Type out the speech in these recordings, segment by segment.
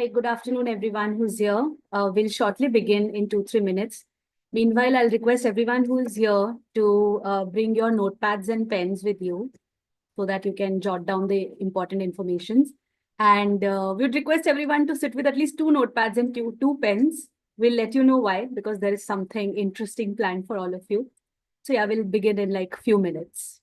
Hey, good afternoon, everyone who's here. We'll shortly begin in 2-3 minutes. Meanwhile, I'll request everyone who is here to bring your notepads and pens with you so that you can jot down the important informations. And we would request everyone to sit with at least 2 notepads and two pens. We'll let you know why, because there is something interesting planned for all of you. So yeah, we'll begin in like a few minutes.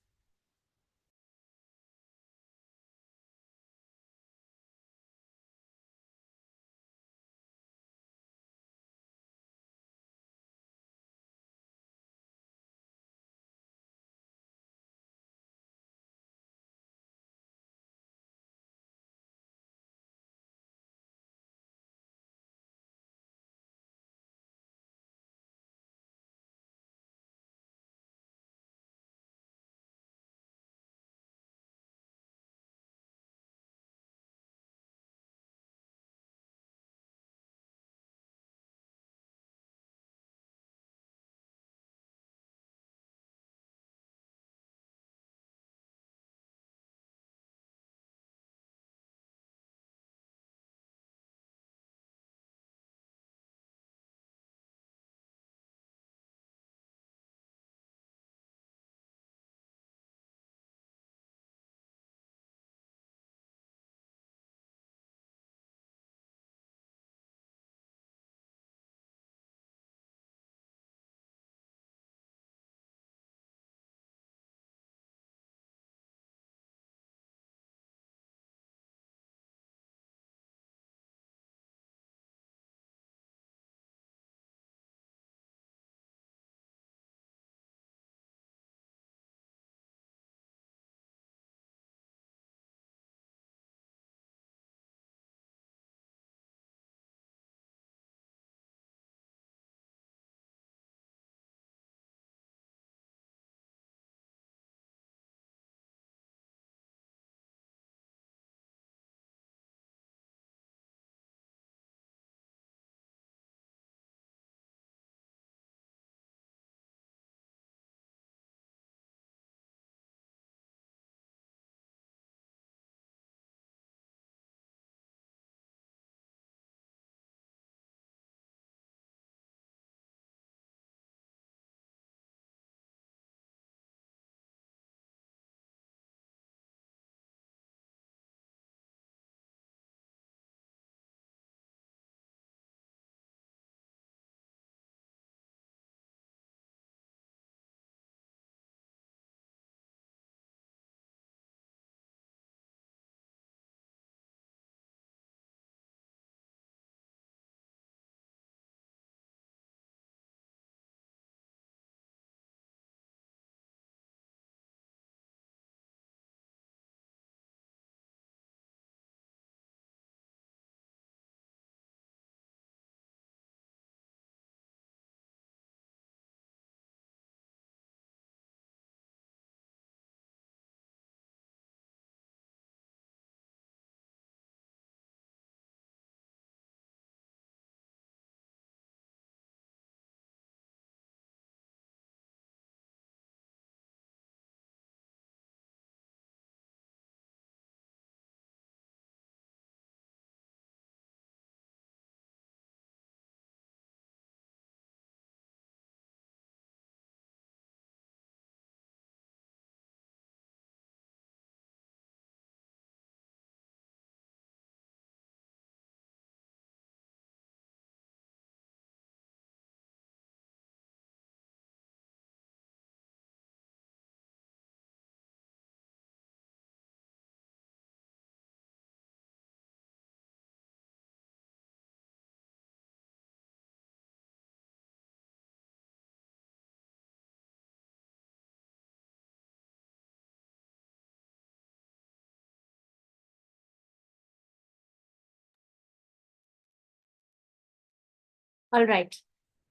All right.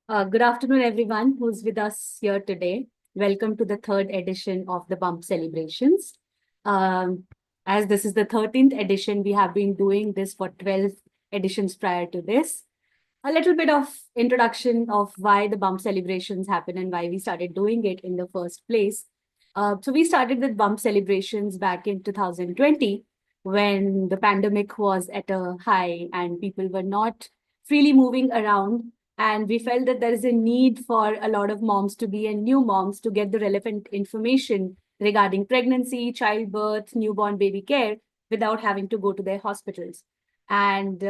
Good afternoon, everyone who's with us here today. Welcome to the third edition of the Bump Celebrations. Um, as this is the 13th edition, we have been doing this for 12 editions prior to this. A little bit of introduction of why the Bump Celebrations happen and why we started doing it in the first place. So we started with Bump Celebrations back in 2020 when the pandemic was at a high and people were not freely moving around. And we felt that there is a need for a lot of moms to be and new moms to get the relevant information regarding pregnancy, childbirth, newborn baby care without having to go to their hospitals. And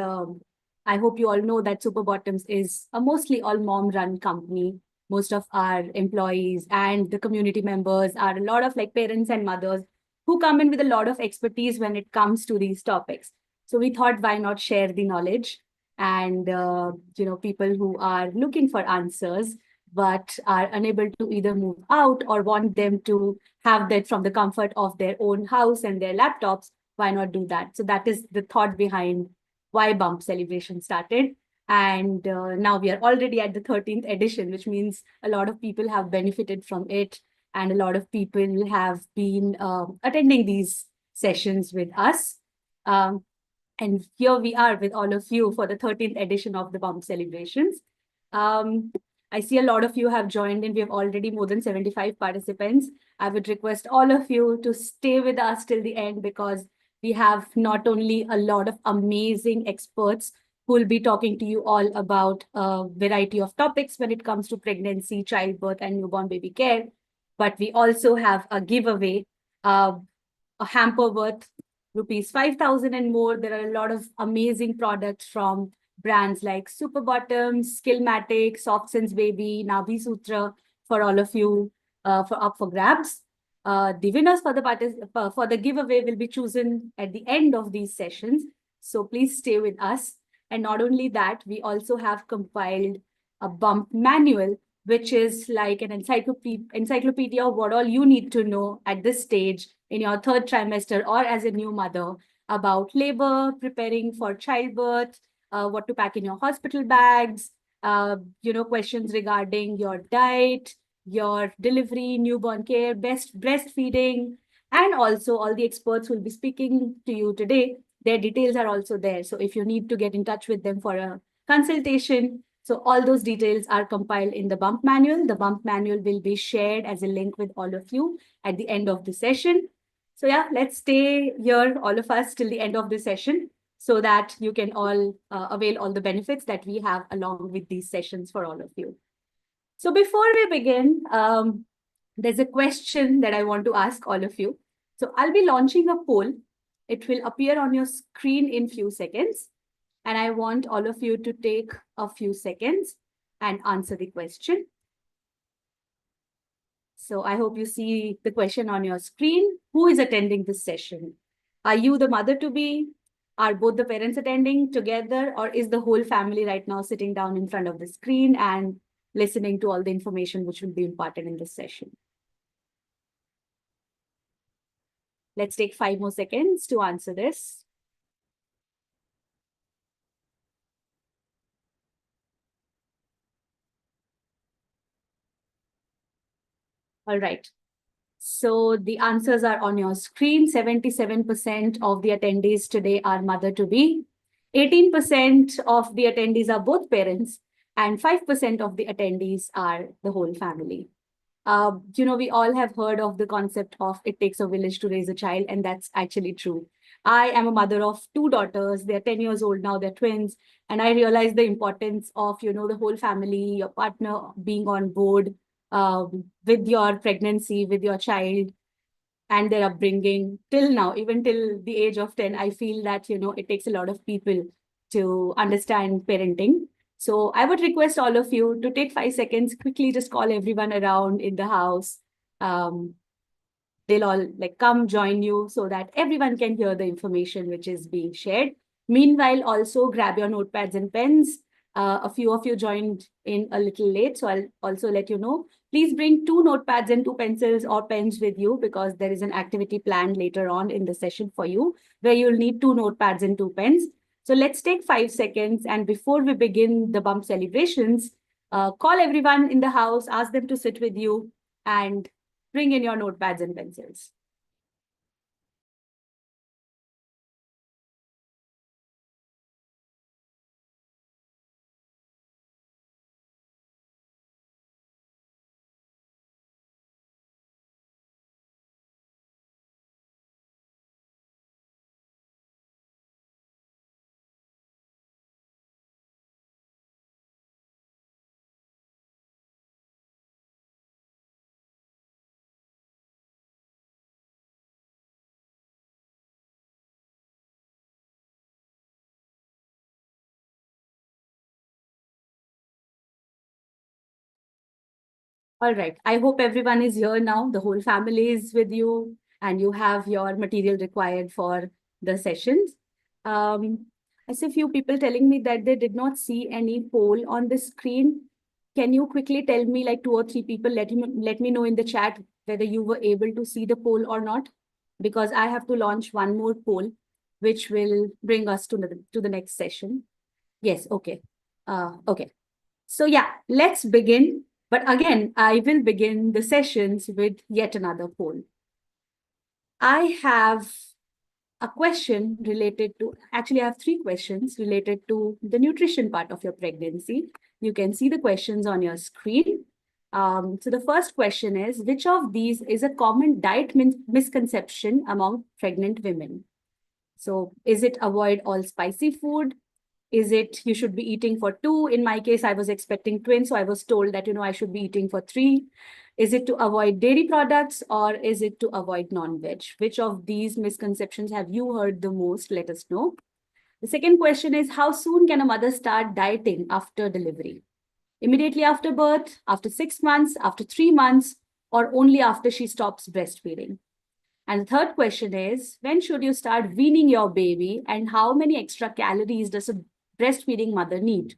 I hope you all know that Super Bottoms is a mostly all mom run company. Most of our employees and the community members are a lot of like parents and mothers who come in with a lot of expertise when it comes to these topics. So we thought, why not share the knowledge? And people who are looking for answers but are unable to either move out or want them to have that from the comfort of their own house and their laptops, why not do that? So that is the thought behind why Bump Celebration started. And now we are already at the 13th edition, which means a lot of people have benefited from it. And a lot of people have been attending these sessions with us. Um, and here we are with all of you for the 13th edition of the Bump Celebrations. Um, I see a lot of you have joined in. We have already more than 75 participants. I would request all of you to stay with us till the end because we have not only a lot of amazing experts who will be talking to you all about a variety of topics when it comes to pregnancy, childbirth, and newborn baby care, but we also have a giveaway, uh, a hamper worth rupees 5,000 and more. There are a lot of amazing products from brands like Super Bottoms, Skillmatic, Soft Sense Baby, Nabi Sutra for all of you for up for grabs. The winners for the giveaway will be chosen at the end of these sessions. So please stay with us. And not only that, we also have compiled a bump manual, which is like an encyclopedia of what all you need to know at this stage in your third trimester or as a new mother about labor, preparing for childbirth, what to pack in your hospital bags, questions regarding your diet, your delivery, newborn care, best breastfeeding, and also all the experts will be speaking to you today. Their details are also there. So if you need to get in touch with them for a consultation, so all those details are compiled in the bump manual. The bump manual will be shared as a link with all of you at the end of the session. So yeah, let's stay here, all of us, till the end of the session so that you can all avail all the benefits that we have along with these sessions for all of you. So before we begin, there's a question that I want to ask all of you. So I'll be launching a poll. It will appear on your screen in few seconds. And I want all of you to take a few seconds and answer the question. So I hope you see the question on your screen. Who is attending this session? Are you the mother-to-be? Are both the parents attending together? Or is the whole family right now sitting down in front of the screen and listening to all the information which will be imparted in this session? Let's take 5 more seconds to answer this. All right. So the answers are on your screen. 77% of the attendees today are mother-to-be. 18% of the attendees are both parents, and 5% of the attendees are the whole family. We all have heard of the concept of it takes a village to raise a child, and that's actually true. I am a mother of two daughters. They're 10 years old now, they're twins. And I realize the importance of, the whole family, your partner being on board with your pregnancy, with your child and their upbringing till now, even till the age of 10. I feel that, it takes a lot of people to understand parenting. So I would request all of you to take 5 seconds, quickly just call everyone around in the house. Um, they'll all like come join you so that everyone can hear the information which is being shared. Meanwhile, also grab your notepads and pens. A few of you joined in a little late, so I'll also let you know. Please bring 2 notepads and 2 pencils or pens with you because there is an activity planned later on in the session for you where you'll need 2 notepads and 2 pens. So let's take 5 seconds. And before we begin the bump celebrations, call everyone in the house, ask them to sit with you and bring in your notepads and pencils. All right. I hope everyone is here now. The whole family is with you and you have your material required for the sessions. Um, I see a few people telling me that they did not see any poll on the screen. Can you quickly tell me, like two or three people, let me know in the chat whether you were able to see the poll or not? Because I have to launch one more poll, which will bring us to the next session. Yes, okay. Okay. So yeah, let's begin. But again, I will begin the sessions with yet another poll. I have a question related to, actually I have three questions related to the nutrition part of your pregnancy. You can see the questions on your screen. So the first question is, which of these is a common diet misconception among pregnant women? So is it avoid all spicy food? Is it you should be eating for two? In my case, I was expecting twins, so I was told that, I should be eating for three. Is it to avoid dairy products or is it to avoid non-veg? Which of these misconceptions have you heard the most? Let us know. The second question is, how soon can a mother start dieting after delivery? Immediately after birth, after 6 months, after 3 months, or only after she stops breastfeeding? And the third question is, when should you start weaning your baby and how many extra calories does a breastfeeding mother need?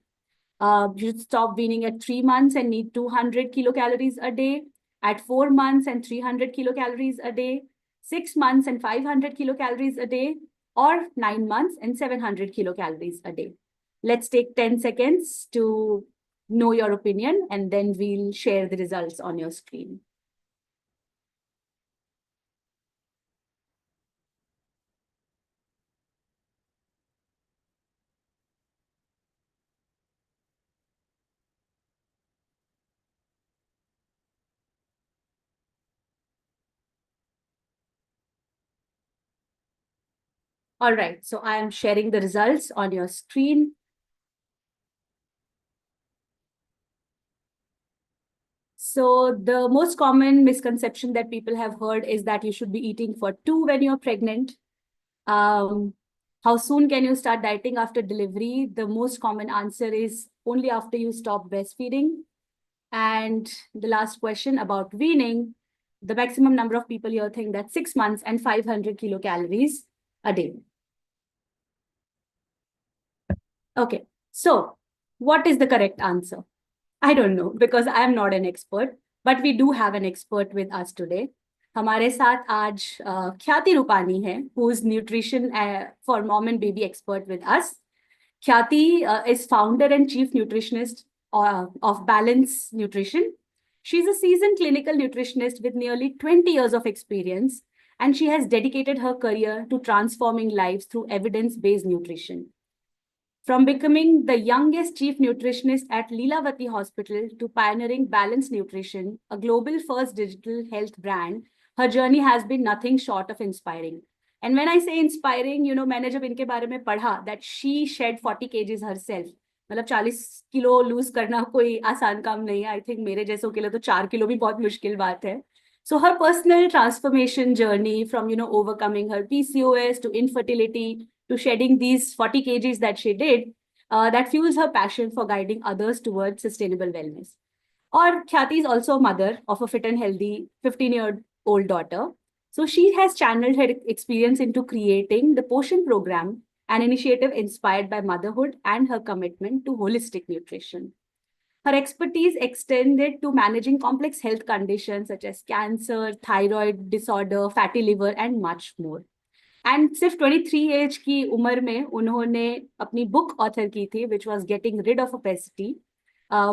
You should stop weaning at 3 months and need 200 kilocalories a day, at 4 months and 300 kilocalories a day, 6 months and 500 kilocalories a day, or 9 months and 700 kilocalories a day. Let's take 10 seconds to know your opinion and then we'll share the results on your screen. All right, so I am sharing the results on your screen. So the most common misconception that people have heard is that you should be eating for two when you're pregnant. How soon can you start dieting after delivery? The most common answer is only after you stop breastfeeding. And the last question about weaning, the maximum number of people here think that 6 months and 500 kilocalories a day. Okay, so what is the correct answer? I don't know because I am not an expert, but we do have an expert with us today. हमारे साथ आज ख्याति रूपानी है, who is nutrition for mom and baby expert with us. Khyati is founder and chief nutritionist of Balance Nutrition. She's a seasoned clinical nutritionist with nearly 20 years of experience, and she has dedicated her career to transforming lives through evidence-based nutrition. From becoming the youngest chief nutritionist at Lilavati Hospital to pioneering Balanced Nutrition, a global first digital health brand, her journey has been nothing short of inspiring. And when I say inspiring, मैंने जब इनके बारे में पढ़ा that she shed 40 kgs herself. मतलब 40 kilo loose करना कोई आसान काम नहीं है. आई थिंक मेरे जैसों के लिए तो 4 किलो भी बहुत मुश्किल बात है. So her personal transformation journey from, overcoming her PCOS to infertility to shedding these 40 kgs that she did, that fuels her passion for guiding others towards sustainable wellness. Or Khyati is also a mother of a fit and healthy 15-year-old daughter. So she has channeled her experience into creating the Poshan program, an initiative inspired by motherhood and her commitment to holistic nutrition. Her expertise extended to managing complex health conditions such as cancer, thyroid disorder, fatty liver, and much more. And सिर्फ 23 as की उम्र में उन्होंने अपनी book author की थी, which was Getting Rid of Obesity,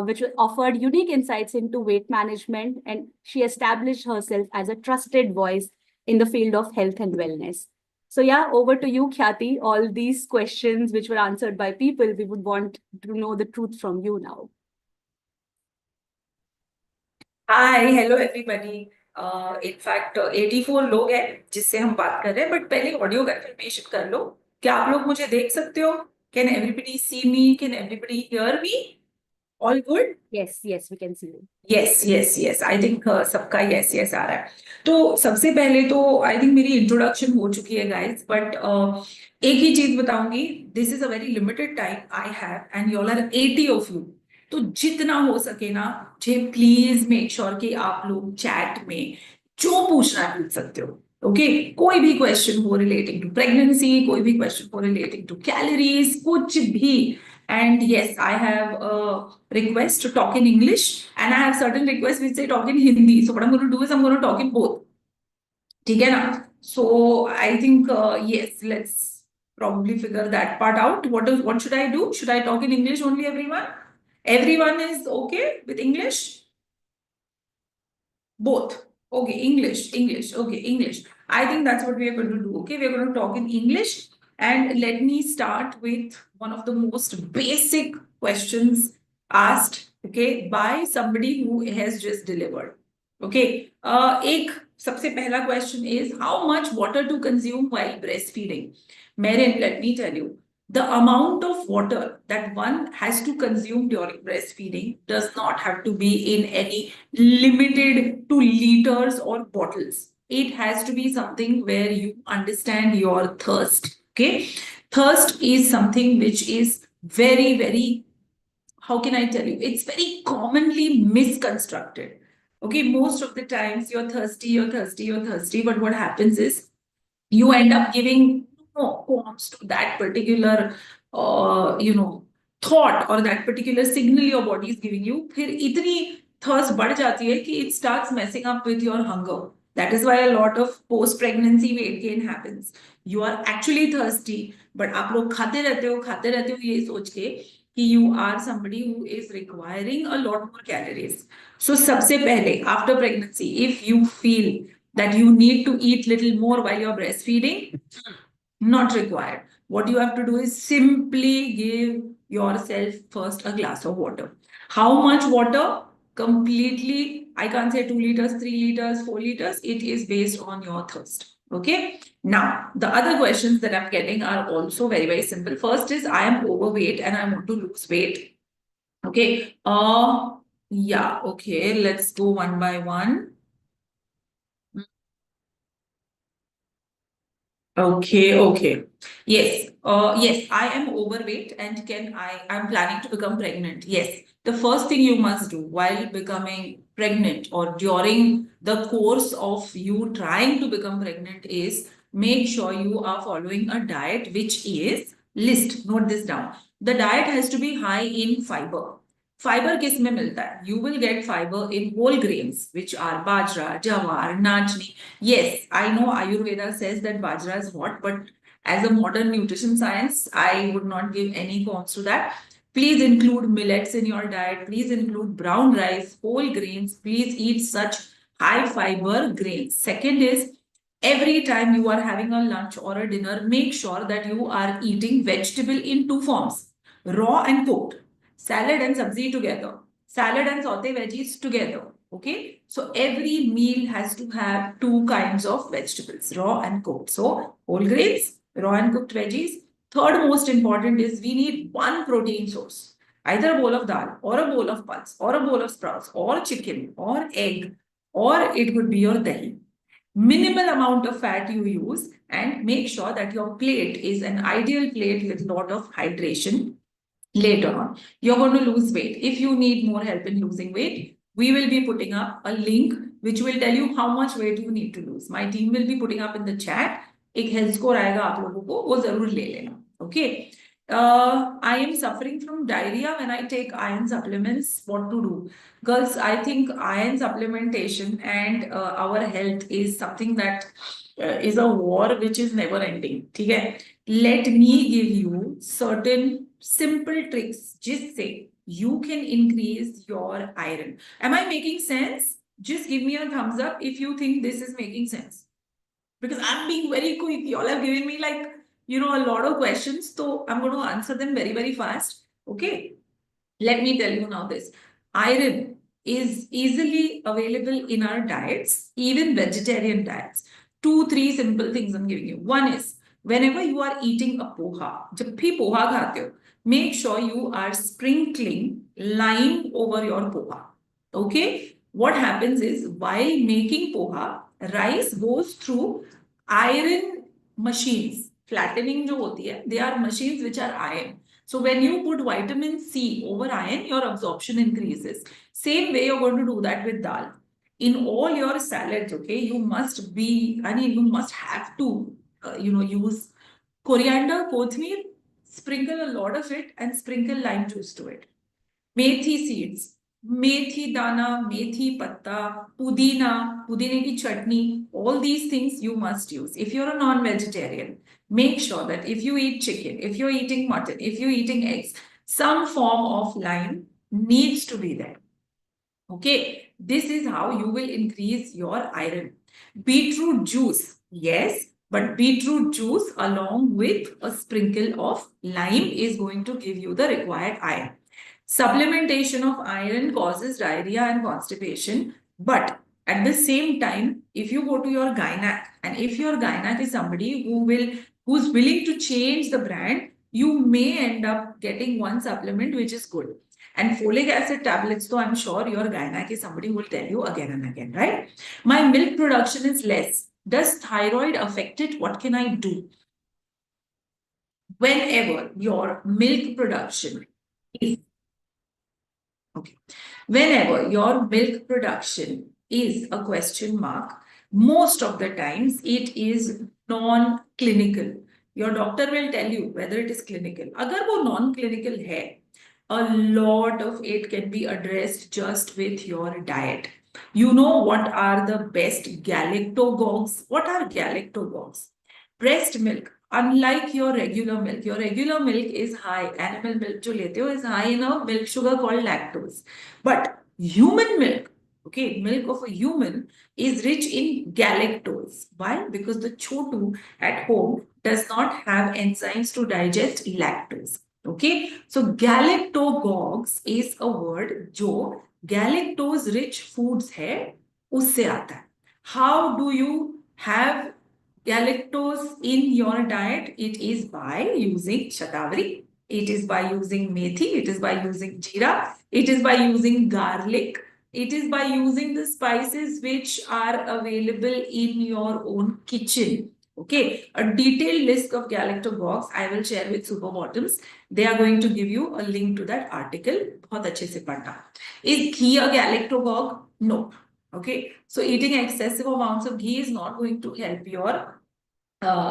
which offered unique insights into weight management, and she established herself as a trusted voice in the field of health and wellness. So yeah, over to you, Khyati. All these questions which were answered by people, we would want to know the truth from you now. Hi hello everybody in fact 84 लोग हैं जिससे हम बात कर रहे हैं but पहले audio confirmation कर लो क्या आप लोग मुझे देख सकते हो can everybody see me can everybody hear me all good Yes, yes, we can see you. Yes yes yes I think सबका यस यस आ रहा है तो सबसे पहले तो आई थिंक मेरी इंट्रोडक्शन हो चुकी है गाइस बट एक ही चीज बताऊंगी this is a very limited time I have and you all are 80 of you तो जितना हो सके ना, मुझे प्लीज मेक श्योर कि आप लोग चैट में जो पूछना है पूछ सकते हो। ओके, कोई भी क्वेश्चन हो रिलेटिंग टू प्रेगनेंसी, कोई भी क्वेश्चन हो रिलेटिंग टू कैलोरीज, कुछ भी। And yes, I have a request to talk in English, and I have certain requests which say talk in Hindi. So what I'm going to do is I'm going to talk in both. ठीक है ना? So I think yes, let's probably figure that part out. What should I do? Should I talk in English only, everyone? Everyone is okay with English? Both. Okay, English. Okay, English. I think that's what we are going to do. Okay, we are going to talk in English. And let me start with one of the most basic questions asked, okay, by somebody who has just delivered. Okay, एक सबसे पहला question is how much water to consume while breastfeeding? Merin, let me tell you, the amount of water that one has to consume during breastfeeding does not have to be in any limited to liters or bottles. It has to be something where you understand your thirst. Okay, thirst is something which is very, very, how can I tell you? It's very commonly misconstructed. Okay, most of the times you're thirsty, you're thirsty, you're thirsty, but what happens is you end up giving no qualms to that particular, thought or that particular signal your body is giving you. फिर इतनी thirst बढ़ जाती है कि it starts messing up with your hunger. That is why a lot of post-pregnancy weight gain happens. You are actually thirsty, but आप लोग खाते रहते हो ये सोच के कि you are somebody who is requiring a lot more calories. So सबसे पहले after pregnancy, if you feel that you need to eat little more while you're breastfeeding, not required. What you have to do is simply give yourself first a glass of water. How much water? Completely, I can't say 2 liters, 3 liters, 4 liters. It is based on your thirst. Okay. Now, the other questions that I'm getting are also very, very simple. First is I am overweight and I want to lose weight. Okay. Yeah. Okay. Let's go one by one. Okay. Yes, I am overweight and I'm planning to become pregnant. Yes. The first thing you must do while becoming pregnant or during the course of you trying to become pregnant is make sure you are following a diet which is note this down. The diet has to be high in fiber. Fibre किस में मिलता है? You will get fiber in whole grains, which are bajra, jawar, nachni. Yes, I know Ayurveda says that bajra is hot, but as a modern nutrition science, I would not give any qualms to that. Please include millets in your diet. Please include brown rice, whole grains. Please eat such high fiber grains. Second is every time you are having a lunch or a dinner, make sure that you are eating vegetable in two forms, raw and cooked. Salad and sabzi together, salad and saute veggies together. Okay, so every meal has to have two kinds of vegetables, raw and cooked. So whole grains, raw and cooked veggies. Third most important is we need one protein source, either a bowl of dal or a bowl of pulse or a bowl of sprouts or chicken or egg, or it could be your dahi. Minimal amount of fat you use, and make sure that your plate is an ideal plate with lot of hydration. Later on, you're going to lose weight. If you need more help in losing weight, we will be putting up a link which will tell you how much weight you need to lose. My team will be putting up in the chat. एक health score आएगा आप लोगों को, वो जरूर ले लेना. Okay. I am suffering from diarrhea when I take iron supplements. What to do? Girls, I think iron supplementation and our health is something that is a war which is never ending. ठीक है? Let me give you certain simple tricks जिससे you can increase your iron. Am I making sense? Just give me a thumbs up if you think this is making sense. Because I'm being very quick. You all have given me a lot of questions. So I'm going to answer them very, very fast. Okay. Let me tell you now this. Iron is easily available in our diets, even vegetarian diets. 2, 3 simple things I'm giving you. One is, whenever you are eating a poha, जब भी पोहा खाते हो, make sure you are sprinkling lime over your poha. Okay? What happens is, while making poha, rice goes through iron machines. Flattening जो होती है, they are machines which are iron. So when you put vitamin C over iron, your absorption increases. Same way you're going to do that with dal. In all your salads, okay, you must be, I mean, you must have to, use coriander, kothmeer, sprinkle a lot of it and sprinkle lime juice to it. Methi seeds, methi dana, methi पत्ता, पुदीना, पुदीने की चटनी, all these things you must use. If you're a non-vegetarian, make sure that if you eat chicken, if you're eating mutton, if you're eating eggs, some form of lime needs to be there. Okay, this is how you will increase your iron. Beetroot juice, yes, but beetroot juice along with a sprinkle of lime is going to give you the required iron. Supplementation of iron causes diarrhea and constipation, but at the same time, if you go to your gynac and if your gynac is somebody who's willing to change the brand, you may end up getting one supplement which is good. And folic acid tablets, though I'm sure your gynac is somebody who will tell you again and again, right? My milk production is less. Does thyroid affect it? What can I do? Whenever your milk production is okay, whenever your milk production is a question mark, most of the times it is non-clinical. Your doctor will tell you whether it is clinical. अगर वो non-clinical है, a lot of it can be addressed just with your diet. You know what are the best galactogogues? What are galactogogues? Breast milk. Unlike your regular milk is high. Animal milk जो लेते हो is high in a milk sugar called lactose. But human milk, okay, milk of a human is rich in galactose. Why? Because the chotu at home does not have enzymes to digest lactose. Okay, so galactogogues is a word जो galactose rich foods है उससे आता है. How do you have galactose in your diet? It is by using shatavari. It is by using methi. It is by using jeera. It is by using garlic. It is by using the spices which are available in your own kitchen. Okay, a detailed list of galactogogues I will share with Super Bottoms. They are going to give you a link to that article. बहुत अच्छे से पढ़ना. Is ghee a galactogog? No. Okay, so eating excessive amounts of ghee is not going to help your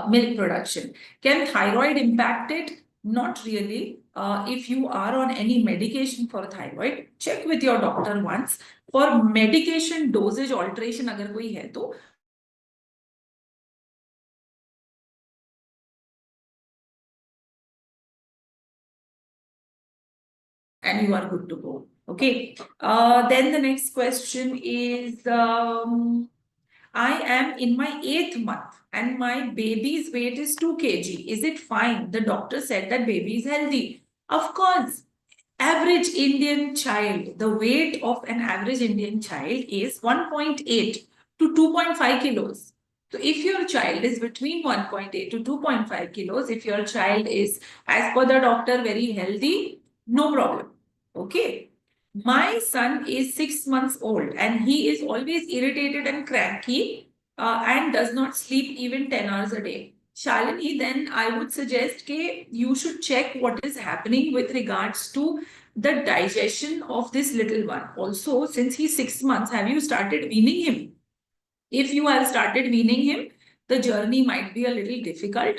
milk production. Can thyroid impact it? Not really. If you are on any medication for thyroid, check with your doctor once. For medication dosage alteration अगर कोई है तो and you are good to go. Okay. Then the next question is I am in my 8th month and my baby's weight is 2 kg. Is it fine? The doctor said that baby is healthy. Of course, average Indian child, the weight of an average Indian child is 1.8 to 2.5 kilos. So if your child is between 1.8 to 2.5 kilos, if your child is, as per the doctor, very healthy, no problem. Okay. My son is 6 months old and he is always irritated and cranky and does not sleep even 10 hours a day. Shalini, then I would suggest that you should check what is happening with regards to the digestion of this little one. Also, since he's 6 months, have you started weaning him? If you have started weaning him, the journey might be a little difficult.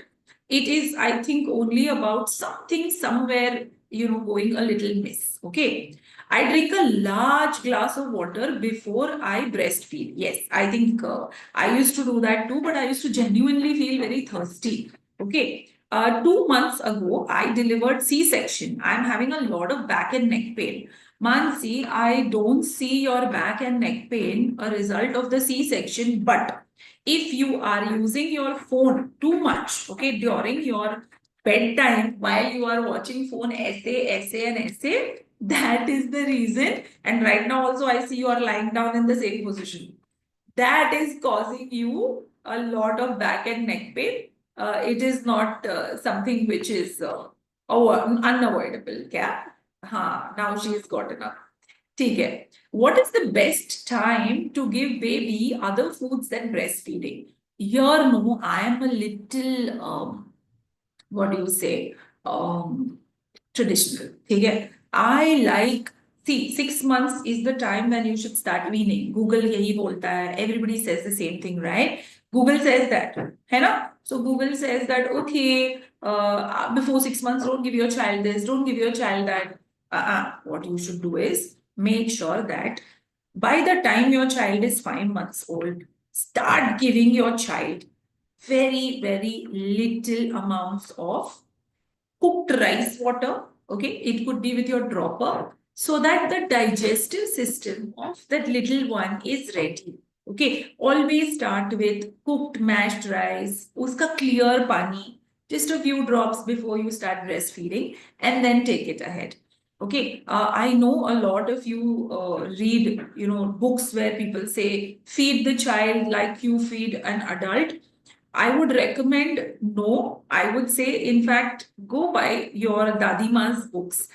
It is, I think, only about something somewhere, going a little miss. Okay. I drink a large glass of water before I breastfeed. Yes, I think I used to do that too, but I used to genuinely feel very thirsty. Okay. 2 months ago, I delivered C-section. I'm having a lot of back and neck pain. Mansi, I don't see your back and neck pain a result of the C-section, but if you are using your phone too much, okay, during your bedtime while you are watching phone essay, that is the reason. And right now also I see you are lying down in the same position. That is causing you a lot of back and neck pain. It is not something which is unavoidable. क्या? हाँ, now she's gotten up. ठीक है. What is the best time to give baby other foods than breastfeeding? Here, no, I am a little, what do you say? traditional. ठीक है? I like, see, 6 months is the time when you should start weaning. Google यही बोलता है. Everybody says the same thing, right? Google says that, है ना? So Google says that, okay, before 6 months, don't give your child this, don't give your child that. What you should do is make sure that by the time your child is 5 months old, start giving your child very, very little amounts of cooked rice water. Okay, it could be with your dropper, so that the digestive system of that little one is ready. Okay, always start with cooked mashed rice, uska clear pani, just a few drops before you start breastfeeding, and then take it ahead. Okay, I know a lot of you read, books where people say feed the child like you feed an adult. I would recommend no. I would say, in fact, go buy your Dadima's books.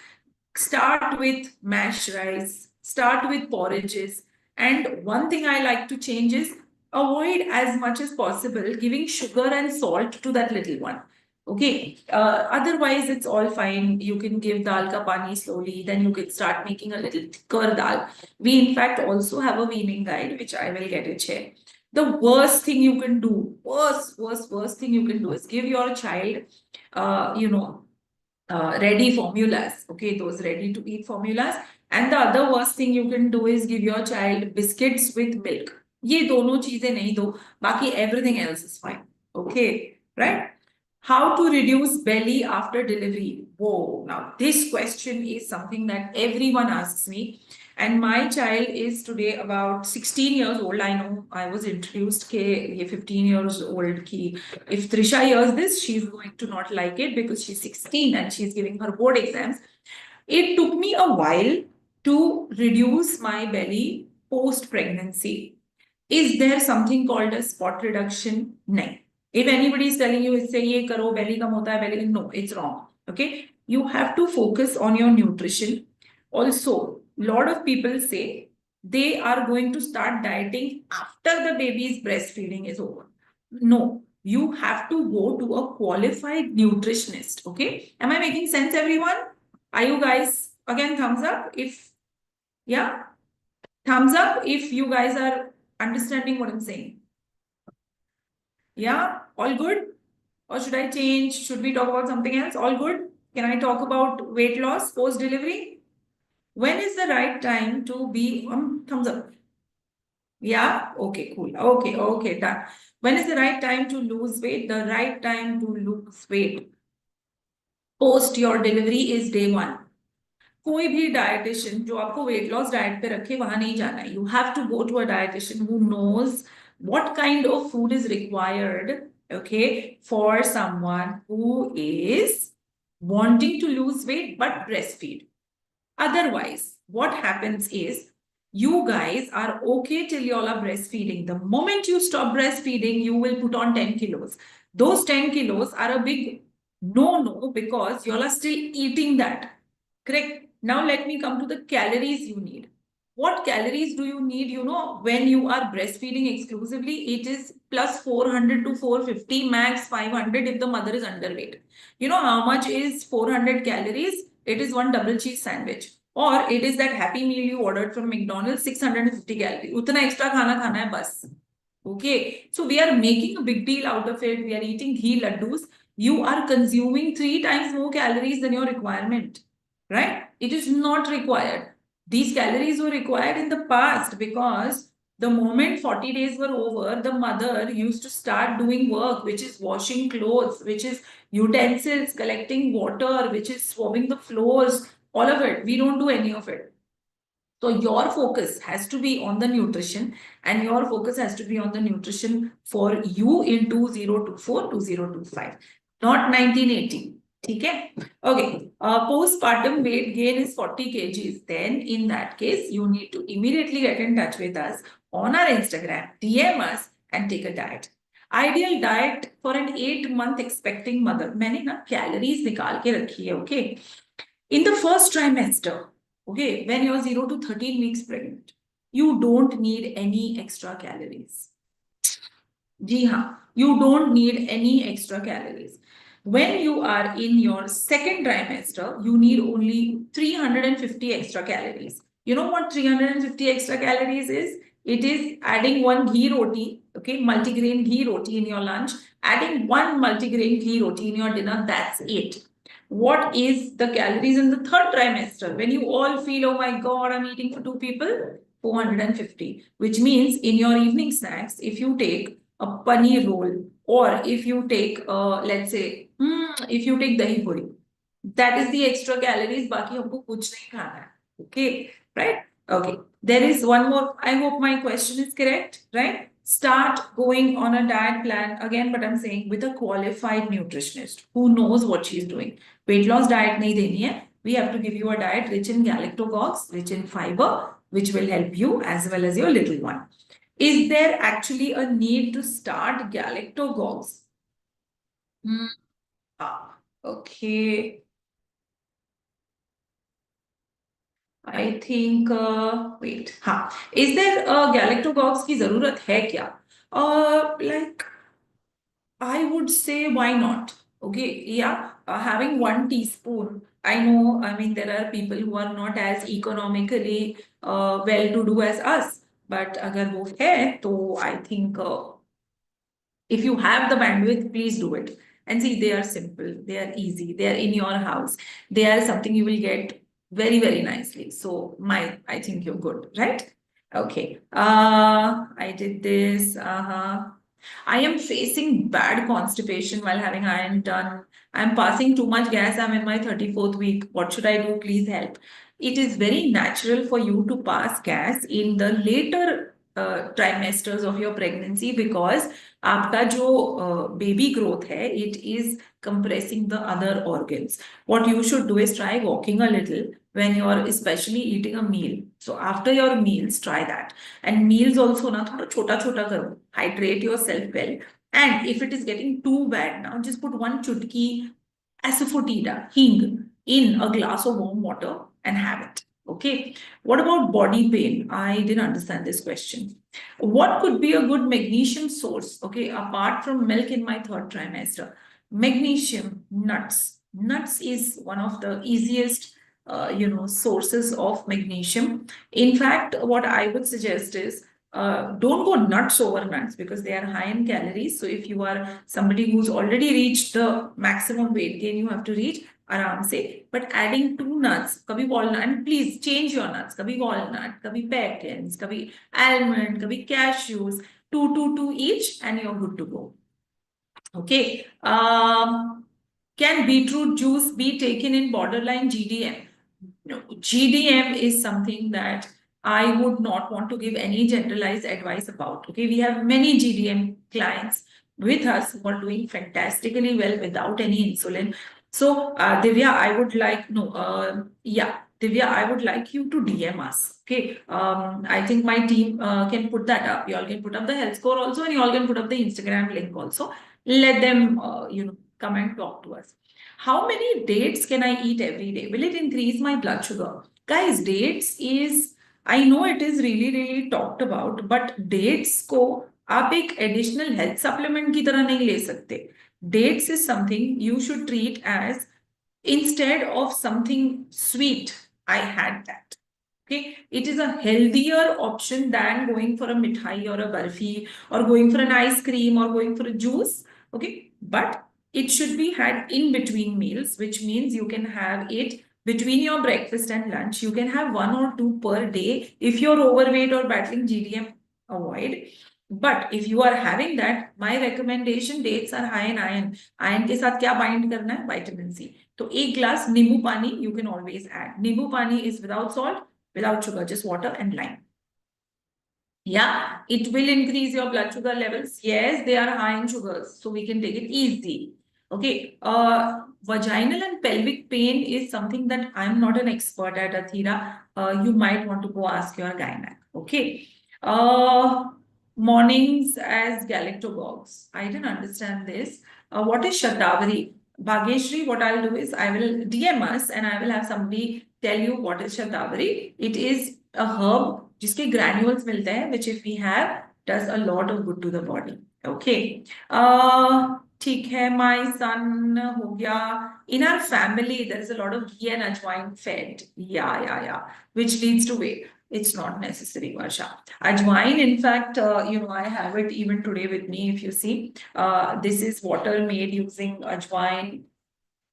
Start with mashed rice, start with porridges. And one thing I like to change is avoid as much as possible giving sugar and salt to that little one. Okay. Otherwise, it's all fine. You can give dal ka pani slowly, then you can start making a little thicker dal. We, in fact, also have a weaning guide, which I will get it here. The worst thing you can do, worst thing you can do is give your child, ready formulas. Okay, those ready to eat formulas. And the other worst thing you can do is give your child biscuits with milk. ये दोनों चीजें नहीं दो, बाकी everything else is fine. Okay, right? How to reduce belly after delivery? Whoa, now this question is something that everyone asks me. And my child is today about 16 years old. I know I was introduced ke 15 years old ki if Trisha hears this, she's going to not like it because she's 16 and she's giving her board exams. It took me a while to reduce my belly post pregnancy. Is there something called a spot reduction? No. If anybody is telling you, say, ye karo, belly kam hota hai, belly, no, it's wrong. Okay. You have to focus on your nutrition. Also, a lot of people say they are going to start dieting after the baby's breastfeeding is over. No, you have to go to a qualified nutritionist. Okay. Am I making sense, everyone? Are you guys, again, thumbs up if, yeah? Thumbs up if you guys are understanding what I'm saying. Yeah, all good? Or should I change? Should we talk about something else? All good? Can I talk about weight loss post delivery? When is the right time to be thumbs up? Yeah, okay, cool. Okay, done. When is the right time to lose weight? The right time to lose weight post your delivery is day 1. कोई भी dietitian जो आपको weight loss diet पे रखे वहां नहीं जाना है. You have to go to a dietitian who knows what kind of food is required, okay, for someone who is wanting to lose weight but breastfeed. Otherwise, what happens is you guys are okay till you all are breastfeeding. The moment you stop breastfeeding, you will put on 10 kilos. Those 10 kilos are a big no because you all are still eating that. Correct. Now let me come to the calories you need. What calories do you need? When you are breastfeeding exclusively, it is plus 400 to 450, max 500 if the mother is underweight. You know how much is 400 calories? It is one double cheese sandwich. Or it is that Happy Meal you ordered from McDonald's, 650 calories. Utna extra khana hai bas. Okay. So we are making a big deal out of it. We are eating ghee laddus. You are consuming 3 times more calories than your requirement. Right? It is not required. These calories were required in the past because the moment 40 days were over, the mother used to start doing work, which is washing clothes, which is utensils, collecting water, which is swabbing the floors, all of it. We don't do any of it. So your focus has to be on the nutrition, and your focus has to be on the nutrition for you in 2024, 2025, not 1980. Okay. Okay. Postpartum weight gain is 40 kgs. Then in that case, you need to immediately get in touch with us on our Instagram, DM us and take a diet. Ideal diet for an 8-month expecting mother. मैंने ना calories निकाल के रखी है. Okay. In the first trimester, okay, when you're 0 to 13 weeks pregnant, you don't need any extra calories. Ji haan, you don't need any extra calories. When you are in your second trimester, you need only 350 extra calories. You know what 350 extra calories is? It is adding one ghee roti, okay, multigrain ghee roti in your lunch, adding one multigrain ghee roti in your dinner, that's it. What is the calories in the third trimester? When you all feel, oh my God, I'm eating for two people, 450, which means in your evening snacks, if you take a paneer roll, or if you take, let's say, if you take dahi puri, that is the extra calories. Baki humko kuch nahi khana hai. Okay, right? Okay. There is one more. I hope my question is correct, right? Start going on a diet plan again, but I'm saying with a qualified nutritionist who knows what she's doing. Weight loss diet nahi deni hai. We have to give you a diet rich in galactogogues, rich in fiber, which will help you as well as your little one. Is there actually a need to start galactogogues? Okay. I think, wait, हाँ, is there a galactogogues की जरूरत है क्या? Like, I would say why not? Okay, yeah, having 1 teaspoon. I know, I mean, there are people who are not as economically well-to-do as us, but अगर वो है, तो I think if you have the bandwidth, please do it. And see, they are simple, they are easy, they are in your house, they are something you will get very, very nicely. So, I think you're good, right? Okay. I did this. I am facing bad constipation while having iron done. I'm passing too much gas. I'm in my 34th week. What should I do? Please help. It is very natural for you to pass gas in the later trimesters of your pregnancy because आपका जो baby growth है, it is compressing the other organs. What you should do is try walking a little when you're especially eating a meal. So after your meals, try that. And meals also na thoda chota chota karo. Hydrate yourself well. And if it is getting too bad now, just put one chutki asafoetida, hing, in a glass of warm water and have it. Okay. What about body pain? I didn't understand this question. What could be a good magnesium source? Okay, apart from milk in my third trimester, magnesium, nuts. Nuts is one of the easiest, sources of magnesium. In fact, what I would suggest is don't go nuts over nuts because they are high in calories. So if you are somebody who's already reached the maximum weight gain you have to reach, आराम से, but adding 2 nuts, कभी walnut, and please change your nuts, कभी walnut, कभी pecans, कभी almond, कभी cashews, two each, and you're good to go. Okay. Can beetroot juice be taken in borderline GDM? No, GDM is something that I would not want to give any generalized advice about. Okay, we have many GDM clients with us who are doing fantastically well without any insulin. So, Divya, I would like, Divya, I would like you to DM us. Okay, I think my team can put that up. You all can put up the health score also, and you all can put up the Instagram link also. Let them, come and talk to us. How many dates can I eat every day? Will it increase my blood sugar? Guys, dates is, I know it is really, really talked about, but dates को आप एक additional health supplement की तरह नहीं ले सकते. Dates is something you should treat as instead of something sweet. I had that. Okay, it is a healthier option than going for a mithai or a barfi or going for an ice cream or going for a juice. Okay, but it should be had in between meals, which means you can have it between your breakfast and lunch. You can have 1 or 2 per day. If you're overweight or battling GDM, avoid. But if you are having that, my recommendation, dates are high in iron. Iron के साथ क्या bind करना है? Vitamin C. तो एक glass नींबू पानी you can always add. नींबू पानी is without salt, without sugar, just water and lime. Yeah, it will increase your blood sugar levels. Yes, they are high in sugars, so we can take it easy. Okay, vaginal and pelvic pain is something that I'm not an expert at, Athira. You might want to go ask your gynac. Okay. Mornings as galactogogues. I didn't understand this. What is Shatavari? Bhageshri, what I'll do is I will DM us and I will have somebody tell you what is Shatavari. It is a herb जिसके granules मिलते हैं, which if we have does a lot of good to the body. Okay. ठीक है, my son हो गया. In our family, there is a lot of ghee and ajwain fed. Yeah. Which leads to weight. It's not necessary, Varsha. Ajwain, in fact, I have it even today with me. If you see, this is water made using ajwain.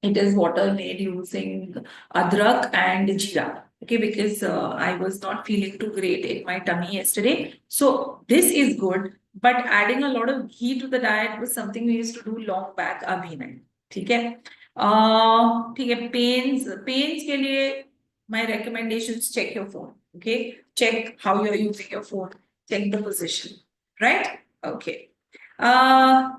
It is water made using adrak and jeera. Okay, because I was not feeling too great in my tummy yesterday. So this is good, but adding a lot of ghee to the diet was something we used to do long back. अभी नहीं, ठीक है? ठीक है. Pains के लिए my recommendations, check your phone. Okay, check how you're using your phone. Check the position. Right? Okay. Uh,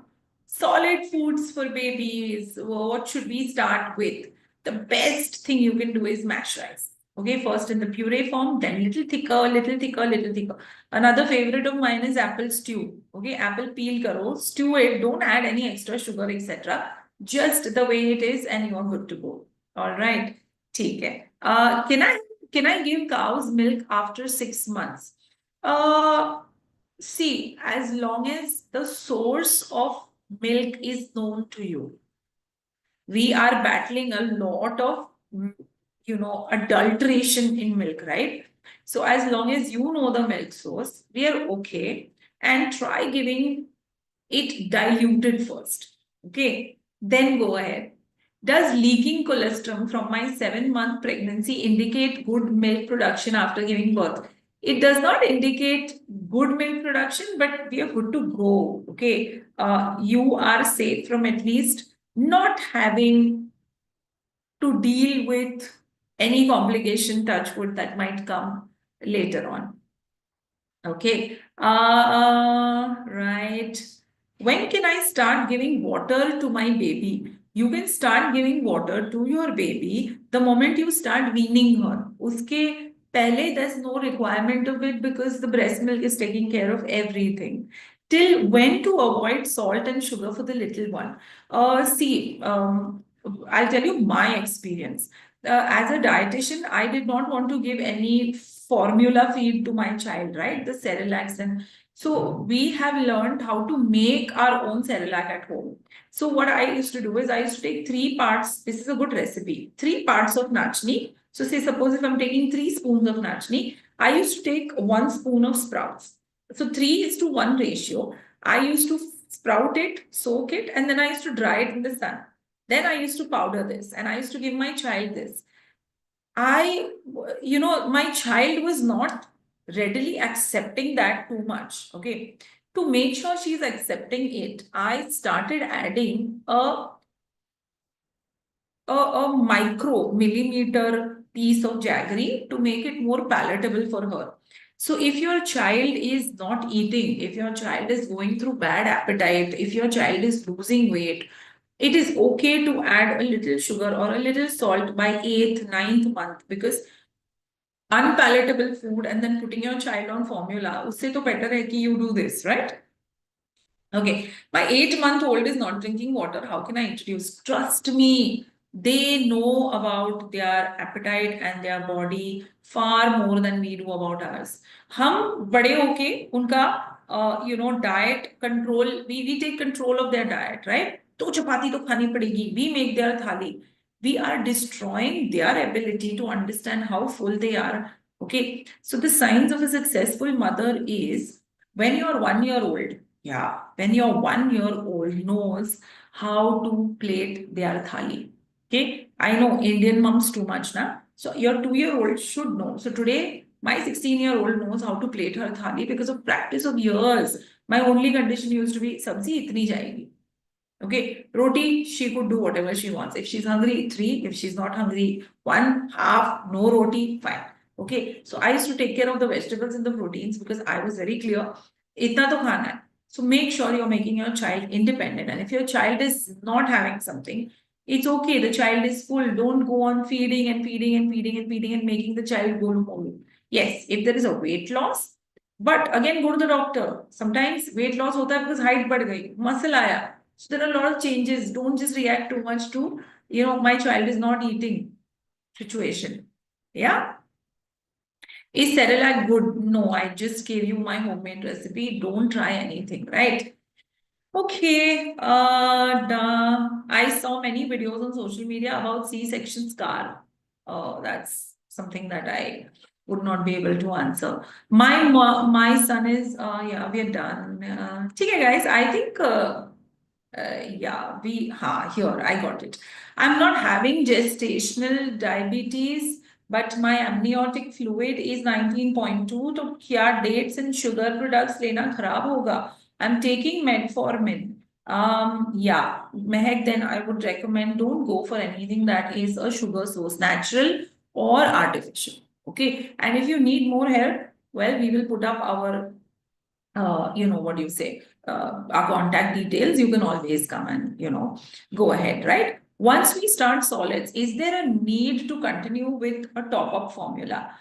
Solid foods for babies. What should we start with? The best thing you can do is mash rice. Okay, first in the puree form, then little thicker, little thicker, little thicker. Another favorite of mine is apple stew. Okay, apple peel karo, stew it, don't add any extra sugar, etc. Just the way it is, and you are good to go. All right. ठीक है. Can I give cows milk after 6 months? Uh, See, as long as the source of milk is known to you, we are battling a lot of, adulteration in milk, right? So, as long as you know the milk source, we are okay. And try giving it diluted first. Okay, then go ahead. Does leaking colostrum from my 7-month pregnancy indicate good milk production after giving birth? It does not indicate good milk production, but we are good to go. Okay, you are safe from at least not having to deal with any complication, touch wood, that might come later on. Okay. Right. When can I start giving water to my baby? You can start giving water to your baby the moment you start weaning her. Uske pehle, there's no requirement of it because the breast milk is taking care of everything. Till when to avoid salt and sugar for the little one? See, I'll tell you my experience. As a dietitian, I did not want to give any formula feed to my child, right? The Cerelacs. And so we have learned how to make our own Cerelac at home. So what I used to do is I used to take 3 parts. This is a good recipe. 3 parts of nachni. So say suppose if I'm taking 3 spoons of nachni, I used to take 1 spoon of sprouts. So 3:1 ratio. I used to sprout it, soak it, and then I used to dry it in the sun. Then I used to powder this and I used to give my child this. My child was not readily accepting that too much. Okay. To make sure she's accepting it, I started adding a micro millimeter piece of jaggery to make it more palatable for her. So if your child is not eating, if your child is going through bad appetite, if your child is losing weight, it is okay to add a little sugar or a little salt by 8th, 9th month, because unpalatable food and then putting your child on formula, usse to better hai ki you do this, right? Okay, my 8-month-old is not drinking water. How can I introduce? Trust me, they know about their appetite and their body far more than we do about ours. हम बड़े होके उनका diet control, we take control of their diet, right? तो चपाती तो खानी पड़ेगी. We make their thali. We are destroying their ability to understand how full they are. Okay, so the signs of a successful mother is when you're 1 year old. Yeah, when your 1 year old knows how to plate their thali. Okay, I know Indian moms too much now. So your 2-year-old should know. So today, my 16-year-old knows how to plate her thali because of practice of years. My only condition used to be sabzi itni jayegi. Okay, roti, she could do whatever she wants. If she's hungry, 3. If she's not hungry, 1, half, no roti, fine. Okay, so I used to take care of the vegetables and the proteins because I was very clear. Itna to khana hai. So make sure you're making your child independent. And if your child is not having something, it's okay. The child is full. Don't go on feeding and feeding and feeding and feeding and making the child go home. Yes, if there is a weight loss, but again, go to the doctor. Sometimes weight loss hota hai because height बढ़ गई, muscle आया. So there are a lot of changes. Don't just react too much to, my child is not eating situation. Yeah. Is Cerelac good? No, I just gave you my homemade recipe. Don't try anything, right? Okay. many videos on social media about C-section scar. That's something that I would not be able to answer. My son is, yeah, we are done. Okay, guys, I think, yeah, here, I got it. I'm not having gestational diabetes, but my amniotic fluid is 19.2, तो क्या dates and sugar products लेना खराब होगा? I'm taking metformin. Yeah, Mehek, then I would recommend don't go for anything that is a sugar source, natural or artificial. Okay, and if you need more help, well, we will put up our what do you say, our contact details. You can always come and, go ahead, right? Once we start solids, is there a need to continue with a top-up formula?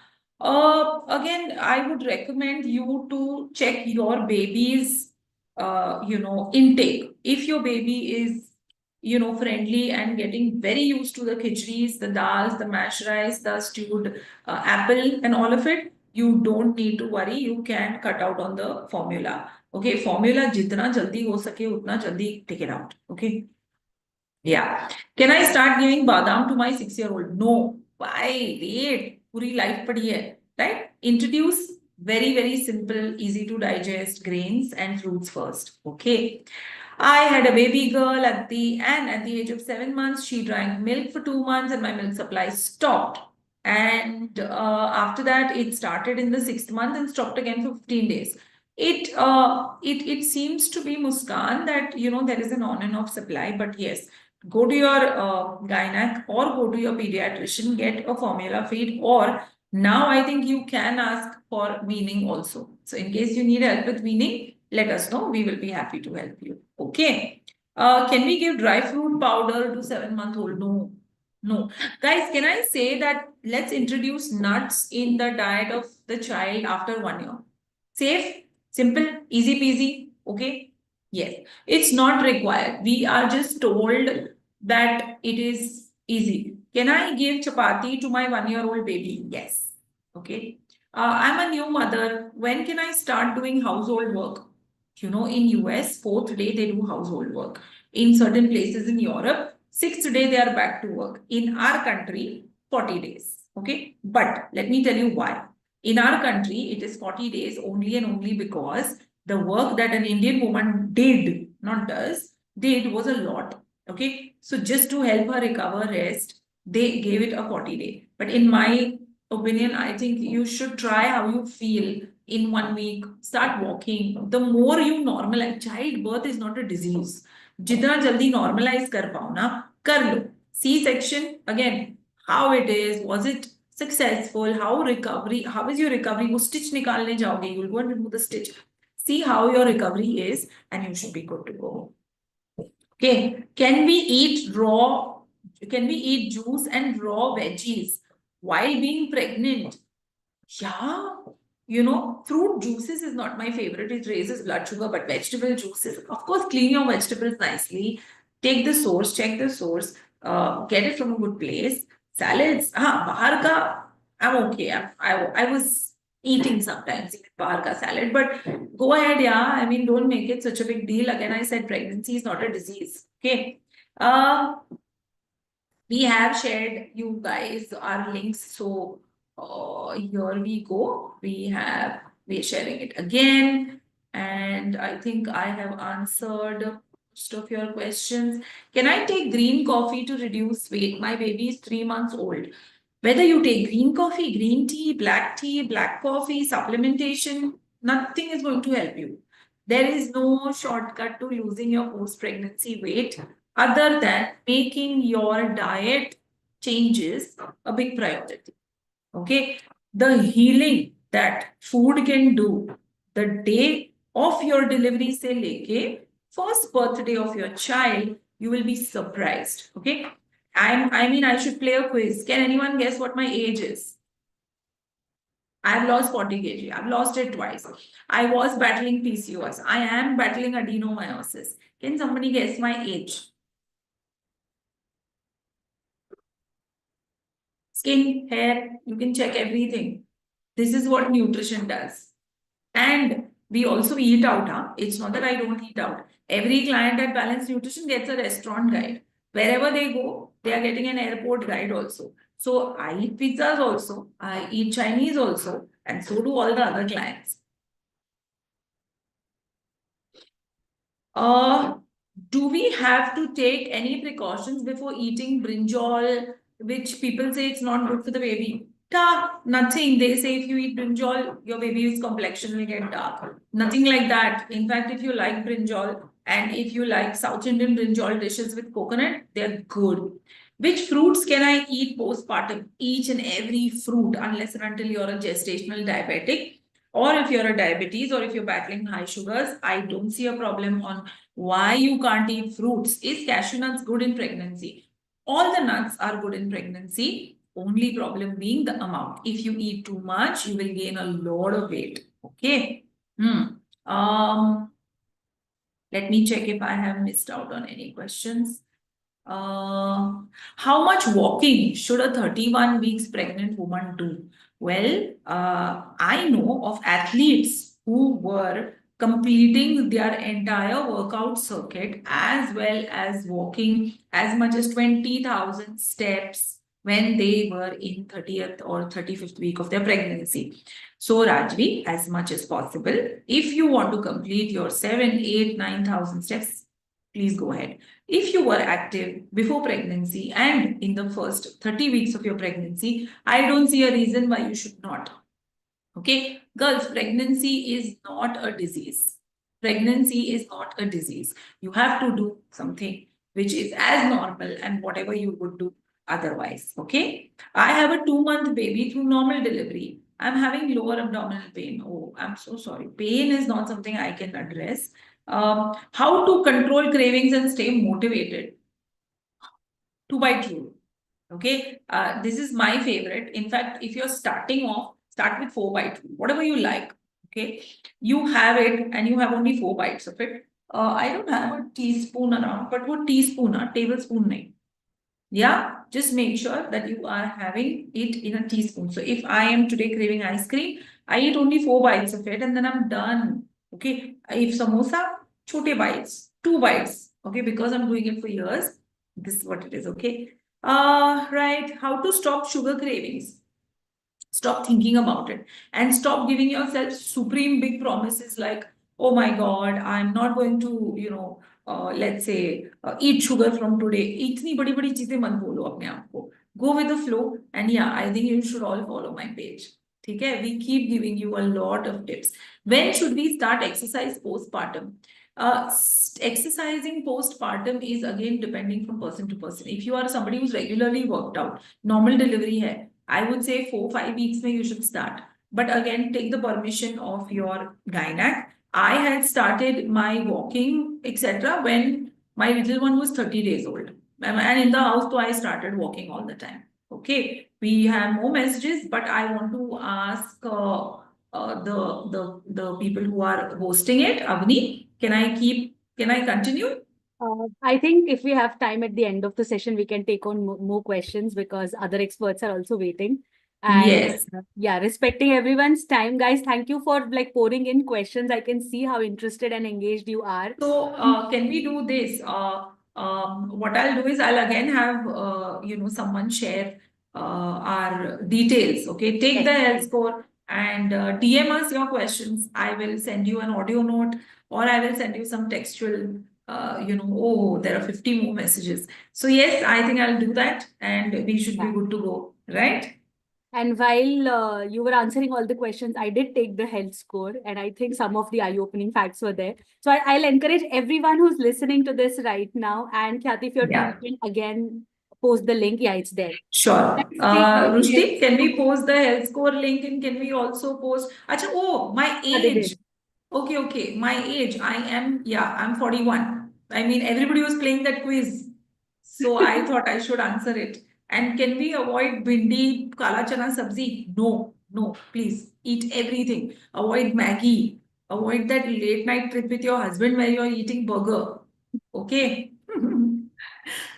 Again, I would recommend you to check your baby's, intake. If your baby is, friendly and getting very used to the khichdis, the dals, the mashed rice, the stewed apple, and all of it, you don't need to worry. You can cut out on the formula. Okay, formula jitna jaldi ho sake utna jaldi take it out. Okay. Yeah. Can I start giving badam to my 6-year-old? No. Why? Wait. Puri life padi hai. Right? Introduce very, very simple, easy to digest grains and fruits first. Okay. I had a baby girl at the age of 7 months. She drank milk for 2 months and my milk supply stopped. And after that, it started in the 6th month and stopped again for 15 days. It seems to be, Muskan, that there is an on and off supply, but yes, go to your gynac or go to your pediatrician, get a formula feed, or now I think you can ask for weaning also. So in case you need help with weaning, let us know. We will be happy to help you. Okay. Can we give dry fruit powder to 7-month-old? No. No. Guys, can I say that let's introduce nuts in the diet of the child after 1 year? Safe, simple, easy peasy. Okay. Yes. It's not required. We are just told that it is easy. Can I give chapati to my 1-year-old baby? Yes. Okay. I'm a new mother. When can I start doing household work? In US, 4th day they do household work. In certain places in Europe, 6th day they are back to work. In our country, 40 days. Okay. But let me tell you why. In our country, it is 40 days only and only because the work that an Indian woman did, not does, did was a lot. Okay. So just to help her recover, rest, they gave it a 40-day. But in my opinion, I think you should try how you feel in 1 week. Start walking. The more you normalize, childbirth is not a disease. Jitna jaldi normalize kar pao na, kar lo. C-section, again, how it is, was it successful, how is your recovery? वो stitch निकालने जाओगे, you'll go and remove the stitch. See how your recovery is and you should be good to go. Okay, can we eat juice and raw veggies while being pregnant? Yeah, fruit juices is not my favorite. It raises blood sugar, but vegetable juices, of course, clean your vegetables nicely. Take the source, check the source, get it from a good place. Salads, bahar ka, I'm okay. I was eating sometimes bahar ka salad, but go ahead, yeah. I mean, don't make it such a big deal. Again, I said pregnancy is not a disease. Okay. We have shared you guys our links, so here we go. We're sharing it again, and I think I have answered most of your questions. Can I take green coffee to reduce weight? My baby is 3 months old. Whether you take green coffee, green tea, black coffee, supplementation, nothing is going to help you. There is no shortcut to losing your post-pregnancy weight other than making your diet changes a big priority. Okay. The healing that food can do the day of your delivery, say leke, first birthday of your child, you will be surprised. Okay. I should play a quiz. Can anyone guess what my age is? I've lost 40 kg. I've lost it twice. I was battling PCOS. I am battling adenomyosis. Can somebody guess my age? Skin, hair, you can check everything. This is what nutrition does. And we also eat out. It's not that I don't eat out. Every client at Balanced Nutrition gets a restaurant guide. Wherever they go, they are getting an airport guide also. So I eat pizzas also, I eat Chinese also, and so do all the other clients. Uh, do we have to take any precautions before eating brinjal, which people say it's not good for the baby? Nothing. They say if you eat brinjal, your baby's complexion will get dark. Nothing like that. In fact, if you like brinjal and if you like South Indian brinjal dishes with coconut, they're good. Which fruits can I eat postpartum? Each and every fruit, unless and until you're a gestational diabetic, or if you're a diabetes, or if you're battling high sugars, I don't see a problem on why you can't eat fruits. Is cashew nuts good in pregnancy? All the nuts are good in pregnancy. Only problem being the amount. If you eat too much, you will gain a lot of weight. Okay. Let me check if I have missed out on any questions. How much walking should a 31 weeks pregnant woman do? Well, I know of athletes who were completing their entire workout circuit as well as walking as much as 20,000 steps when they were in 30th or 35th week of their pregnancy. So, Rajvi, as much as possible, if you want to complete your 7, 8, 9,000 steps, please go ahead. If you were active before pregnancy and in the first 30 weeks of your pregnancy, I don't see a reason why you should not. Okay, girls, pregnancy is not a disease. Pregnancy is not a disease. You have to do something which is as normal and whatever you would do otherwise. Okay, I have a 2-month baby through normal delivery. I'm having lower abdominal pain. Oh, I'm so sorry. Pain is not something I can address. How to control cravings and stay motivated? 2-bite rule. Okay, this is my favorite. In fact, if you're starting off, start with 4-bite rule, whatever you like. Okay, you have it and you have only 4 bites of it. I don't have a teaspoon around, but what teaspoon, a tablespoon nahi. Yeah, just make sure that you are having it in a teaspoon. So if I am today craving ice cream, I eat only 4 bites of it and then I'm done. Okay, if samosa, chote bites, 2 bites. Okay, because I'm doing it for years, this is what it is. Okay. Right. How to stop sugar cravings? Stop thinking about it and stop giving yourself supreme big promises like, oh my God, I'm not going to, let's say, eat sugar from today. इतनी बड़ी बड़ी चीजें मत बोलो अपने आप को. Go with the flow. And yeah, I think you should all follow my page. ठीक है? We keep giving you a lot of tips. When should we start exercise postpartum? Exercising postpartum is again depending from person to person. If you are somebody who's regularly worked out, normal delivery hai, I would say 4-5 weeks mein you should start. But again, take the permission of your gynac. I had started my walking, etc., when my little one was 30 days old. And in the house, so I started walking all the time. Okay, we have more messages, but I want to ask the people who are hosting it. Avni, can I continue? I think if we have time at the end of the session, we can take on more questions because other experts are also waiting. And Yes. yeah, respecting everyone's time, guys. Thank you for like pouring in questions. I can see how interested and engaged you are. So, can we do this? What I'll do is I'll again have someone share our details. Okay, take the health score and DM us your questions. I will send you an audio note, or I will send you some textual. Oh, there are 50 more messages. So yes, I think I'll do that, and we should be good to go, right? And while you were answering all the questions, I did take the health score, and I think some of the eye-opening facts were there. So I'll encourage everyone who's listening to this right now. And Khyati, if your team can again post the link, yeah, it's there. Sure. Let's take the Rushdi, can we health post the health score link and can we also post? Acha, oh, my Yeah, they age. did. Okay. My age. I'm 41. I mean, everybody was playing that quiz. So I thought I should answer it. And can we avoid bindi, kala chana sabzi? No, please. Eat everything. Avoid Maggie. Avoid that late night trip with your husband where you're eating burger. Okay.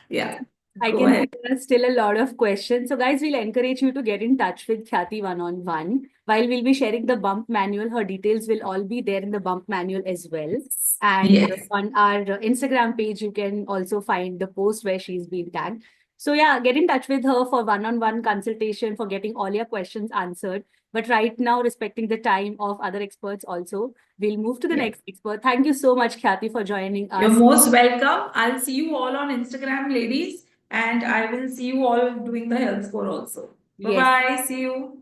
Yeah. I Go can see ahead. there are still a lot of questions. So, guys, we'll encourage you to get in touch with Khyati one-on-one. While we'll be sharing the bump manual, her details will all be there in the bump manual as well. And Yes. on our Instagram page, you can also find the post where she's been tagged. So, yeah, get in touch with her for one-on-one consultation, for getting all your questions answered. But right now, respecting the time of other experts also, we'll move to the Yeah. next expert. Thank you so much, Khyati, for joining You're us. most welcome. I'll see you all on Instagram, ladies, and I will see you all doing the health score also. Yes. Bye-bye. See you.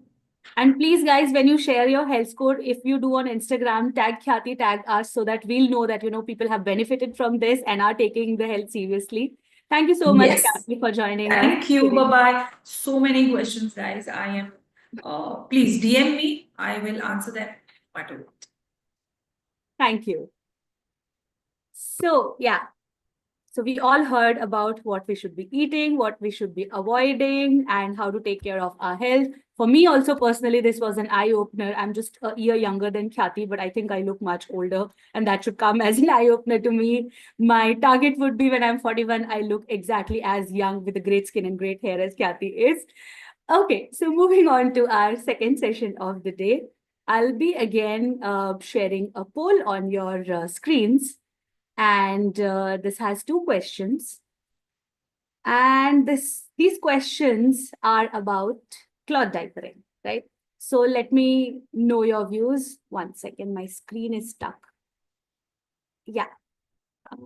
And please, guys, when you share your health score, if you do on Instagram, tag Khyati, tag us so that we'll know that, people have benefited from this and are taking the health seriously. Thank you so much, Yes. Khyati, for joining us Thank you. today. Bye-bye. So many questions, guys. I am, please DM me. I will answer them. Whatever. Thank you. So, yeah. So we all heard about what we should be eating, what we should be avoiding, and how to take care of our health. For me also personally, this was an eye-opener. I'm just a year younger than Khyati, but I think I look much older, and that should come as an eye-opener to me. My target would be when I'm 41, I look exactly as young with a great skin and great hair as Khyati is. Okay, so moving on to our second session of the day. I'll be again sharing a poll on your screens. And this has two questions. And these questions are about cloth diapering, right? So let me know your views. 1 second, my screen is stuck. Yeah. A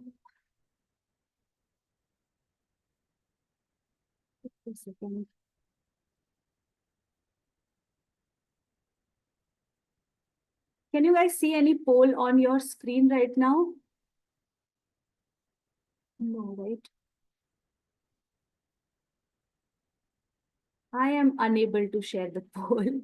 second. Can you guys see any poll on your screen right now? No, right? I am unable to share the poll.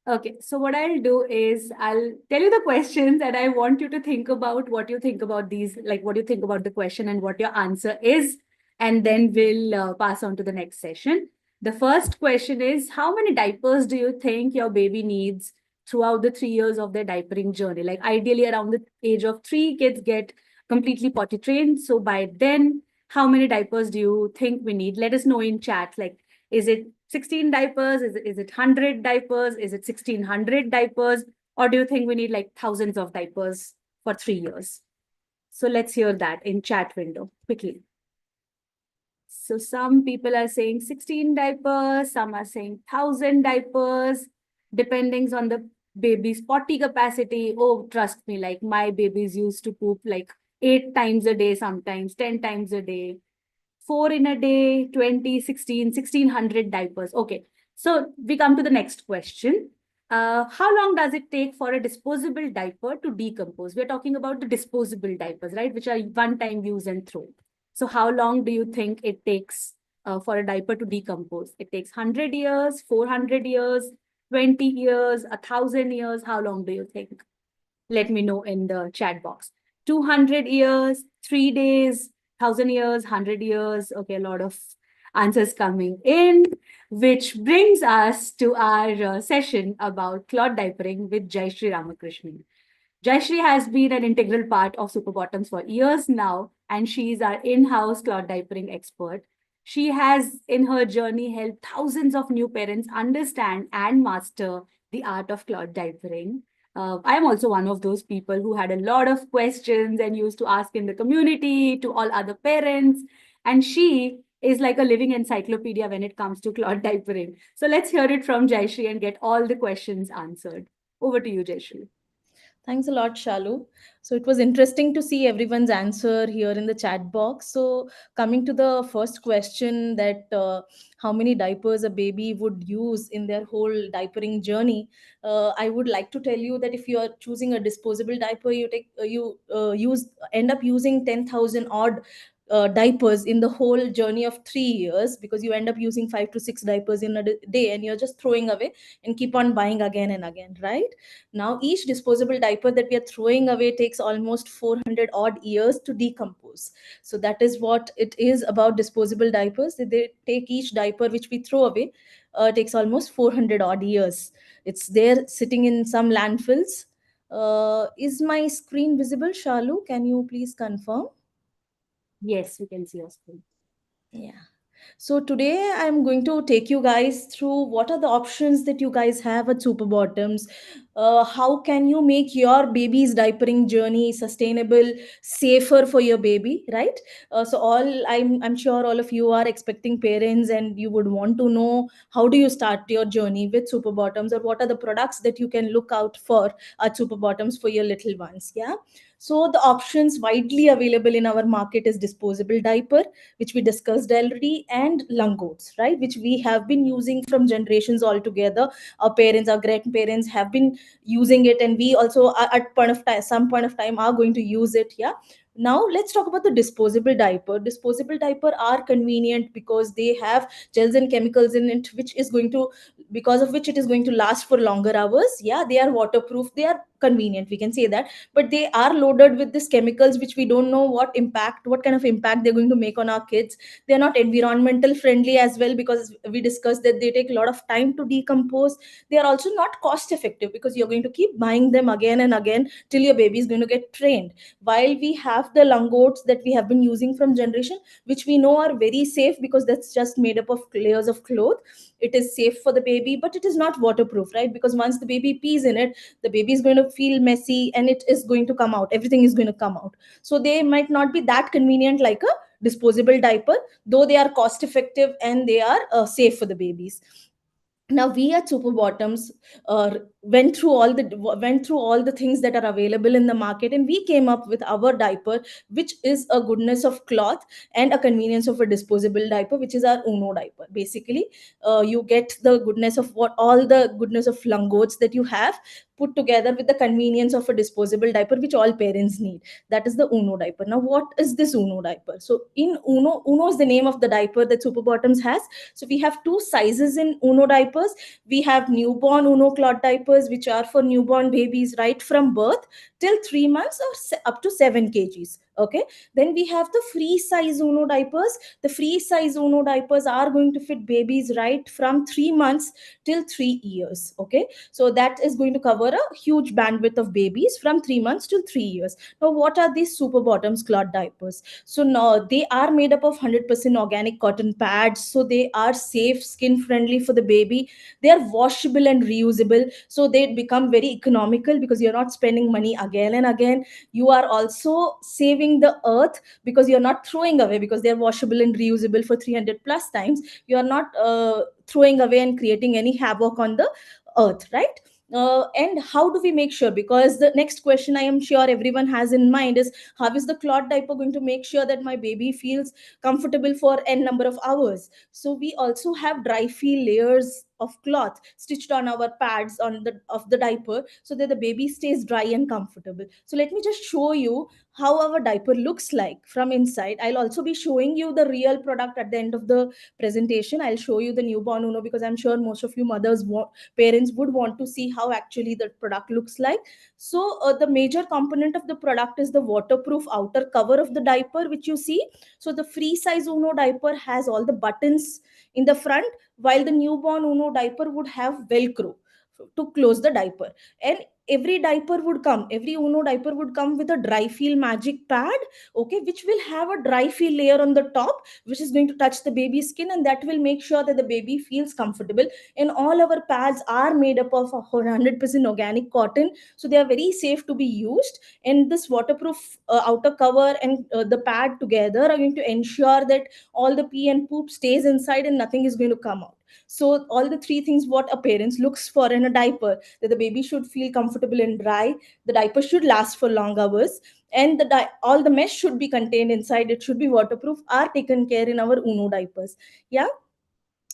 Okay, so what I'll do is I'll tell you the questions and I want you to think about what you think about these, like what you think about the question and what your answer is. And then we'll pass on to the next session. The first question is, how many diapers do you think your baby needs throughout the 3 years of their diapering journey? Like ideally around the age of 3, kids get completely potty trained. So by then, how many diapers do you think we need? Let us know in chat. Like, is it 16 diapers? Is it 100 diapers? Is it 1600 diapers? Or do you think we need like thousands of diapers for 3 years? So let's hear that in chat window quickly. So some people are saying 16 diapers, some are saying 1000 diapers, depending on the baby's potty capacity. Oh, trust me, like my babies used to poop like 8 times a day, sometimes 10 times a day. 4 in a day, 20, 16, 1600 diapers. Okay, so we come to the next question. How long does it take for a disposable diaper to decompose? We're talking about the disposable diapers, right? Which are one-time use and throw. So how long do you think it takes for a diaper to decompose? It takes 100 years, 400 years, 20 years, 1,000 years. How long do you think? Let me know in the chat box. 200 years, 3 days, 1,000 years, 100 years. Okay, a lot of answers coming in, which brings us to our session about cloth diapering with Jayashree Ramakrishnan. Jayashree has been an integral part of Super Bottoms for years now, and she is our in-house cloth diapering expert. She has, in her journey, helped thousands of new parents understand and master the art of cloth diapering. I'm also one of those people who had a lot of questions and used to ask in the community to all other parents. And she is like a living encyclopedia when it comes to cloth diapering. So let's hear it from Jayashree and get all the questions answered. Over to you, Jayashree. Thanks a lot, Shalu. So it was interesting to see everyone's answer here in the chat box. So coming to the first question, that how many diapers a baby would use in their whole diapering journey, I would like to tell you that if you are choosing a disposable diaper, you end up using 10,000 odd diapers in the whole journey of 3 years, because you end up using 5 to 6 diapers in a day, and you're just throwing away and keep on buying again and again, right? Now, each disposable diaper that we are throwing away takes almost 400 odd years to decompose. So, that is what it is about disposable diapers. They take each diaper which we throw away, takes almost 400 odd years. It's there sitting in some landfills. Is my screen visible, Shalu? Can you please confirm? Yes, we can see your screen. Yeah. So today I'm going to take you guys through what are the options that you guys have at Super Bottoms. How can you make your baby's diapering journey sustainable, safer for your baby, right? So I'm sure all of you are expecting parents, and you would want to know how do you start your journey with Super Bottoms, or what are the products that you can look out for at Super Bottoms for your little ones. Yeah. So the options widely available in our market is disposable diaper, which we discussed already, and langots, right, which we have been using from generations altogether. Our parents, our grandparents have been using it, and we also at point of time, some point of time, are going to use it. Yeah. Now let's talk about the disposable diaper. Disposable diaper are convenient because they have gels and chemicals in it, which is going to, because of which it is going to last for longer hours. Yeah, they are waterproof, they are convenient, we can say that. But they are loaded with these chemicals which we don't know what kind of impact they're going to make on our kids. They're not environmental friendly as well, because we discussed that they take a lot of time to decompose. They are also not cost effective, because you're going to keep buying them again and again till your baby is going to get trained. While we have the langots that we have been using from generation, which we know are very safe, because that's just made up of layers of cloth, it is safe for the baby, but it is not waterproof, right? Because once the baby pees in it, the baby is going to feel messy, and it is going to come out, everything is going to come out. So they might not be that convenient like a disposable diaper, though they are cost effective and they are safe for the babies. Now we at Super Bottoms went through all the things that are available in the market, and we came up with our diaper, which is a goodness of cloth and a convenience of a disposable diaper, which is our Uno diaper. Basically, you get the goodness of what all the goodness of langots that you have put together with the convenience of a disposable diaper, which all parents need. That is the Uno diaper. Now what is this Uno diaper? So in Uno is the name of the diaper that Super Bottoms has. So we have two sizes in Uno diapers. We have newborn Uno cloth diapers, which are for newborn babies right from birth till 3 months, or up to 7 kgs. Okay. Then we have the free size Uno diapers. The free size Uno diapers are going to fit babies right from 3 months till 3 years. Okay. So that is going to cover a huge bandwidth of babies from 3 months till 3 years. Now, what are these Super Bottoms cloth diapers? So now they are made up of 100% organic cotton pads. So they are safe, skin friendly for the baby. They are washable and reusable. So they become very economical, because you're not spending money again and again. You are also saving the earth, because you're not throwing away, because they're washable and reusable for 300 plus times. You're not throwing away and creating any havoc on the earth, right? And how do we make sure? Because the next question I am sure everyone has in mind is, how is the cloth diaper going to make sure that my baby feels comfortable for n number of hours? So we also have dry feel layers of cloth stitched on our pads on the of the diaper, so that the baby stays dry and comfortable. So let me just show you how our diaper looks like from inside. I'll also be showing you the real product at the end of the presentation. I'll show you the newborn Uno, because I'm sure most of you parents would want to see how actually the product looks like. So the major component of the product is the waterproof outer cover of the diaper, which you see. So the free size Uno diaper has all the buttons in the front, while the newborn Uno diaper would have velcro to close the diaper. And every Uno diaper would come with a dry feel magic pad, okay, which will have a dry feel layer on the top, which is going to touch the baby's skin, and that will make sure that the baby feels comfortable. And all our pads are made up of 100% organic cotton, so they are very safe to be used. And this waterproof outer cover and the pad together are going to ensure that all the pee and poop stays inside and nothing is going to come out. So all the three things what a parent looks for in a diaper: that the baby should feel comfortable and dry, the diaper should last for long hours, and all the mesh should be contained inside, it should be waterproof, are taken care in our Uno diapers. Yeah.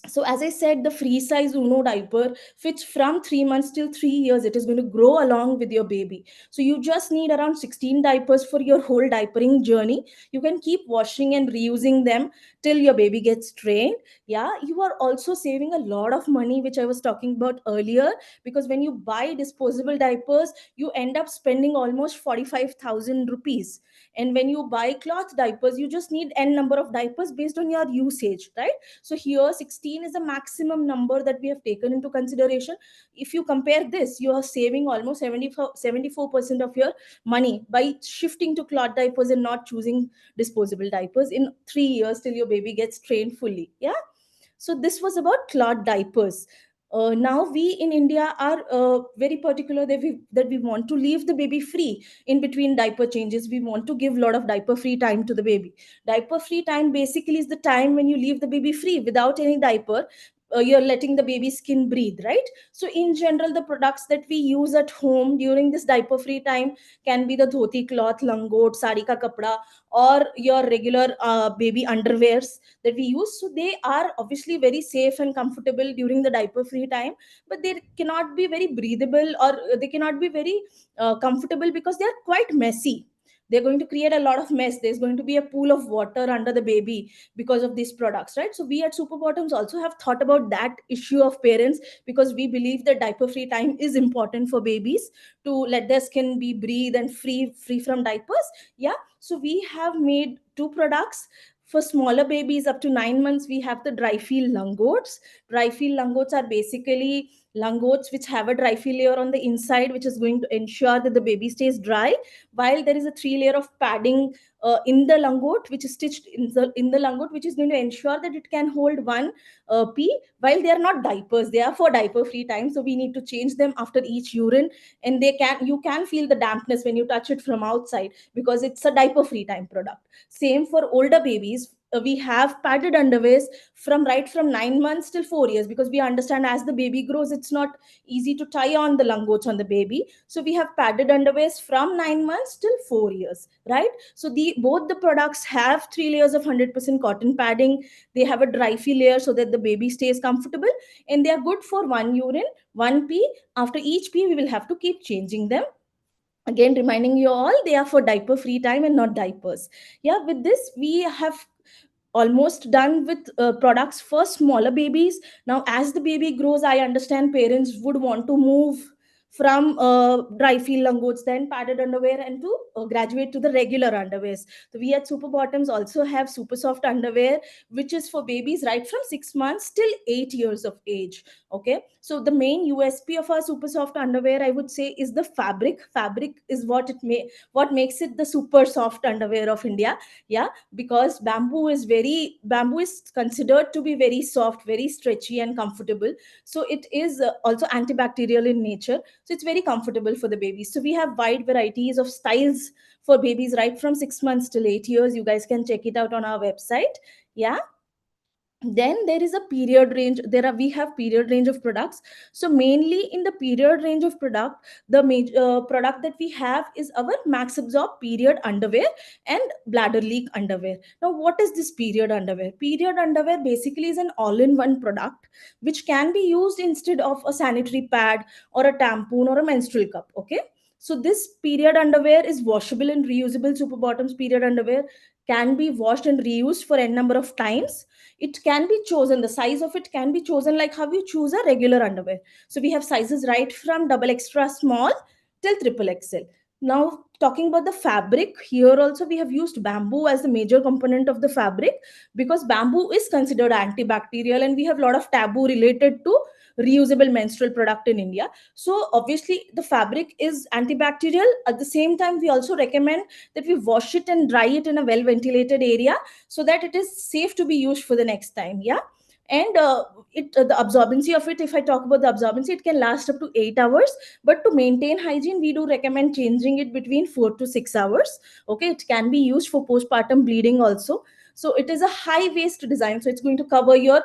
So as I said, the free size Uno diaper fits from 3 months till 3 years. It is going to grow along with your baby. So you just need around 16 diapers for your whole diapering journey. You can keep washing and reusing them till your baby gets trained. Yeah, you are also saving a lot of money, which I was talking about earlier, because when you buy disposable diapers, you end up spending almost 45,000 rupees. And when you buy cloth diapers, you just need n number of diapers based on your usage, right? So here 16 15 is a maximum number that we have taken into consideration. If you compare this, you are saving almost 74% of your money by shifting to cloth diapers and not choosing disposable diapers in 3 years till your baby gets trained fully. Yeah. So this was about cloth diapers. Now we in India are very particular that we want to leave the baby free in between diaper changes. We want to give a lot of diaper free time to the baby. Diaper free time basically is the time when you leave the baby free without any diaper. You're letting the baby skin breathe, right? So in general, the products that we use at home during this diaper free time can be the dhoti cloth, langot, sari ka kapda, or your regular baby underwears that we use. So they are obviously very safe and comfortable during the diaper free time, but they cannot be very breathable, or they cannot be very comfortable because they are quite messy. They're going to create a lot of mess. There's going to be a pool of water under the baby because of these products, right? So we at Super Bottoms also have thought about that issue of parents, because we believe that diaper free time is important for babies to let their skin be breathe and free from diapers. Yeah. So we have made two products. For smaller babies up to 9 months, we have the dry feel langots. Dry feel langots are basically langots which have a dry feel layer on the inside, which is going to ensure that the baby stays dry, while there is a 3 layer of padding in the langot, which is stitched in the langot, which is going to ensure that it can hold one pee. While they are not diapers, they are for diaper free time, so we need to change them after each urine, and you can feel the dampness when you touch it from outside, because it's a diaper free time product. Same for older babies. We have padded underwears from 9 months till 4 years, because we understand as the baby grows, it's not easy to tie on the langots on the baby. So we have padded underwears from 9 months till 4 years, right? So the both the products have 3 layers of 100% cotton padding. They have a dry feel layer so that the baby stays comfortable, and they are good for one urine, one pee. After each pee, we will have to keep changing them. Again, reminding you all, they are for diaper free time and not diapers. Yeah, with this we have almost done with products for smaller babies. Now as the baby grows, I understand parents would want to move from dry feel langots, then padded underwear, and to graduate to the regular underwears. So we at Super Bottoms also have super soft underwear, which is for babies right from 6 months till 8 years of age. Okay, so the main USP of our super soft underwear, I would say, is the fabric is what makes it the super soft underwear of India. Yeah, because bamboo is considered to be very soft, very stretchy and comfortable. So it is also antibacterial in nature, so it's very comfortable for the babies. So we have wide varieties of styles for babies right from 6 months till 8 years. You guys can check it out on our website. Yeah. Then there is a period range. We have period range of products. So mainly in the period range of product, the major product that we have is our max absorb period underwear and bladder leak underwear. Now what is this period underwear? Period underwear basically is an all-in-one product which can be used instead of a sanitary pad or a tampon or a menstrual cup. Okay, so this period underwear is washable and reusable. Super Bottoms period underwear can be washed and reused for n number of times. It can be chosen, the size of it can be chosen like how you choose a regular underwear. So we have sizes right from double extra small till triple XL. Now talking about the fabric, here also we have used bamboo as the major component of the fabric, because bamboo is considered antibacterial, and we have a lot of taboo related to reusable menstrual product in India. So obviously the fabric is antibacterial. At the same time, we also recommend that we wash it and dry it in a well ventilated area, so that it is safe to be used for the next time. Yeah. And the absorbency of it, if I talk about the absorbency, it can last up to 8 hours, but to maintain hygiene, we do recommend changing it between 4 to 6 hours. Okay, it can be used for postpartum bleeding also. So it is a high waist design, so it's going to cover your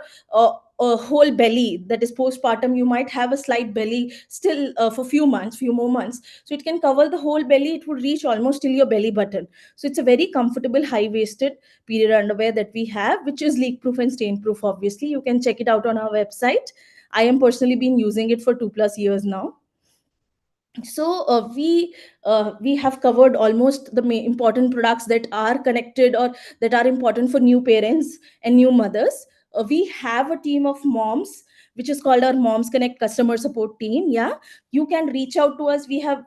a whole belly. That is postpartum, you might have a slight belly still for few more months, so it can cover the whole belly. It would reach almost till your belly button. So it's a very comfortable high waisted period underwear that we have, which is leak proof and stain proof. Obviously you can check it out on our website. I am personally been using it for 2+ years now. So we have covered almost the important products that are connected or that are important for new parents and new mothers. We have a team of moms which is called our Moms Connect customer support team. Yeah, you can reach out to us. We have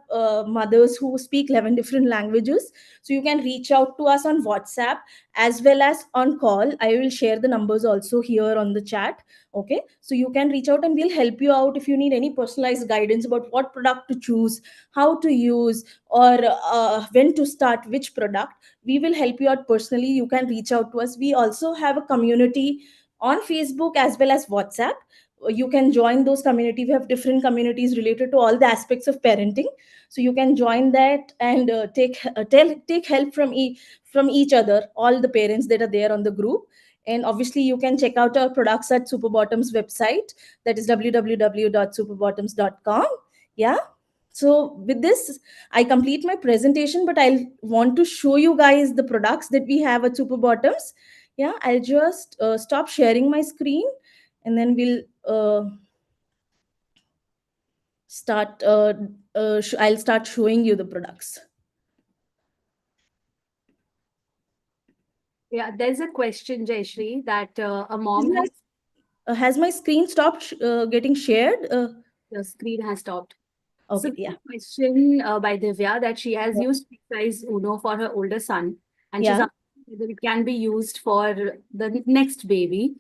mothers who speak 11 different languages, so you can reach out to us on WhatsApp as well as on call. I will share the numbers also here on the chat. Okay, so you can reach out and we'll help you out if you need any personalized guidance about what product to choose, how to use, or when to start which product. We will help you out personally. You can reach out to us. We also have a community on Facebook as well as WhatsApp. You can join those community. We have different communities related to all the aspects of parenting, so you can join that and take help from each other, all the parents that are there on the group. And obviously you can check out our products at Superbottoms website, that is www.superbottoms.com. Yeah, so with this I complete my presentation, but I'll want to show you guys the products that we have at Superbottoms. Yeah, I'll just stop sharing my screen, and then we'll I'll start showing you the products. Yeah, there's a question, Jayashree, that a Is mom my, has my screen stopped getting shared? the screen has stopped. So Okay, there's yeah. a question by Divya that she has used size Uno for her older son, and she's Yeah, asking whether it can be used for the next baby,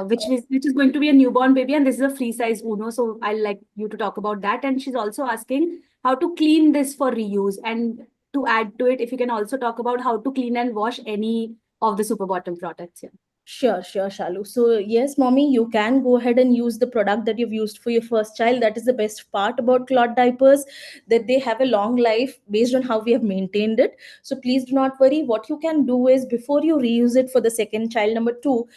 which is going to be a newborn baby, and this is a free size Uno. So I'd like you to talk about that. And she's also asking how to clean this for reuse, and to add to it, if you can also talk about how to clean and wash any of the Super Bottom products. Yeah. sure, Shalu. So, yes, mommy, you can go ahead and use the product that you've used for your first child. That is the best part about cloth diapers, that they have a long life based on how we have maintained it. So, please do not worry. What you can do is before you reuse it for the second child, number two,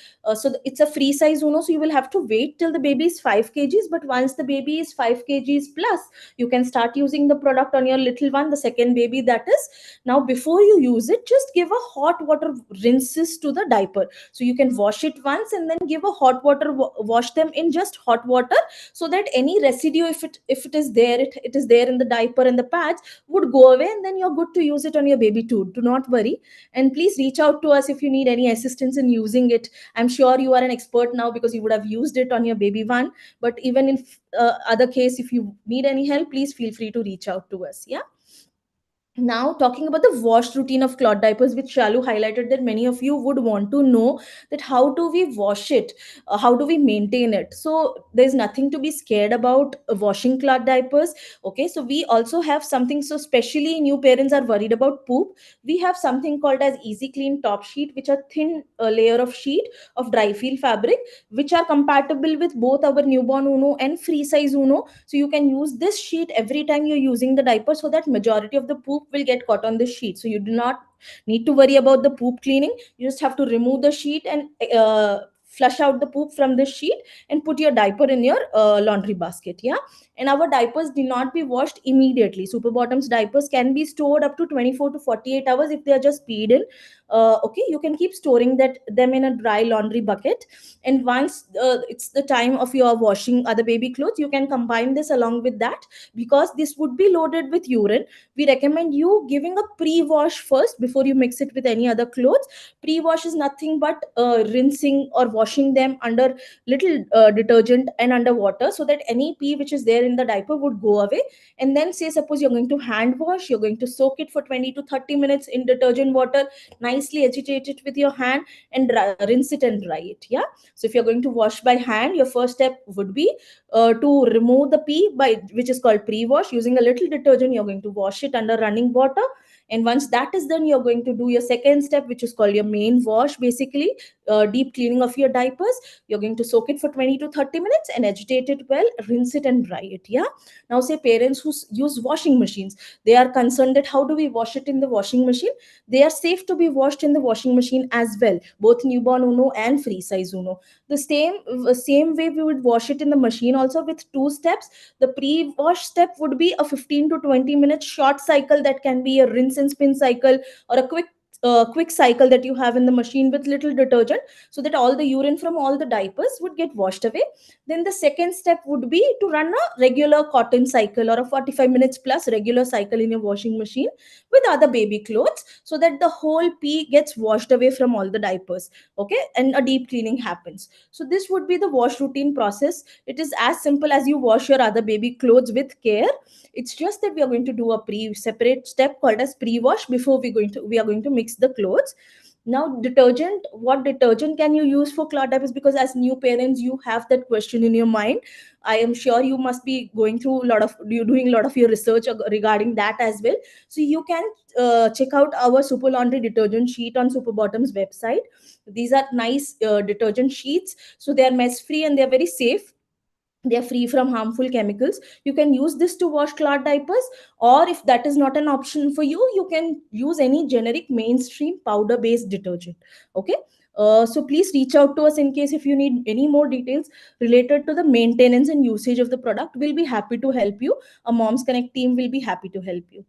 it's a free size Uno. So, you will have to wait till the baby is 5 kgs. But once the baby is 5 kgs plus, you can start using the product on your little one, the second baby, that is. Now, before you use it, just give a hot water rinses to the diaper. So you can wash it once and then give a hot water wash them in just hot water, so that any residue, if it is there, it is there in the diaper and the pads, would go away, and then you're good to use it on your baby too. Do not worry, and please reach out to us if you need any assistance in using it. I'm sure you are an expert now because you would have used it on your baby one, but even in other case, if you need any help, please feel free to reach out to us. Yeah, now talking about the wash routine of cloth diapers, which Shalu highlighted that many of you would want to know, that how do we wash it, how do we maintain it. So there's nothing to be scared about washing cloth diapers. Okay, so we also have something, so especially new parents are worried about poop. We have something called as easy clean top sheet, which are thin layer of sheet of dry feel fabric, which are compatible with both our newborn Uno and free size Uno. So you can use this sheet every time you're using the diaper, so that majority of the poop will get caught on this sheet. So you do not need to worry about the poop cleaning. You just have to remove the sheet and flush out the poop from the sheet and put your diaper in your laundry basket. Yeah, and our diapers do not be washed immediately. Super Bottoms diapers can be stored up to 24 to 48 hours if they are just peed in. Okay, you can keep storing them in a dry laundry bucket, and once it's the time of your washing other baby clothes, you can combine this along with that. Because this would be loaded with urine, we recommend you giving a pre-wash first before you mix it with any other clothes. Pre-wash is nothing but rinsing or washing them under little detergent and under water, so that any pee which is there in the diaper would go away. And then say suppose you're going to hand wash, you're going to soak it for 20 to 30 minutes in detergent water, nicely agitate it with your hand and rinse it and dry it. Yeah, so if you're going to wash by hand, your first step would be to remove the pee, by which is called pre-wash. Using a little detergent, you're going to wash it under running water, and once that is done, you're going to do your second step, which is called your main wash, basically deep cleaning of your diapers. You're going to soak it for 20 to 30 minutes and agitate it well, rinse it and dry it. Yeah, now say parents who use washing machines, they are concerned that how do we wash it in the washing machine. They are safe to be washed in the washing machine as well, both newborn Uno and free size Uno. The same way we would wash it in the machine also, with two steps. The pre-wash step would be a 15 to 20 minute short cycle, that can be a rinse and spin cycle or a quick quick cycle that you have in the machine with little detergent, so that all the urine from all the diapers would get washed away. Then the second step would be to run a regular cotton cycle or a 45 minutes plus regular cycle in your washing machine with other baby clothes, so that the whole pee gets washed away from all the diapers. Okay, and a deep cleaning happens. So this would be the wash routine process. It is as simple as you wash your other baby clothes with care. It's just that we are going to do a pre separate step called as pre-wash before we are going to mix the clothes. Now, detergent, what detergent can you use for cloth diapers? Because as new parents, you have that question in your mind. I am sure you must be going through a lot of, you doing a lot of your research regarding that as well. So you can check out our Super Laundry detergent sheet on Super Bottom's website. These are nice detergent sheets. So they are mess free and they are very safe. They are free from harmful chemicals. You can use this to wash cloth diapers, or if that is not an option for you, you can use any generic mainstream powder based detergent. Okay. So please reach out to us in case if you need any more details related to the maintenance and usage of the product. We'll be happy to help you. A Moms Connect team will be happy to help you.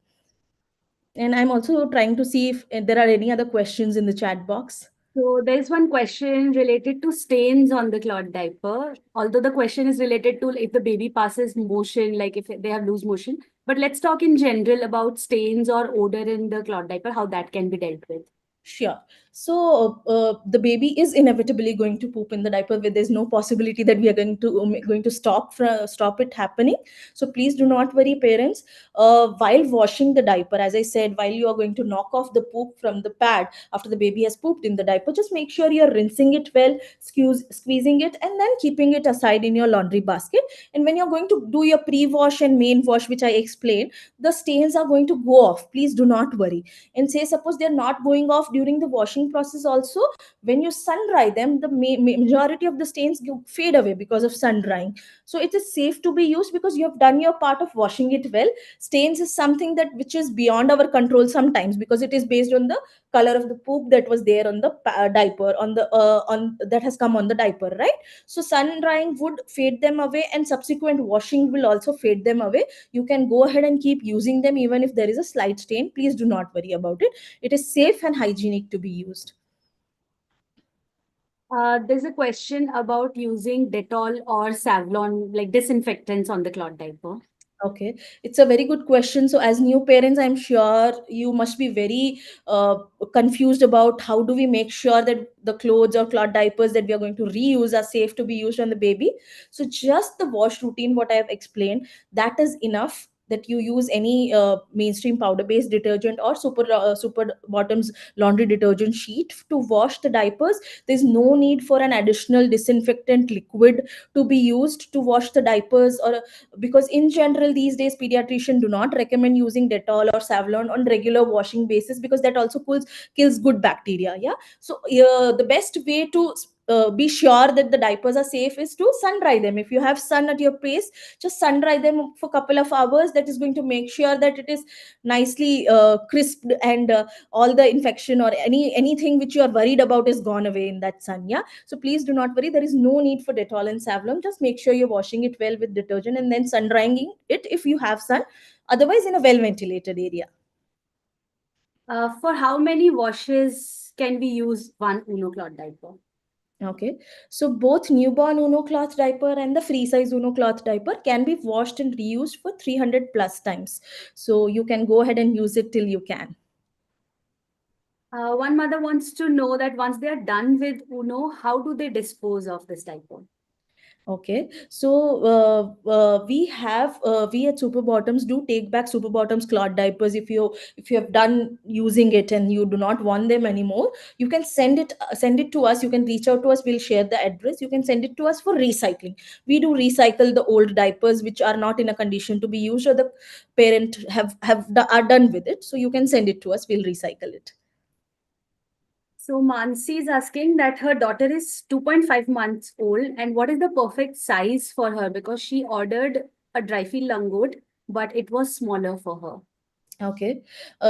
And I'm also trying to see if there are any other questions in the chat box. So there's one question related to stains on the cloth diaper. Although the question is related to if the baby passes motion, like if they have loose motion. But let's talk in general about stains or odor in the cloth diaper, how that can be dealt with. Sure. So the baby is inevitably going to poop in the diaper. Where there's no possibility that we are going to stop it happening. So please do not worry, parents. While washing the diaper, as I said, while you are going to knock off the poop from the pad after the baby has pooped in the diaper, just make sure you're rinsing it well, squeezing it, and then keeping it aside in your laundry basket. And when you're going to do your pre-wash and main wash, which I explained, the stains are going to go off. Please do not worry. And say suppose they're not going off during the washing process also, when you sun dry them, the majority of the stains fade away because of sun drying. So it is safe to be used because you have done your part of washing it well. Stains is something that which is beyond our control sometimes, because it is based on the color of the poop that was there on the diaper, on the on that has come on the diaper, right? So sun drying would fade them away, and subsequent washing will also fade them away. You can go ahead and keep using them even if there is a slight stain. Please do not worry about it. It is safe and hygienic to be used. There's a question about using Dettol or Savlon, like disinfectants on the cloth diaper. Okay, it's a very good question. So, as new parents, I'm sure you must be very confused about how do we make sure that the clothes or cloth diapers that we are going to reuse are safe to be used on the baby. So, just the wash routine, what I have explained, that is enough. That you use any mainstream powder-based detergent or super bottoms laundry detergent sheet to wash the diapers. There's no need for an additional disinfectant liquid to be used to wash the diapers, or because in general these days pediatrician do not recommend using Dettol or Savlon on regular washing basis, because that also kills good bacteria. Yeah. So the best way to be sure that the diapers are safe is to sun dry them. If you have sun at your place, just sun dry them for a couple of hours. That is going to make sure that it is nicely crisped, and all the infection or anything which you are worried about is gone away in that sun. Yeah. So please do not worry. There is no need for Dettol and Savlon. Just make sure you're washing it well with detergent and then sun drying it if you have sun. Otherwise, in a well ventilated area. For how many washes can we use one Uno cloth diaper? Okay. So both newborn Uno cloth diaper and the free size Uno cloth diaper can be washed and reused for 300 plus times. So you can go ahead and use it till you can. One mother wants to know that once they are done with Uno, how do they dispose of this diaper? Okay, so we at Super Bottoms do take back Super Bottoms cloth diapers. If you have done using it and you do not want them anymore, you can send it to us. You can reach out to us. We'll share the address. You can send it to us for recycling. We do recycle the old diapers which are not in a condition to be used, or the parent are done with it. So you can send it to us. We'll recycle it. So Mansi is asking that her daughter is 2.5 months old and what is the perfect size for her, because she ordered a dry feel langote, but it was smaller for her. Okay.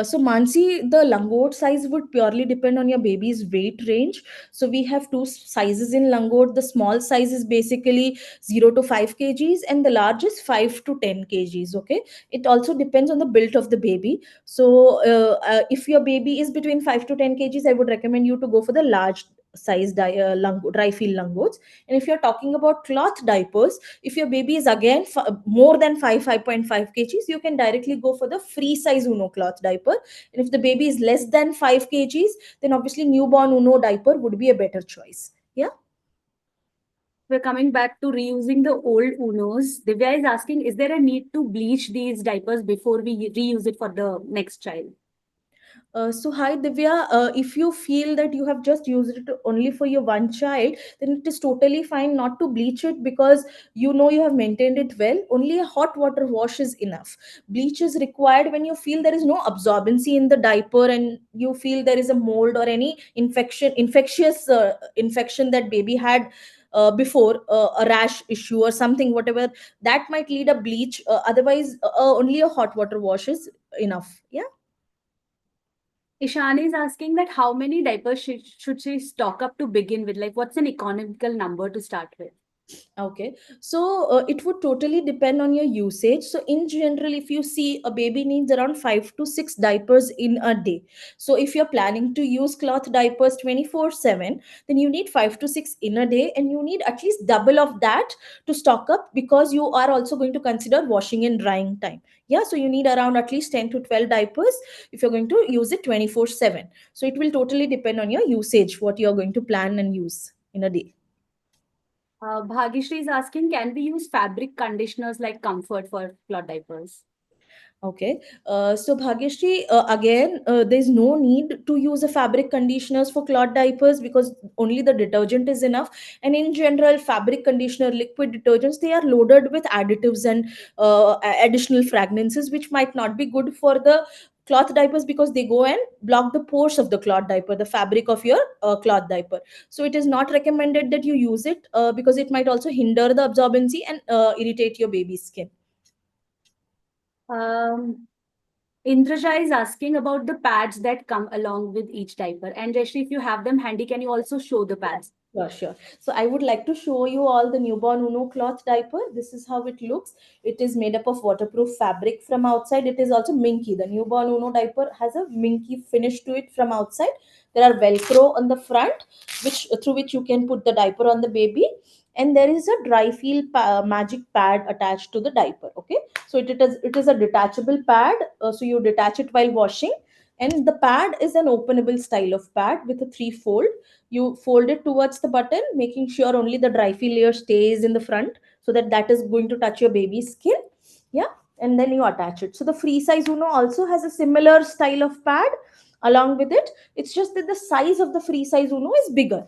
So Mansi, the langot size would purely depend on your baby's weight range. So we have two sizes in langot. The small size is basically 0 to 5 kgs and the large is 5 to 10 kgs. Okay. It also depends on the build of the baby. So if your baby is between 5 to 10 kgs, I would recommend you to go for the large size dry feel langots. And if you're talking about cloth diapers, if your baby is again more than 5.5 kgs, you can directly go for the free size Uno cloth diaper. And if the baby is less than 5 kgs, then obviously newborn Uno diaper would be a better choice. Yeah. We're coming back to reusing the old Unos. Divya is asking, is there a need to bleach these diapers before we reuse it for the next child? So hi Divya, if you feel that you have just used it only for your one child, then it is totally fine not to bleach it, because you know you have maintained it well. Only a hot water wash is enough. Bleach is required when you feel there is no absorbency in the diaper and you feel there is a mold or any infectious infection that baby had before, a rash issue or something, whatever that might lead a bleach. Otherwise, only a hot water wash is enough. Yeah. Ishan is asking that how many diapers should she stock up to begin with? Like, what's an economical number to start with? Okay, so it would totally depend on your usage. So, in general, if you see a baby needs around 5 to 6 diapers in a day. So, if you're planning to use cloth diapers 24/7, then you need 5 to 6 in a day, and you need at least double of that to stock up, because you are also going to consider washing and drying time. Yeah, so you need around at least 10 to 12 diapers if you're going to use it 24/7. So, it will totally depend on your usage, what you're going to plan and use in a day. Bhagyashree is asking, can we use fabric conditioners like Comfort for cloth diapers? Okay, so Bhagyashree, again, there's no need to use a fabric conditioners for cloth diapers, because only the detergent is enough. And in general, fabric conditioner, liquid detergents, they are loaded with additives and additional fragrances, which might not be good for the cloth diapers, because they go and block the pores of the cloth diaper, the fabric of your cloth diaper. So it is not recommended that you use it, because it might also hinder the absorbency and irritate your baby's skin. Um, Indraja is asking about the pads that come along with each diaper. And Jayashree, if you have them handy, can you also show the pads? Sure, sure. So I would like to show you all the newborn Uno cloth diaper. This is how it looks. It is made up of waterproof fabric from outside. It is also minky. The newborn Uno diaper has a minky finish to it from outside. There are Velcro on the front, which through which you can put the diaper on the baby. And there is a dry feel magic pad attached to the diaper. Okay, so it is a detachable pad. So you detach it while washing, and the pad is an openable style of pad with a three fold. You fold it towards the button, making sure only the dry feel layer stays in the front, so that that is going to touch your baby's skin. Yeah, and then you attach it. So the free size Uno also has a similar style of pad along with it. It's just that the size of the free size Uno is bigger.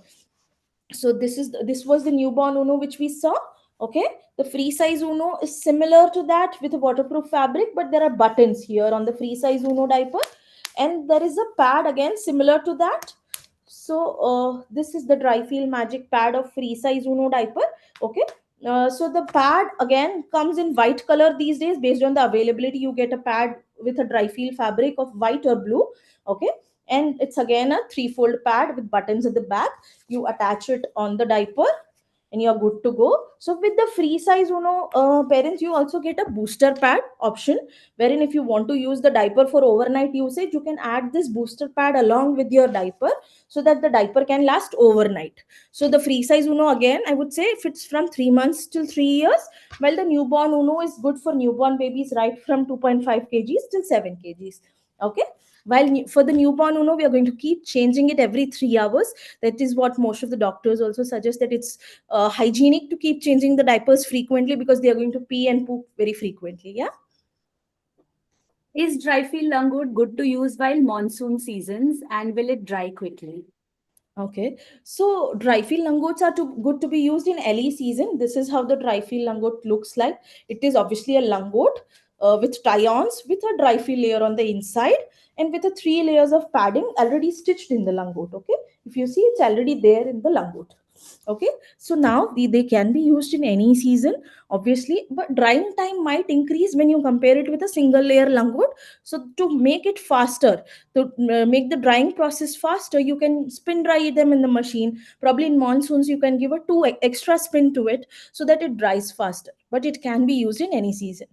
So this was the newborn Uno which we saw. Okay, the free size Uno is similar to that with a waterproof fabric, but there are buttons here on the free size Uno diaper, and there is a pad again similar to that. So this is the dry feel magic pad of free size Uno diaper. Okay, so the pad again comes in white color these days. Based on the availability, you get a pad with a dry feel fabric of white or blue. Okay, and it's again a three-fold pad with buttons at the back. You attach it on the diaper and you're good to go. So with the free size Uno, parents, you also get a booster pad option, wherein if you want to use the diaper for overnight usage, you can add this booster pad along with your diaper, so that the diaper can last overnight. So the free size Uno, again, I would say if it's from 3 months till 3 years, while the newborn Uno is good for newborn babies right from 2.5 kgs till 7 kgs. Okay, while for the newborn Uno, we are going to keep changing it every 3 hours. That is what most of the doctors also suggest, that it's hygienic to keep changing the diapers frequently, because they are going to pee and poop very frequently. Yeah. Is dry feel langoot good to use while monsoon seasons, and will it dry quickly? Okay, so dry feel langots are good to be used in any season. This is how the dry feel langot looks like. It is obviously a langot with tie-ons with a dry feel layer on the inside, and with the 3 layers of padding already stitched in the langot. Okay, if you see, it's already there in the langot. Okay, so now they can be used in any season, obviously, but drying time might increase when you compare it with a single layer langot. So to make it faster, to make the drying process faster, you can spin dry them in the machine. Probably in monsoons you can give a extra spin to it so that it dries faster, but it can be used in any season.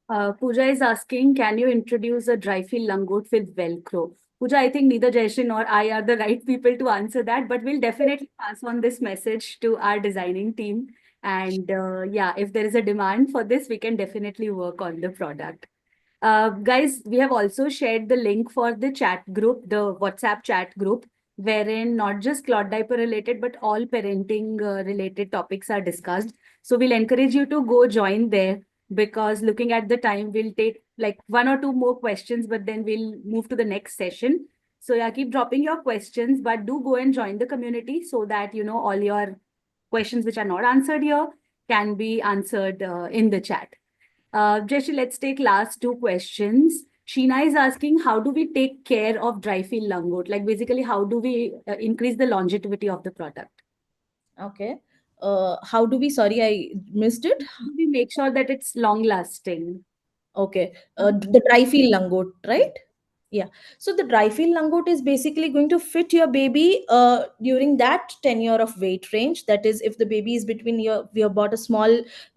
Pooja is asking, can you introduce a dry fill langot with Velcro? Pooja, I think neither Jayashree nor I are the right people to answer that, but we'll definitely pass on this message to our designing team. And yeah, if there is a demand for this, we can definitely work on the product. Guys, we have also shared the link for the chat group, the WhatsApp chat group, wherein not just cloth diaper related, but all parenting related topics are discussed. So we'll encourage you to go join there, because looking at the time, we'll take like one or two more questions, but then we'll move to the next session. So yeah, keep dropping your questions, but do go and join the community so that, you know, all your questions which are not answered here can be answered in the chat. Jayashree, let's take last two questions. Sheena is asking, how do we take care of dry fill langot? Like basically, how do we increase the longevity of the product? Okay, how do we, sorry, I missed it. How do we make sure that it's long lasting? Okay, the dry fill langot, right? Yeah. So the dry fill langot is basically going to fit your baby during that tenure of weight range. That is, if the baby is between your, we have bought a small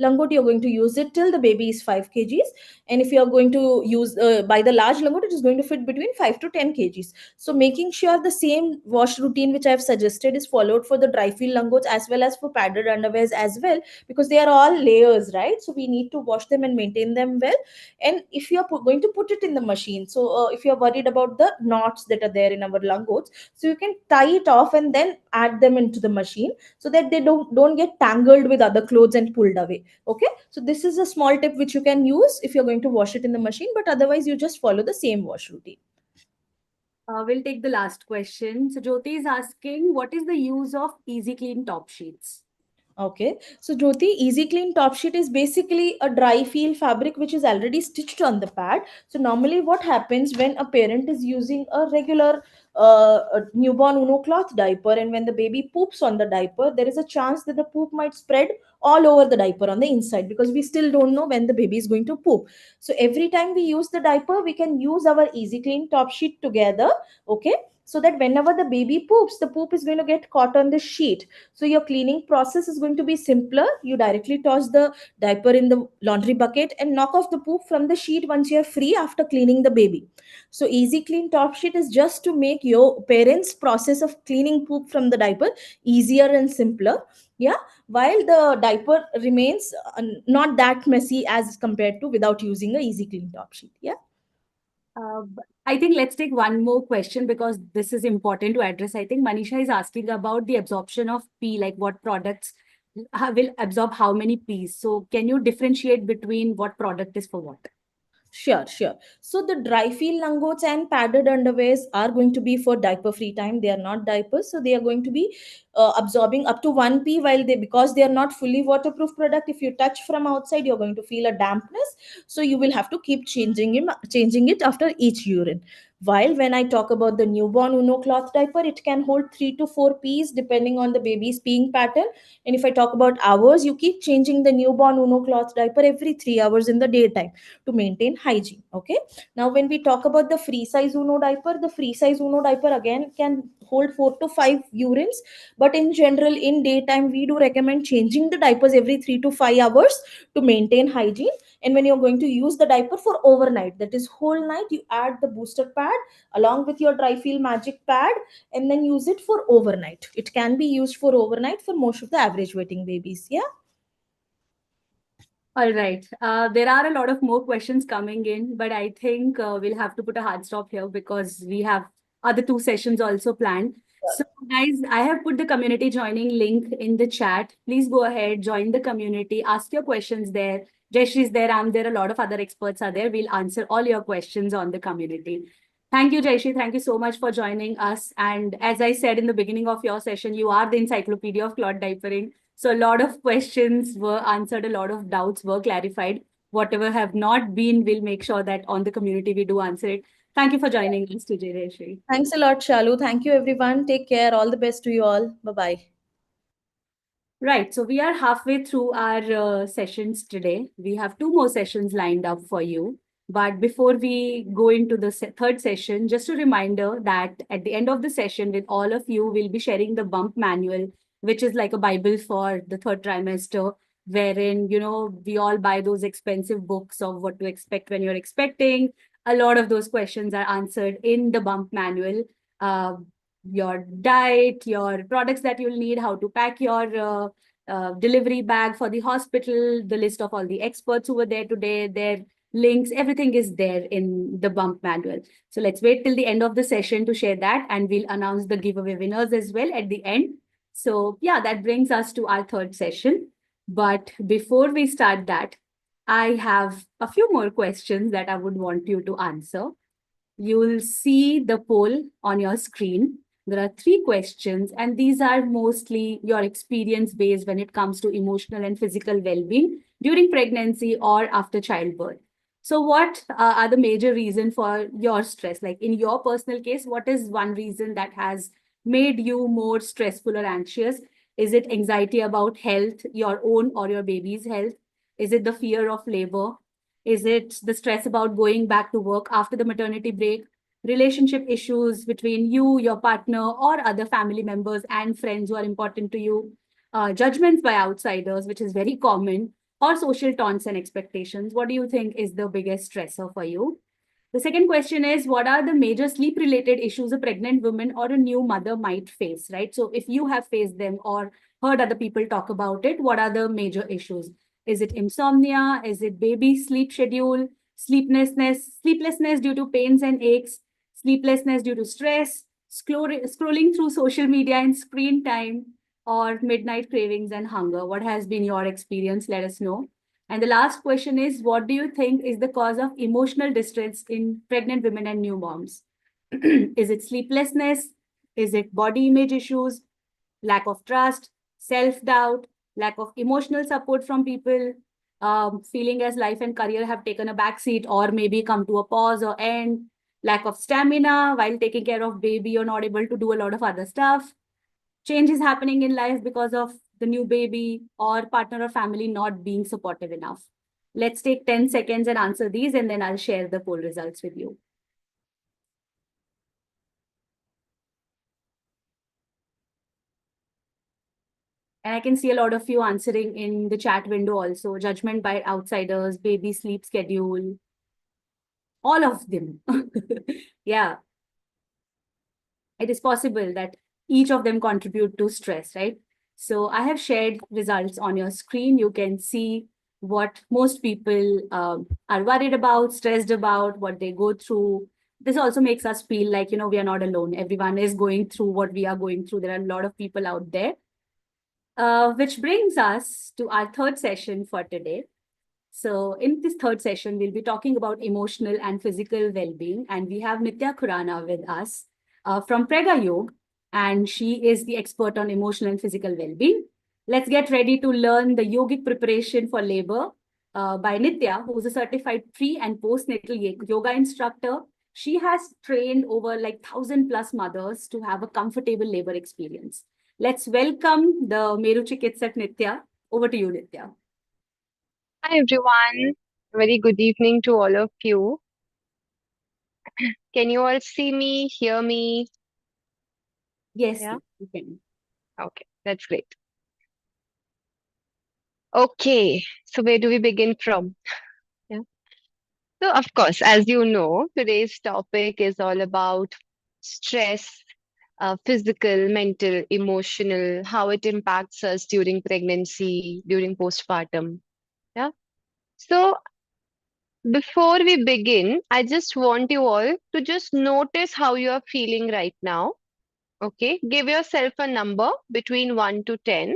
langot, you're going to use it till the baby is 5 kgs. And if you're going to use buy the large langot, it is going to fit between 5 to 10 kgs. So making sure the same wash routine which I've suggested is followed for the dry fill langots as well as for padded underwears as well, because they are all layers, right? So we need to wash them and maintain them well. And if you're going to put it in the machine, so if you're worried about the knots that are there in our langots, so you can tie it off and then add them into the machine so that they don't get tangled with other clothes and pulled away. Okay, so this is a small tip which you can use if you're going to wash it in the machine, but otherwise you just follow the same wash routine. We'll take the last question. So Jyoti is asking, what is the use of Easy Clean top sheets? Okay, so Jyoti, Easy Clean Top Sheet is basically a dry feel fabric which is already stitched on the pad. So normally, what happens when a parent is using a regular a newborn Uno cloth diaper, and when the baby poops on the diaper, there is a chance that the poop might spread all over the diaper on the inside, because we still don't know when the baby is going to poop. So every time we use the diaper, we can use our Easy Clean Top Sheet together. Okay, so that whenever the baby poops, the poop is going to get caught on the sheet. So your cleaning process is going to be simpler. You directly toss the diaper in the laundry bucket and knock off the poop from the sheet once you're free after cleaning the baby. So Easy Clean Top Sheet is just to make your parents' process of cleaning poop from the diaper easier and simpler. Yeah, while the diaper remains not that messy as compared to without using a Easy Clean Top Sheet. Yeah. I think let's take one more question, because this is important to address. I think Manisha is asking about the absorption of pee, like what products will absorb how many peas. So can you differentiate between what product is for what? Sure, sure. So the dry feel langots and padded underwears are going to be for diaper free time. They are not diapers, so they are going to be absorbing up to 1 p, while they, because they are not fully waterproof product. If you touch from outside, you're going to feel a dampness. So you will have to keep changing it after each urine. While when I talk about the newborn Uno cloth diaper, it can hold 3 to 4 P's depending on the baby's peeing pattern. And if I talk about hours, you keep changing the newborn Uno cloth diaper every 3 hours in the daytime to maintain hygiene. Okay, now when we talk about the free size Uno diaper, the free size Uno diaper again can hold 4 to 5 urines, but in general in daytime we do recommend changing the diapers every 3 to 5 hours to maintain hygiene. And when you're going to use the diaper for overnight, that is whole night, you add the booster pad along with your dry feel magic pad and then use it for overnight. It can be used for overnight for most of the average waiting babies. Yeah. All right. There are a lot of more questions coming in, but I think we'll have to put a hard stop here because we have other two sessions also planned. So, guys, I have put the community joining link in the chat. Please go ahead, join the community, ask your questions there. Jayashree is there, I'm there, a lot of other experts are there. We'll answer all your questions on the community. Thank you, Jayashree. Thank you so much for joining us. And as I said in the beginning of your session, you are the encyclopedia of clot diapering. So a lot of questions were answered, a lot of doubts were clarified. Whatever have not been, we'll make sure that on the community we do answer it. Thank you for joining us today, Jayashree. Thanks a lot, Shalu. Thank you, everyone. Take care. All the best to you all. Bye bye. Right. So we are halfway through our sessions today. We have two more sessions lined up for you. But before we go into the third session, just a reminder that at the end of the session, with all of you, we'll be sharing the bump manual, which is like a Bible for the third trimester, wherein, we all buy those expensive books of what to expect when you're expecting. A lot of those questions are answered in the bump manual. Uh, your diet, your products that you'll need, how to pack your delivery bag for the hospital, the list of all the experts who were there today, their links, everything is there in the bump manual. So let's wait till the end of the session to share that, and we'll announce the giveaway winners as well at the end. So yeah, that brings us to our third session. But before we start that, I have a few more questions that I would want you to answer. You'll see the poll on your screen. There are three questions, and these are mostly your experience based when it comes to emotional and physical well being during pregnancy or after childbirth. So, what are the major reasons for your stress? Like in your personal case, what is one reason that has made you more stressful or anxious? Is it anxiety about health, your own or your baby's health? Is it the fear of labor? Is it the stress about going back to work after the maternity break? Relationship issues between you, your partner, or other family members and friends who are important to you? Judgments by outsiders, which is very common, or social taunts and expectations? What do you think is the biggest stressor for you? The second question is, what are the major sleep related issues a pregnant woman or a new mother might face, right? So if you have faced them or heard other people talk about it, what are the major issues? Is it insomnia? Is it baby sleep schedule? Sleeplessness due to pains and aches, sleeplessness due to stress, scrolling through social media and screen time, or midnight cravings and hunger? What has been your experience? Let us know. And the last question is, what do you think is the cause of emotional distress in pregnant women and new moms? Is it sleeplessness? Is it body image issues, lack of trust, self-doubt, lack of emotional support from people, feeling as life and career have taken a backseat or maybe come to a pause or end, lack of stamina while taking care of baby, you're not able to do a lot of other stuff, changes happening in life because of the new baby or partner or family not being supportive enough. Let's take 10 seconds and answer these, and then I'll share the poll results with you. And I can see a lot of you answering in the chat window also. Judgment by outsiders, baby sleep schedule, all of them. Yeah, it is possible that each of them contribute to stress, right? So I have shared results on your screen. You can see what most people are worried about, stressed about, what they go through. This also makes us feel like, we are not alone. Everyone is going through what we are going through. There are a lot of people out there. Which brings us to our third session for today. So in this third session, we'll be talking about emotional and physical well-being. And we have Nitya Khurana with us from Prega Yoga, and she is the expert on emotional and physical well-being. Let's get ready to learn the yogic preparation for labor by Nitya, who is a certified pre and postnatal yoga instructor. She has trained over like 1,000+ mothers to have a comfortable labor experience. Let's welcome the Meru Chikitsak Nitya. Over to you, Nitya. Hi everyone, very good evening to all of you. Can you all see me, hear me? Yes, Yeah, you can. okay, that's great. Okay, so where do we begin from? Yeah. So, of course, as you know, today's topic is all about stress, physical, mental, emotional, how it impacts us during pregnancy, during postpartum. Yeah. So, before we begin, I just want you all to just notice how you are feeling right now. Okay, give yourself a number between 1 to 10.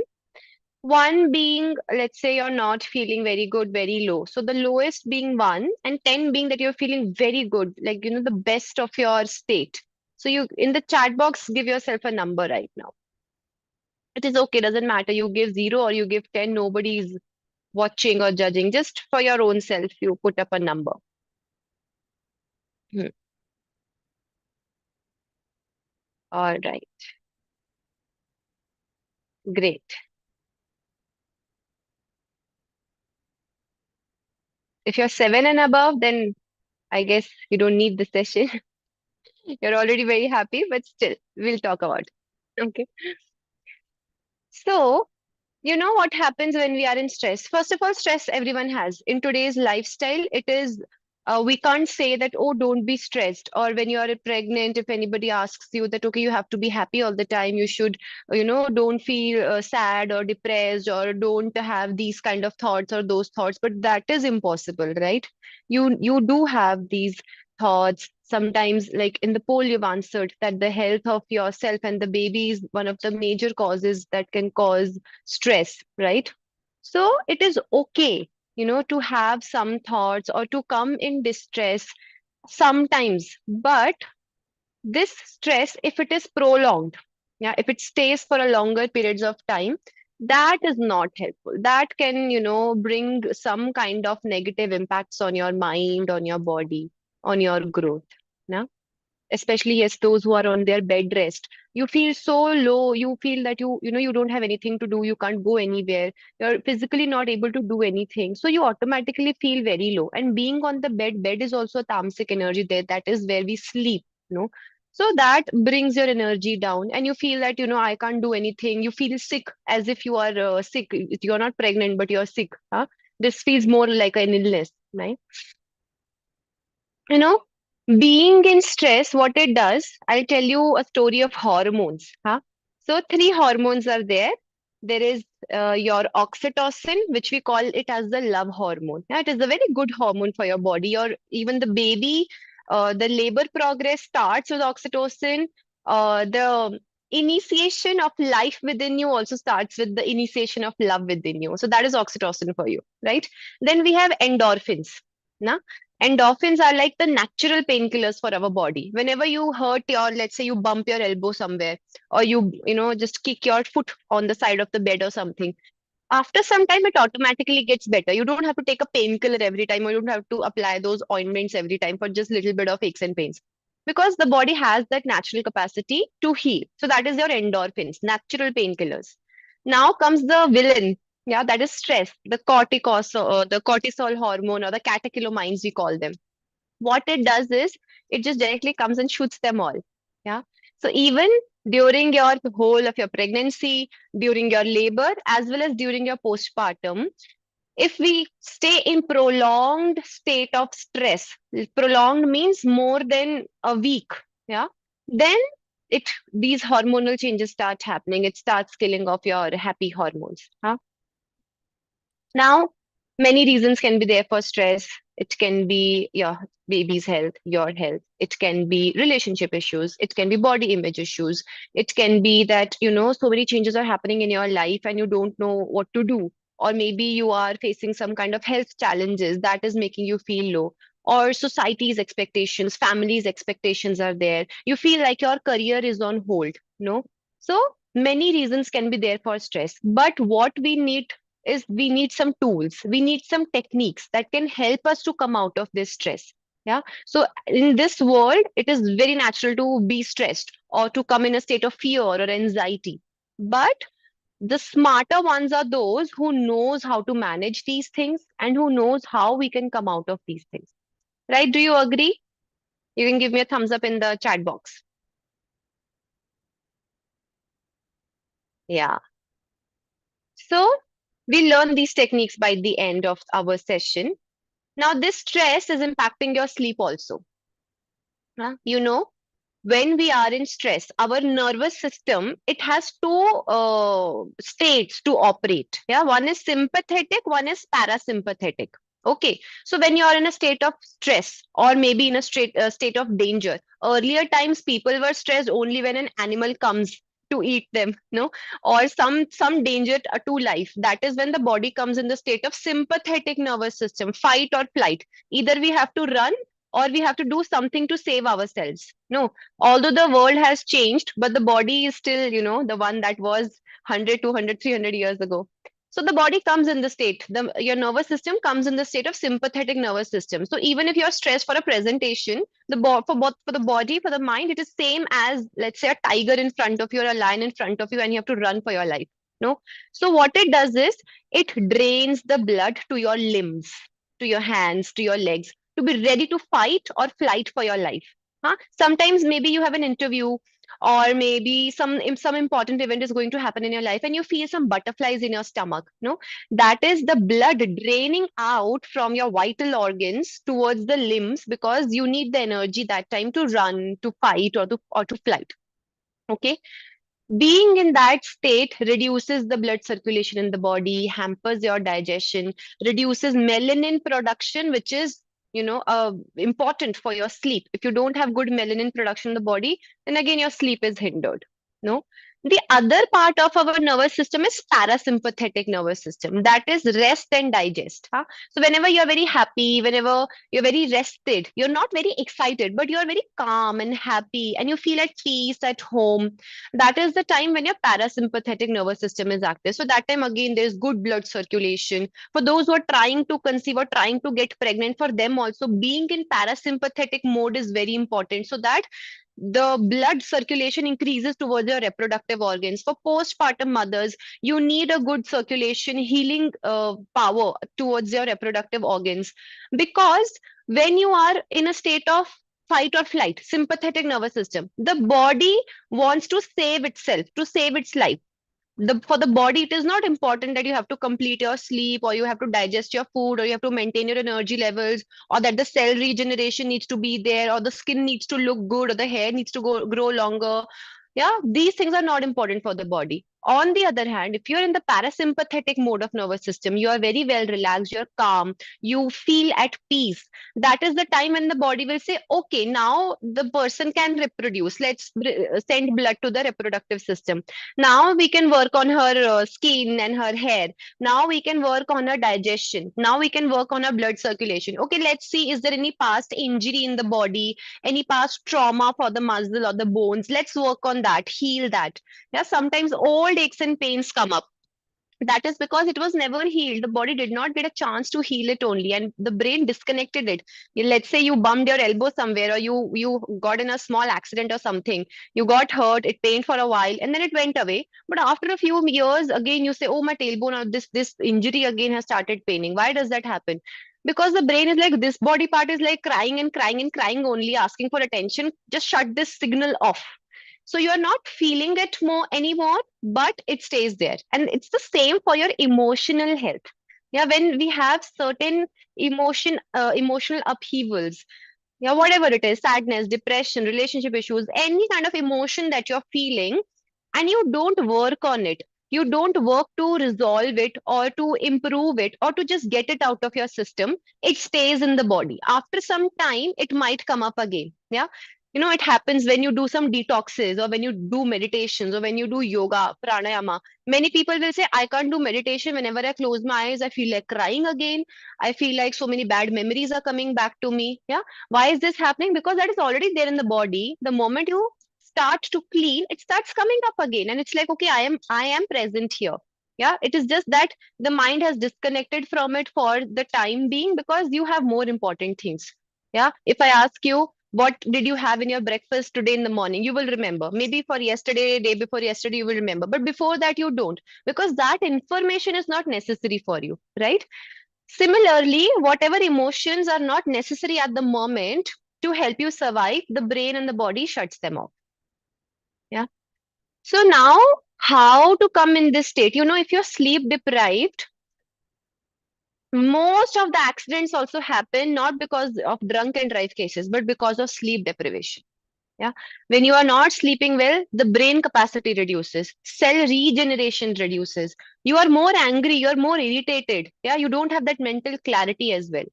1 being, let's say you're not feeling very good, very low. So the lowest being 1, and 10 being that you're feeling very good, like, the best of your state. So you, in the chat box, give yourself a number right now. It is okay, doesn't matter. You give 0 or you give 10, nobody's watching or judging. Just for your own self, you put up a number. Hmm. All right. Great. If you're 7 and above, then I guess you don't need the session. You're already very happy, but still, we'll talk about it. Okay. So, you know what happens when we are in stress? First of all, stress everyone has. In today's lifestyle, it is, we can't say that, oh, don't be stressed. Or when you are pregnant, if anybody asks you that, okay, you have to be happy all the time, you should, don't feel sad or depressed or don't have these kind of thoughts or those thoughts. But that is impossible, right? You do have these thoughts. Sometimes, like in the poll, you've answered that the health of yourself and the baby is one of the major causes that can cause stress, right? So it is okay, to have some thoughts or to come in distress sometimes. But this stress, if it is prolonged, yeah, if it stays for a longer periods of time, that is not helpful. That can, bring some kind of negative impacts on your mind, on your body, on your growth. Yeah, especially yes, those who are on their bed rest, you feel so low, you feel that you don't have anything to do, you can't go anywhere, you're physically not able to do anything, so you automatically feel very low. And being on the bed is also a tamasic energy there, that is where we sleep, so that brings your energy down and you feel that I can't do anything, you feel sick, as if you are sick, you're not pregnant but you're sick, huh? This feels more like an illness, right? you know Being in stress, what it does, I'll tell you a story of hormones, huh? So three hormones are there. There is your oxytocin, which we call it as the love hormone. Yeah, it is a very good hormone for your body, or even the baby. The labor progress starts with oxytocin. The initiation of life within you also starts with the initiation of love within you, so that is oxytocin for you, right? Then we have endorphins. Na? Endorphins are like the natural painkillers for our body. Whenever you hurt your, let's say you bump your elbow somewhere, or you just kick your foot on the side of the bed or something, after some time it automatically gets better. You don't have to take a painkiller every time, or you don't have to apply those ointments every time for just little bit of aches and pains, because the body has that natural capacity to heal. So that is your endorphins, natural painkillers. Now comes the villain. Yeah, that is stress, the cortisol hormone, or the catecholamines we call them. What it does is it just directly comes and shoots them all. Yeah. So even during your whole of your pregnancy, during your labor, as well as during your postpartum, if we stay in prolonged state of stress, prolonged means more than a week, yeah, then it these hormonal changes start happening. It starts killing off your happy hormones. Huh? Now, many reasons can be there for stress. It can be your baby's health, your health. It can be relationship issues. It can be body image issues. It can be that, so many changes are happening in your life and you don't know what to do. Or maybe you are facing some kind of health challenges that is making you feel low. Or society's expectations, family's expectations are there. You feel like your career is on hold, So many reasons can be there for stress. But what we need is we need some tools, we need some techniques that can help us to come out of this stress. Yeah. So in this world, it is very natural to be stressed or to come in a state of fear or anxiety. But the smarter ones are those who knows how to manage these things and who knows how we can come out of these things. Right? Do you agree? You can give me a thumbs up in the chat box. Yeah. So we learn these techniques by the end of our session. Now, this stress is impacting your sleep also. When we are in stress, our nervous system, it has two states to operate. Yeah, one is sympathetic, one is parasympathetic. Okay, so when you are in a state of stress or maybe in a state of danger, earlier times people were stressed only when an animal comes to eat them, no, or some danger to life. That is when the body comes in the state of sympathetic nervous system, fight or flight. Either we have to run or we have to do something to save ourselves. No, although the world has changed, but the body is still, the one that was 100, 200, 300 years ago. So the body comes in the state, your nervous system comes in the state of sympathetic nervous system. So even if you're stressed for a presentation, for the body, for the mind, it is same as, let's say, a tiger in front of you or a lion in front of you, and you have to run for your life. No. So what it does is it drains the blood to your limbs, to your hands, to your legs, to be ready to fight or flight for your life. Huh? Sometimes maybe you have an interview, or maybe some important event is going to happen in your life, and you feel some butterflies in your stomach. No, that is the blood draining out from your vital organs towards the limbs, because you need the energy that time to run, to fight, or to flight. Okay. Being in that state reduces the blood circulation in the body, hampers your digestion, reduces melanin production, which is, important for your sleep. If you don't have good melanin production in the body, then again your sleep is hindered. No. The other part of our nervous system is parasympathetic nervous system. That is rest and digest. Huh? So whenever you're very happy, whenever you're very rested, you're not very excited, but you're very calm and happy, and you feel at peace at home, that is the time when your parasympathetic nervous system is active. So that time again there's good blood circulation. For those who are trying to conceive or trying to get pregnant, for them also being in parasympathetic mode is very important, so that the blood circulation increases towards your reproductive organs. For postpartum mothers, you need a good circulation, healing power towards your reproductive organs, because when you are in a state of fight or flight, sympathetic nervous system, the body wants to save itself, to save its life. For the body, it is not important that you have to complete your sleep, or you have to digest your food, or you have to maintain your energy levels, or that the cell regeneration needs to be there, or the skin needs to look good, or the hair needs to grow longer. Yeah, these things are not important for the body. On the other hand, if you're in the parasympathetic mode of nervous system, you are very well relaxed, you're calm, you feel at peace. That is the time when the body will say, okay, now the person can reproduce. Let's send blood to the reproductive system. Now we can work on her skin and her hair. Now we can work on her digestion. Now we can work on her blood circulation. Okay, let's see, is there any past injury in the body, any past trauma for the muscle or the bones? Let's work on that, heal that. Yeah, sometimes old aches and pains come up. That is because it was never healed. The body did not get a chance to heal it only, and the brain disconnected it. Let's say you bumped your elbow somewhere, or you got in a small accident or something. You got hurt, it pained for a while, and then it went away. But after a few years, again you say, "Oh, my tailbone, or this injury again has started paining." Why does that happen? Because the brain is like, this body part is like crying and crying and crying, only asking for attention. Just shut this signal off. So you are not feeling it more anymore, but it stays there. And it's the same for your emotional health. Yeah, when we have certain emotional upheavals, yeah, whatever it is, sadness, depression, relationship issues, any kind of emotion that you're feeling, and you don't work on it, you don't work to resolve it, or to improve it, or to just get it out of your system, it stays in the body. After some time, it might come up again. Yeah. It happens when you do some detoxes, or when you do meditations, or when you do yoga, pranayama. Many people will say, I can't do meditation. Whenever I close my eyes, I feel like crying again. I feel like so many bad memories are coming back to me. Yeah. Why is this happening? Because that is already there in the body. The moment you start to clean, it starts coming up again, and it's like, okay, I am present here. Yeah, it is just that the mind has disconnected from it for the time being, because you have more important things. Yeah, if I ask you, what did you have in your breakfast today in the morning, you will remember. Maybe for yesterday, day before yesterday, you will remember, but before that you don't, because that information is not necessary for you, right? Similarly, whatever emotions are not necessary at the moment to help you survive, the brain and the body shuts them off. Yeah. So now, how to come in this state? If you're sleep deprived, most of the accidents also happen not because of drunk and drive cases, but because of sleep deprivation. Yeah. When you are not sleeping well, the brain capacity reduces, cell regeneration reduces. You are more angry, you are more irritated. Yeah. You don't have that mental clarity as well.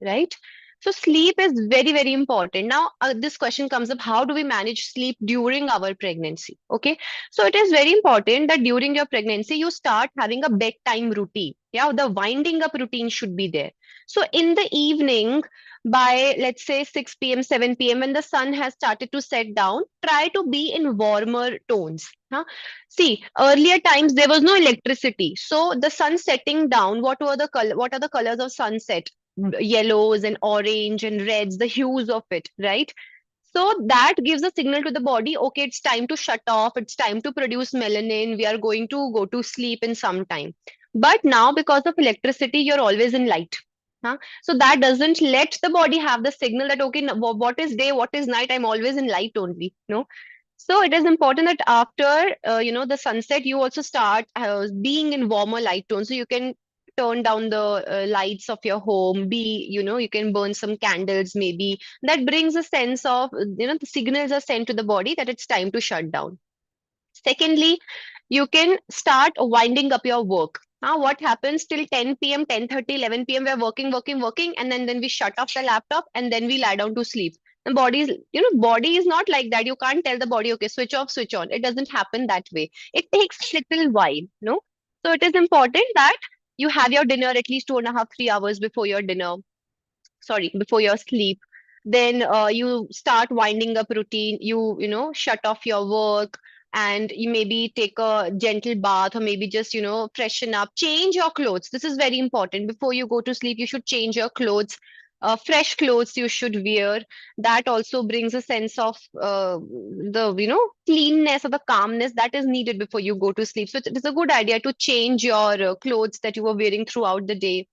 Right. So sleep is very, very important. Now, this question comes up, how do we manage sleep during our pregnancy? Okay. So it is very important that during your pregnancy, you start having a bedtime routine. Yeah. The winding up routine should be there. So in the evening, by let's say 6 p.m., 7 p.m., when the sun has started to set down, try to be in warmer tones. Huh? See, earlier times there was no electricity, so the sun setting down. What are the colors of sunset? Yellows and orange and reds, the hues of it, right? So that gives a signal to the body, okay, it's time to shut off, it's time to produce melanin, we are going to go to sleep in some time. But now, because of electricity, you're always in light. Huh? So that doesn't let the body have the signal that, okay, what is day, what is night, I'm always in light only. No. So it is important that after the sunset, you also start being in warmer light tones. So you can turn down the lights of your home. You can burn some candles maybe. That brings a sense of the signals are sent to the body that it's time to shut down. Secondly, you can start winding up your work. Now, what happens till 10 p.m., 10:30, 11 p.m., we're working, working, working, and then we shut off the laptop and then we lie down to sleep. And body is not like that. You can't tell the body, okay, switch off, switch on. It doesn't happen that way. It takes a little while, no? So it is important that you have your dinner at least 2.5, 3 hours before your dinner, sorry, before your sleep. Then you start winding up routine. You shut off your work, and you maybe take a gentle bath, or maybe just freshen up, change your clothes. This is very important. Before you go to sleep, you should change your clothes. Fresh clothes you should wear. That also brings a sense of the cleanness or the calmness that is needed before you go to sleep. So it is a good idea to change your clothes that you were wearing throughout the day.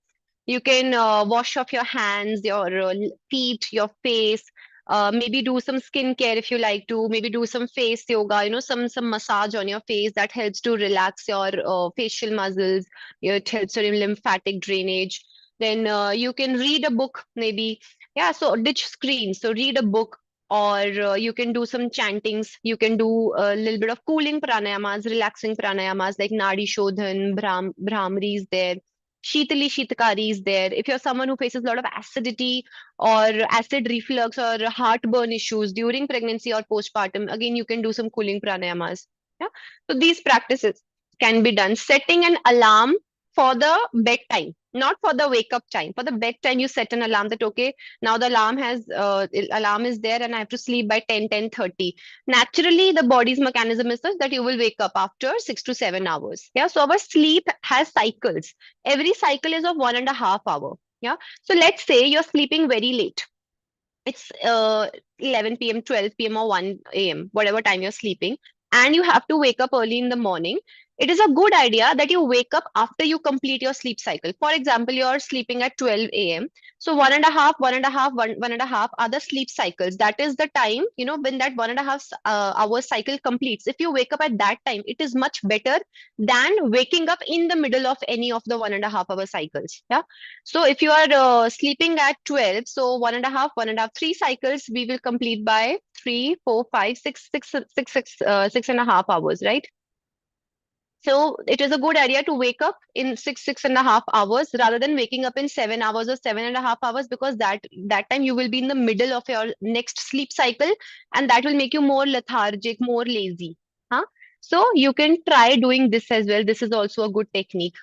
You can wash off your hands, your feet, your face. Maybe do some skincare if you like to. Maybe do some face yoga. Some massage on your face that helps to relax your facial muscles. It helps your lymphatic drainage. Then you can read a book, maybe. Yeah. So ditch screens. So read a book, or you can do some chantings. You can do a little bit of cooling pranayamas, relaxing pranayamas like Nadi Shodhan, Brahmari is there. Shitali Shitakari is there. If you're someone who faces a lot of acidity or acid reflux or heartburn issues during pregnancy or postpartum, again, you can do some cooling pranayamas. Yeah. So these practices can be done. Setting an alarm for the bedtime, not for the wake up time. For the bedtime, you set an alarm that, okay, now the alarm is there and I have to sleep by 10:30. Naturally, the body's mechanism is such that you will wake up after 6 to 7 hours. Yeah. So our sleep has cycles. Every cycle is of 1.5 hour. Yeah. So let's say you're sleeping very late. It's 11 p.m., 12 p.m., or 1 a.m., whatever time you're sleeping, and you have to wake up early in the morning. It is a good idea that you wake up after you complete your sleep cycle. For example, you're sleeping at 12 a.m. So one and a half are the sleep cycles. That is the time, when that 1.5 hour cycle completes. If you wake up at that time, it is much better than waking up in the middle of any of the 1.5 hour cycles. Yeah. So if you are sleeping at 12, so 1.5, 3 cycles, we will complete by 3, 4, 5, 6 and a half hours, right? So it is a good idea to wake up in 6 and a half hours rather than waking up in 7 hours or 7.5 hours, because that time you will be in the middle of your next sleep cycle, and that will make you more lethargic, more lazy. Huh? So you can try doing this as well. This is also a good technique.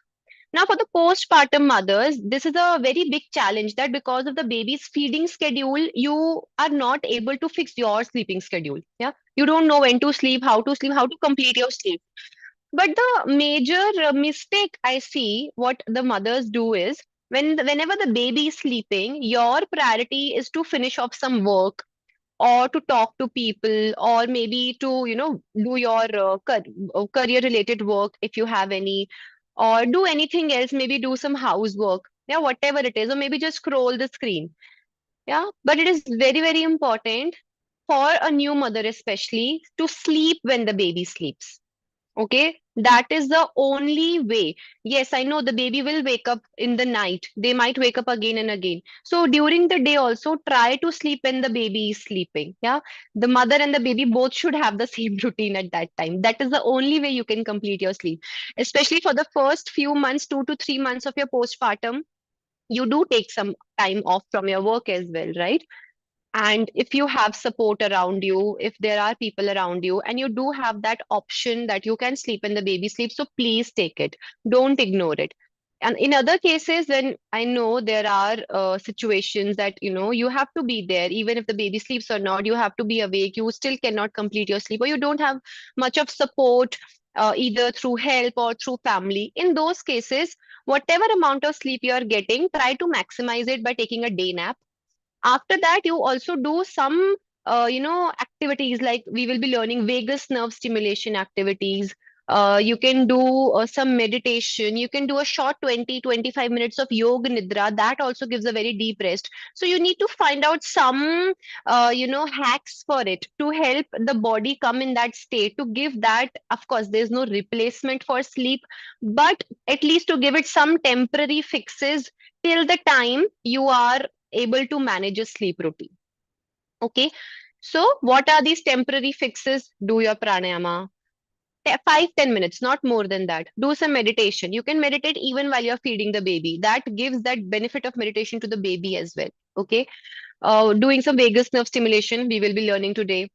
Now, for the postpartum mothers, this is a very big challenge, that because of the baby's feeding schedule, you are not able to fix your sleeping schedule. Yeah. You don't know when to sleep, how to complete your sleep. But the major mistake I see what the mothers do is, whenever the baby is sleeping, your priority is to finish off some work, or to talk to people, or maybe to do your career related work if you have any, or do anything else, maybe do some housework, yeah, whatever it is, or maybe just scroll the screen. Yeah, but it is very, very important for a new mother especially to sleep when the baby sleeps. Okay, that is the only way. Yes, I know the baby will wake up in the night. They might wake up again and again. So during the day also try to sleep when the baby is sleeping. Yeah. The mother and the baby both should have the same routine at that time. That is the only way you can complete your sleep. Especially for the first few months, 2 to 3 months of your postpartum, you do take some time off from your work as well, right? And if you have support around you, if there are people around you, and you do have that option that you can sleep when the baby sleeps, so please take it. Don't ignore it. And in other cases, when I know there are situations that, you have to be there, even if the baby sleeps or not, you have to be awake, you still cannot complete your sleep, or you don't have much of support, either through help or through family. In those cases, whatever amount of sleep you are getting, try to maximize it by taking a day nap. After that, you also do some activities, like we will be learning vagus nerve stimulation activities. You can do some meditation. You can do a short 20-25 minutes of yoga nidra. That also gives a very deep rest. So you need to find out some hacks for it to help the body come in that state, to give that. Of course, there's no replacement for sleep, but at least to give it some temporary fixes till the time you are able to manage a sleep routine. Okay. So what are these temporary fixes? Do your pranayama. 5-10 minutes, not more than that. Do some meditation. You can meditate even while you're feeding the baby. That gives that benefit of meditation to the baby as well. Okay. Doing some vagus nerve stimulation, we will be learning today.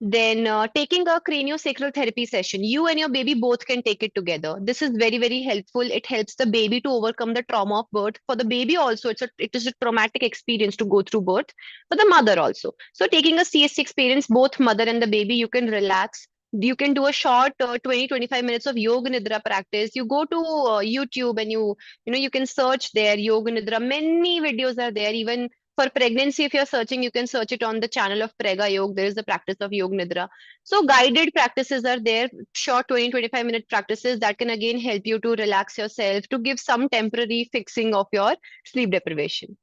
Then taking a craniosacral therapy session. You and your baby both can take it together. This is very, very helpful. It helps the baby to overcome the trauma of birth. For the baby also, it is a traumatic experience to go through birth. For the mother also. So taking a CST experience, both mother and the baby, you can relax. You can do a short 20-25 minutes of yoga nidra practice. You go to YouTube and you can search there yoga nidra. Many videos are there. Even for pregnancy, if you're searching, you can search it on the channel of Prega Yoga. There is the practice of Yoga Nidra. So guided practices are there, short 20-25 minute practices that can again help you to relax yourself, to give some temporary fixing of your sleep deprivation.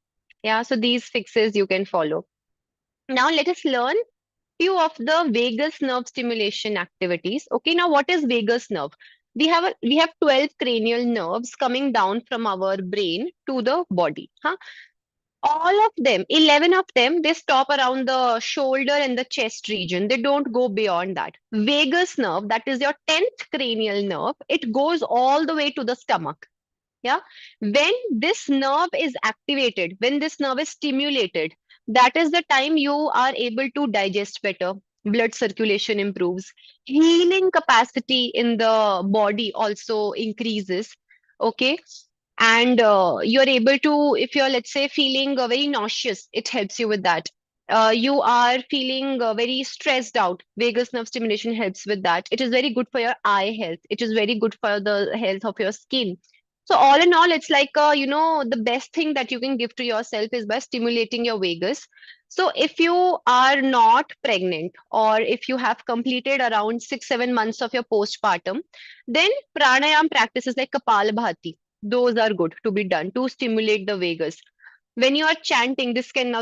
Yeah, so these fixes you can follow. Now let us learn few of the vagus nerve stimulation activities. Okay, now what is vagus nerve? We have 12 cranial nerves coming down from our brain to the body. Huh? All of them, 11 of them, they stop around the shoulder and the chest region. They don't go beyond that. Vagus nerve, that is your 10th cranial nerve, it goes all the way to the stomach. Yeah. When this nerve is activated, when this nerve is stimulated, that is the time you are able to digest better. Blood circulation improves. Healing capacity in the body also increases. Okay. And you're able to, if you're, let's say, feeling very nauseous, it helps you with that. You are feeling very stressed out. Vagus nerve stimulation helps with that. It is very good for your eye health. It is very good for the health of your skin. So all in all, it's like, the best thing that you can give to yourself is by stimulating your vagus. So if you are not pregnant, or if you have completed around 6-7 months of your postpartum, then pranayam practices like Kapalabhati, those are good to be done to stimulate the vagus. When you are chanting, this can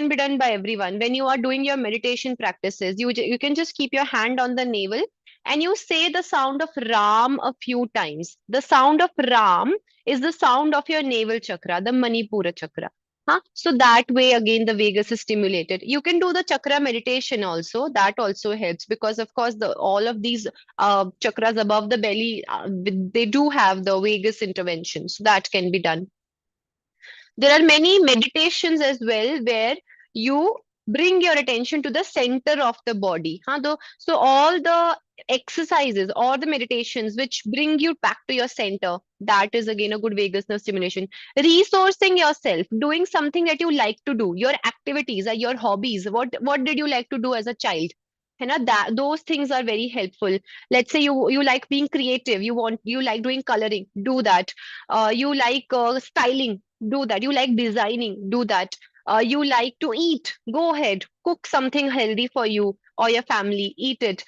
be done by everyone. When you are doing your meditation practices, you can just keep your hand on the navel and you say the sound of Ram a few times. The sound of Ram is the sound of your navel chakra, the Manipura chakra. Huh? So that way again the vagus is stimulated. You can do the chakra meditation also. That also helps, because of course all of these chakras above the belly, they do have the vagus intervention. So that can be done. There are many meditations as well where you bring your attention to the center of the body. Huh? So all the exercises or the meditations which bring you back to your center, that is again a good vagus nerve stimulation. Resourcing yourself, doing something that you like to do, your activities or your hobbies. What did you like to do as a child? You know, that those things are very helpful. Let's say you like being creative, you like doing coloring, do that. You like styling, do that. You like designing, do that. You like to eat, go ahead, cook something healthy for you or your family, eat it.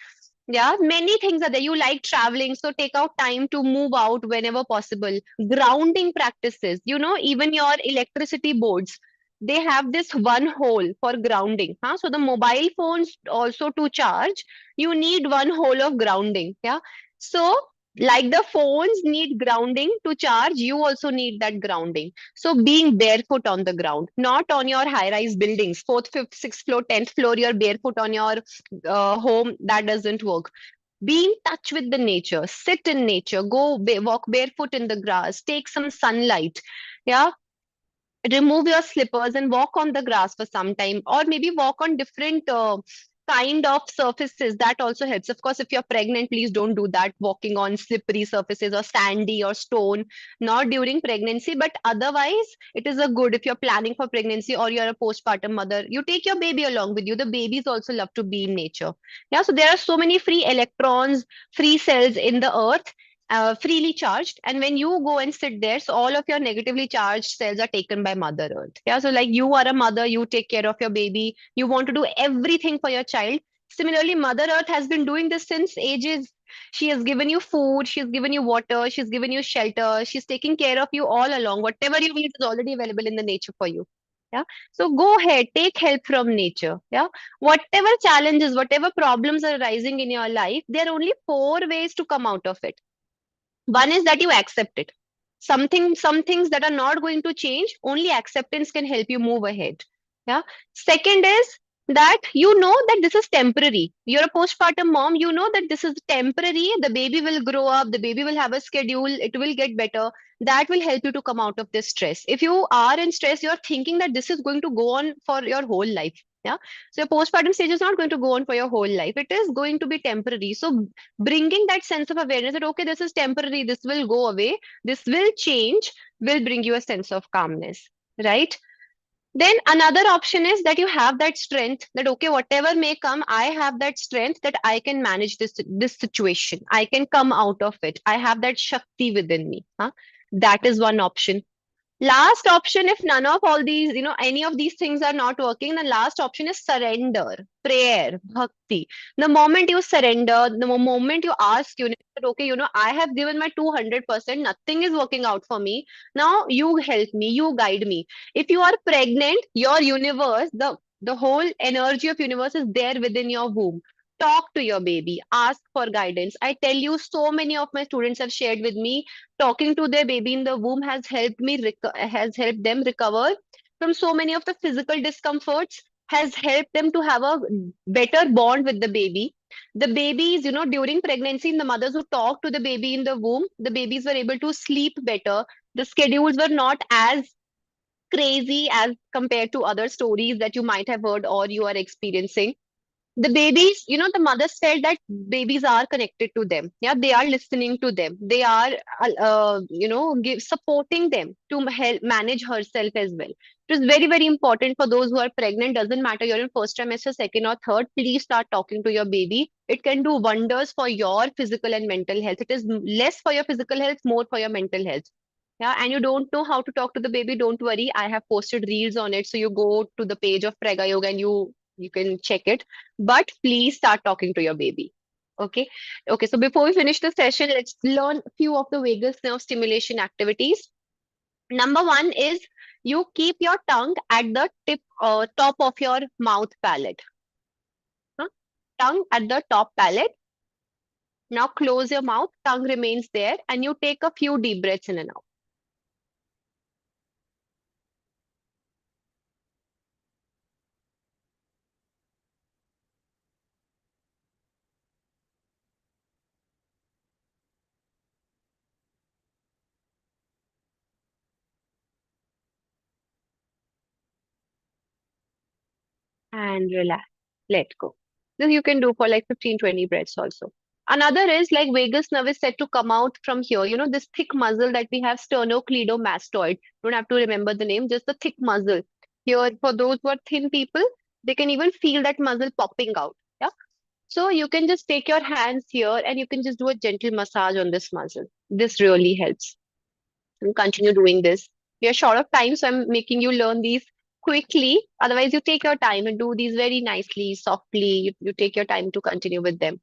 Yeah, many things are there. You like traveling, so take out time to move out whenever possible. Grounding practices, even your electricity boards, they have this one hole for grounding. Huh? So the mobile phones also, to charge, you need one hole of grounding. Yeah. So like the phones need grounding to charge, you also need that grounding. So being barefoot on the ground, not on your high-rise buildings, fourth, fifth, sixth floor, 10th floor, you're barefoot on your home, that doesn't work. Be in touch with the nature, sit in nature, walk barefoot in the grass, take some sunlight. Yeah. Remove your slippers and walk on the grass for some time, or maybe walk on different kind of surfaces, that also helps. Of course, if you're pregnant, please don't do that, walking on slippery surfaces or sandy or stone, not during pregnancy. But otherwise, it is a good, if you're planning for pregnancy or you're a postpartum mother, you take your baby along with you. The babies also love to be in nature. Yeah, so there are so many free electrons, free cells in the earth, freely charged. And when you go and sit there, so all of your negatively charged cells are taken by Mother Earth. Yeah, so like you are a mother, you take care of your baby, you want to do everything for your child. Similarly, Mother Earth has been doing this since ages. She has given you food, she's given you water, she's given you shelter, she's taking care of you all along. Whatever you need is already available in the nature for you. Yeah. So go ahead, take help from nature. Yeah. Whatever challenges, whatever problems are arising in your life, there are only four ways to come out of it. One is that you accept it. Some things that are not going to change, only acceptance can help you move ahead. Yeah. Second is that you know that this is temporary. You're a postpartum mom, you know that this is temporary. The baby will grow up, the baby will have a schedule, it will get better. That will help you to come out of this stress. If you are in stress, you're thinking that this is going to go on for your whole life. Yeah. So your postpartum stage is not going to go on for your whole life. It is going to be temporary. So bringing that sense of awareness that, okay, this is temporary, this will go away, this will change, will bring you a sense of calmness, right? Then another option is that you have that strength that, okay, whatever may come, I have that strength that I can manage this situation, I can come out of it, I have that shakti within me. That is one option. Last option, if none of all these, any of these things are not working, the last option is surrender, prayer, bhakti. The moment you surrender, the moment you ask universe, that, okay, I have given my 200%, nothing is working out for me. Now you help me, you guide me. If you are pregnant, your universe, the whole energy of universe is there within your womb. Talk to your baby, ask for guidance. I tell you, so many of my students have shared with me, talking to their baby in the womb has helped has helped them recover from so many of the physical discomforts, has helped them to have a better bond with the baby. The babies, during pregnancy, the mothers who talked to the baby in the womb, the babies were able to sleep better. The schedules were not as crazy as compared to other stories that you might have heard or you are experiencing. The babies, the mothers felt that babies are connected to them. Yeah, they are listening to them, they are supporting them to help manage herself as well. It is very, very important for those who are pregnant. Doesn't matter you're in first trimester, second or third, please start talking to your baby. It can do wonders for your physical and mental health. It is less for your physical health, more for your mental health. Yeah, and you don't know how to talk to the baby, don't worry, I have posted reels on it, so you go to the page of Prega Yoga and you can check it. But please start talking to your baby. Okay. Okay. So before we finish the session, let's learn a few of the vagus nerve stimulation activities. Number one is you keep your tongue at the top of your mouth palate. Huh? Tongue at the top palate. Now close your mouth, tongue remains there, and you take a few deep breaths in and out. And relax, let go. This you can do for like 15-20 breaths also. Another is like vagus nerve is said to come out from here. This thick muscle that we have, sternocleidomastoid. Don't have to remember the name, just the thick muscle. Here, for those who are thin people, they can even feel that muscle popping out. Yeah. So you can just take your hands here and you can just do a gentle massage on this muscle. This really helps. And continue doing this. We are short of time, so I'm making you learn these quickly. Otherwise, you take your time and do these very nicely, softly. You take your time to continue with them.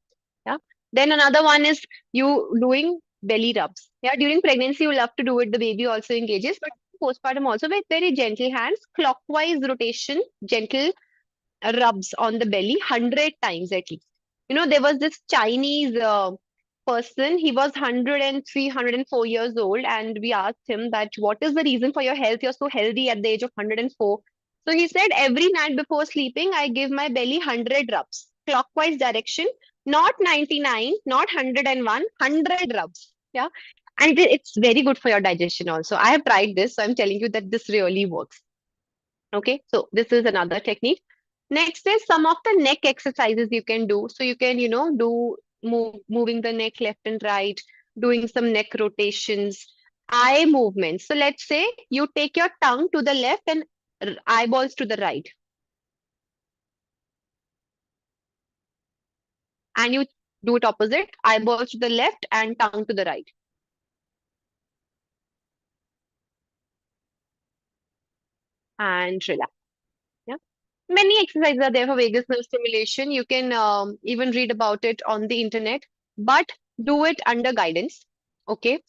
Yeah. Then another one is you doing belly rubs. Yeah. During pregnancy, you love to do it. The baby also engages, but postpartum also with very gentle hands, clockwise rotation, gentle rubs on the belly 100 times at least. There was this Chinese person, he was 103, 104 years old, and we asked him that, what is the reason for your health? You're so healthy at the age of 104. So he said, every night before sleeping, I give my belly 100 rubs, clockwise direction, not 99, not 101, 100 rubs. Yeah. And it's very good for your digestion also. I have tried this, so I'm telling you that this really works. Okay. So this is another technique. Next is some of the neck exercises you can do. So you can, do moving the neck left and right, doing some neck rotations, eye movements. So let's say you take your tongue to the left and eyeballs to the right, and you do it opposite, eyeballs to the left and tongue to the right. And relax. Yeah. Many exercises are there for vagus nerve stimulation. You can even read about it on the internet, but do it under guidance. Okay.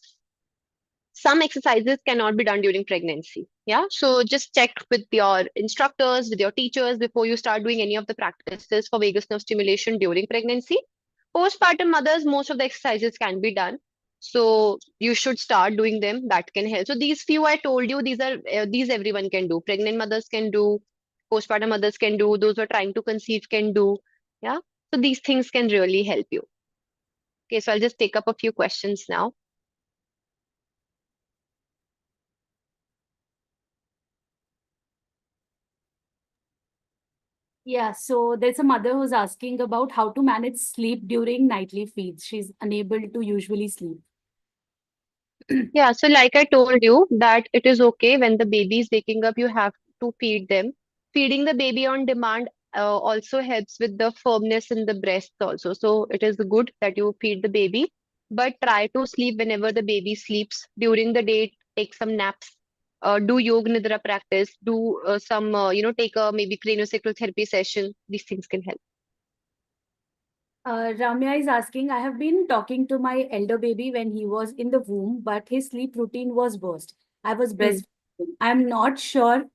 Some exercises cannot be done during pregnancy. Yeah. So just check with your instructors, with your teachers before you start doing any of the practices for vagus nerve stimulation during pregnancy. Postpartum mothers, most of the exercises can be done. So you should start doing them. That can help. So these few I told you, these everyone can do. Pregnant mothers can do, postpartum mothers can do, those who are trying to conceive can do. Yeah. So these things can really help you. Okay, so I'll just take up a few questions now. Yeah, so there's a mother who's asking about how to manage sleep during nightly feeds. She's unable to usually sleep. Yeah, so like I told you that it is okay when the baby is waking up, you have to feed them. Feeding the baby on demand also helps with the firmness in the breasts also. So it is good that you feed the baby, but try to sleep whenever the baby sleeps. During the day, take some naps. Do yoga nidra practice. Do some, take a maybe craniosacral therapy session. These things can help. Ramya is asking, I have been talking to my elder baby when he was in the womb, but his sleep routine was worst. I was Mm. breastfeeding. I'm not sure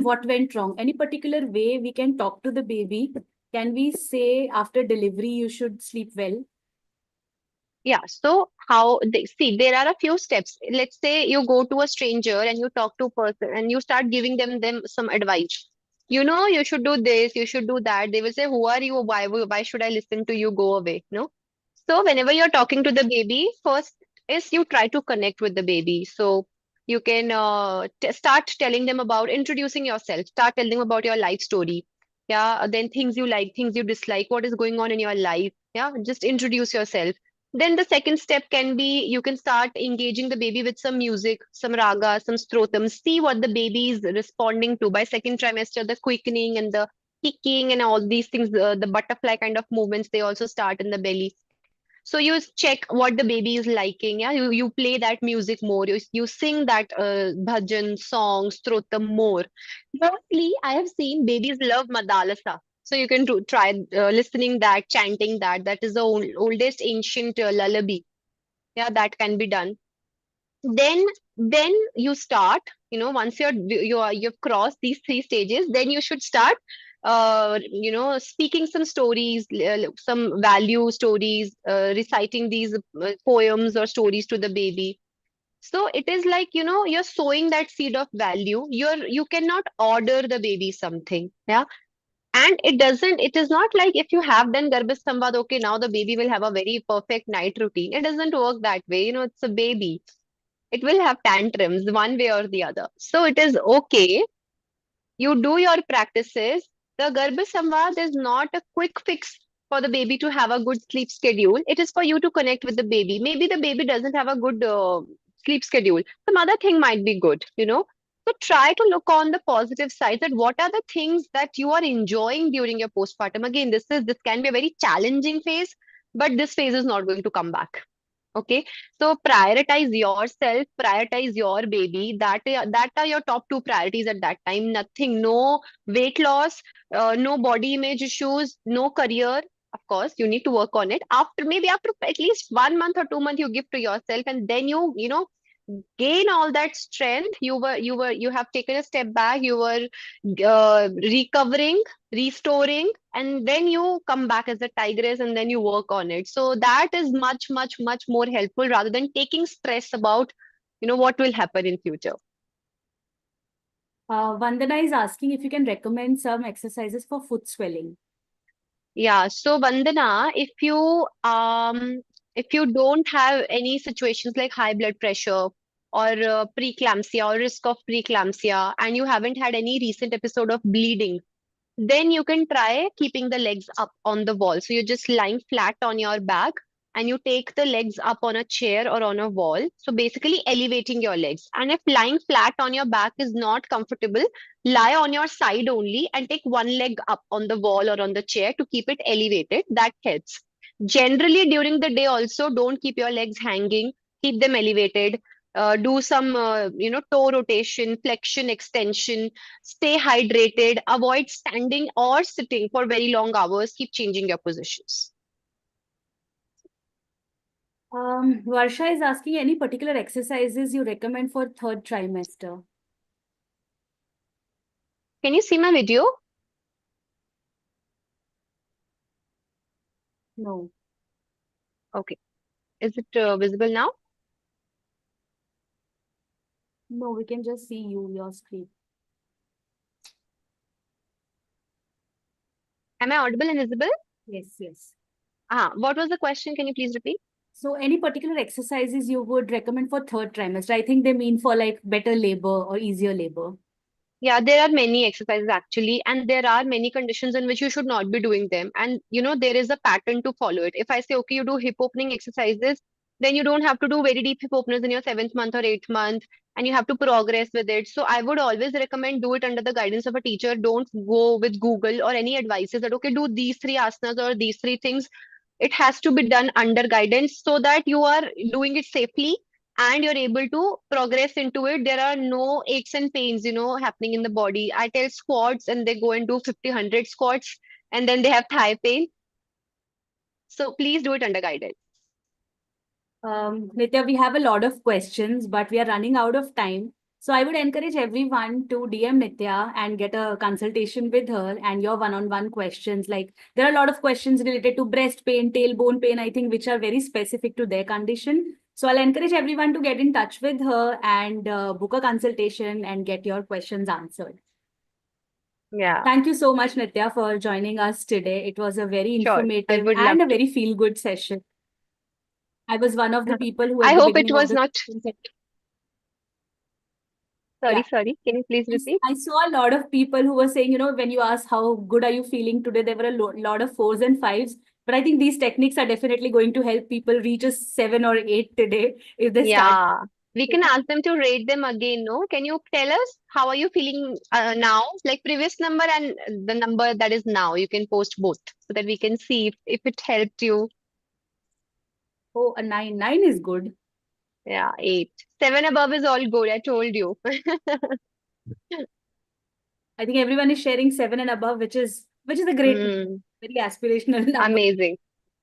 what went wrong. Any particular way we can talk to the baby? Can we say after delivery you should sleep well? Yeah, so how they see there are a few steps. Let's say you go to a stranger and you talk to a person and you start giving them some advice. You should do this, you should do that. They will say, "Who are you? Why should I listen to you? Go away." No. So whenever you're talking to the baby, first is you try to connect with the baby. So you can start telling them about introducing yourself. Start telling them about your life story. Yeah, then things you like, things you dislike, what is going on in your life. Yeah, just introduce yourself. Then the second step can be you can start engaging the baby with some music, some raga, some strotam. See what the baby is responding to. By second trimester, the quickening and the kicking and all these things, the butterfly kind of movements, they also start in the belly. So you check what the baby is liking. Yeah, you play that music more. You sing that bhajan song, strotam more. Mostly, I have seen babies love madalasa. So you can try listening that, chanting that. That is the oldest ancient lullaby. Yeah, that can be done. Then you start. Once you've crossed these three stages, then you should start speaking some stories, some value stories, reciting these poems or stories to the baby. So it is like, you're sowing that seed of value. You cannot order the baby something. Yeah. And it is not like if you have done Garbha Samvad, okay, now the baby will have a very perfect night routine. It doesn't work that way. It's a baby. It will have tantrums one way or the other. So it is okay. You do your practices. The Garbha Samvad is not a quick fix for the baby to have a good sleep schedule. It is for you to connect with the baby. Maybe the baby doesn't have a good sleep schedule. Some other thing might be good. So try to look on the positive side that what are the things that you are enjoying during your postpartum. Again, this can be a very challenging phase, but this phase is not going to come back. Okay, so prioritize yourself, prioritize your baby. That are your top two priorities at that time. Nothing, no weight loss, no body image issues, no career. Of course, you need to work on it. After at least 1 month or 2 months, you give to yourself, and then you gain all that strength. You have taken a step back. You were recovering, restoring, and then you come back as a tigress and then you work on it. So that is much, much, much more helpful rather than taking stress about, what will happen in future. Vandana is asking if you can recommend some exercises for foot swelling. Yeah, so Vandana, if you don't have any situations like high blood pressure or preeclampsia or risk of preeclampsia, and you haven't had any recent episode of bleeding, then you can try keeping the legs up on the wall. So you're just lying flat on your back and you take the legs up on a chair or on a wall. So basically elevating your legs. And if lying flat on your back is not comfortable, lie on your side only and take one leg up on the wall or on the chair to keep it elevated. That helps. Generally, during the day also, don't keep your legs hanging, keep them elevated. Do some, toe rotation, flexion, extension. Stay hydrated. Avoid standing or sitting for very long hours. Keep changing your positions. Varsha is asking any particular exercises you recommend for third trimester? Can you see my video? No. Okay. Is it visible now? No, we can just see you, your screen. Am I audible and visible? Yes, yes. What was the question? Can you please repeat? So any particular exercises you would recommend for third trimester? I think they mean for like better labor or easier labor. Yeah, there are many exercises actually, and there are many conditions in which you should not be doing them. And there is a pattern to follow it. If I say, okay, you do hip opening exercises, then you don't have to do very deep hip openers in your seventh month or eighth month, and you have to progress with it. So I would always recommend do it under the guidance of a teacher. Don't go with Google or any advices that, okay, do these three asanas or these three things. It has to be done under guidance so that you are doing it safely and you're able to progress into it. There are no aches and pains, happening in the body. I tell squats and they go and do 50, 100 squats and then they have thigh pain. So please do it under guidance. Nitya, we have a lot of questions, but we are running out of time. So I would encourage everyone to DM Nitya and get a consultation with her and your one-on-one questions. Like there are a lot of questions related to breast pain, tailbone pain, I think, which are very specific to their condition. So I'll encourage everyone to get in touch with her and book a consultation and get your questions answered. Yeah, Thank you so much, Nitya, for joining us today. It was a very sure. I informative would love and a to. very feel-good session. I was one of the people who I at the hope it beginning of was the not. session said, Sorry, yeah, sorry. Can you please repeat? I saw a lot of people who were saying, when you ask how good are you feeling today, there were a lot of 4s and 5s. But I think these techniques are definitely going to help people reach a 7 or 8 today if they start. Yeah, we can ask them to rate them again, no? Can you tell us how are you feeling now? Like previous number and the number that is now. You can post both so that we can see if it helped you. Oh, a 9. 9 is good. Yeah, 8. 7 above is all good, I told you. I think everyone is sharing 7 and above, which is a great, Mm, very aspirational number. amazing,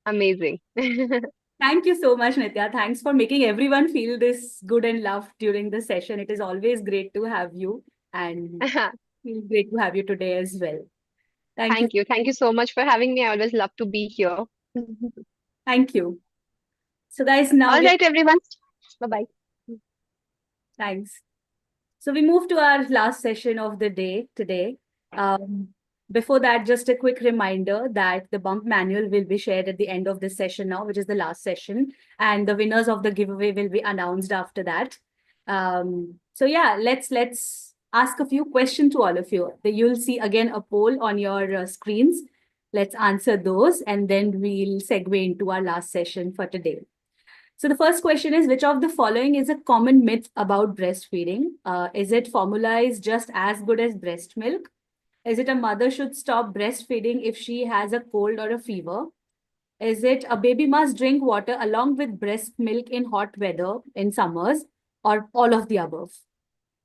amazing. Thank you so much, Nitya. Thanks for making everyone feel this good and loved during the session. It is always great to have you and feel great to have you today as well. Thank you. Thank you. Thank you so much for having me. I always love to be here. Thank you. So guys, now All right, everyone. Bye-bye. thanks. So we move to our last session of the day today. Um, Before that, just a quick reminder that the bump manual will be shared at the end of this session now, which is the last session, and the winners of the giveaway will be announced after that. So yeah, let's ask a few questions to all of you. You'll see again a poll on your screens. Let's answer those, and then we'll segue into our last session for today. So the first question is, which of the following is a common myth about breastfeeding? Is it formula is just as good as breast milk? Is it a mother should stop breastfeeding if she has a cold or a fever? Is it a baby must drink water along with breast milk in hot weather in summers, or all of the above?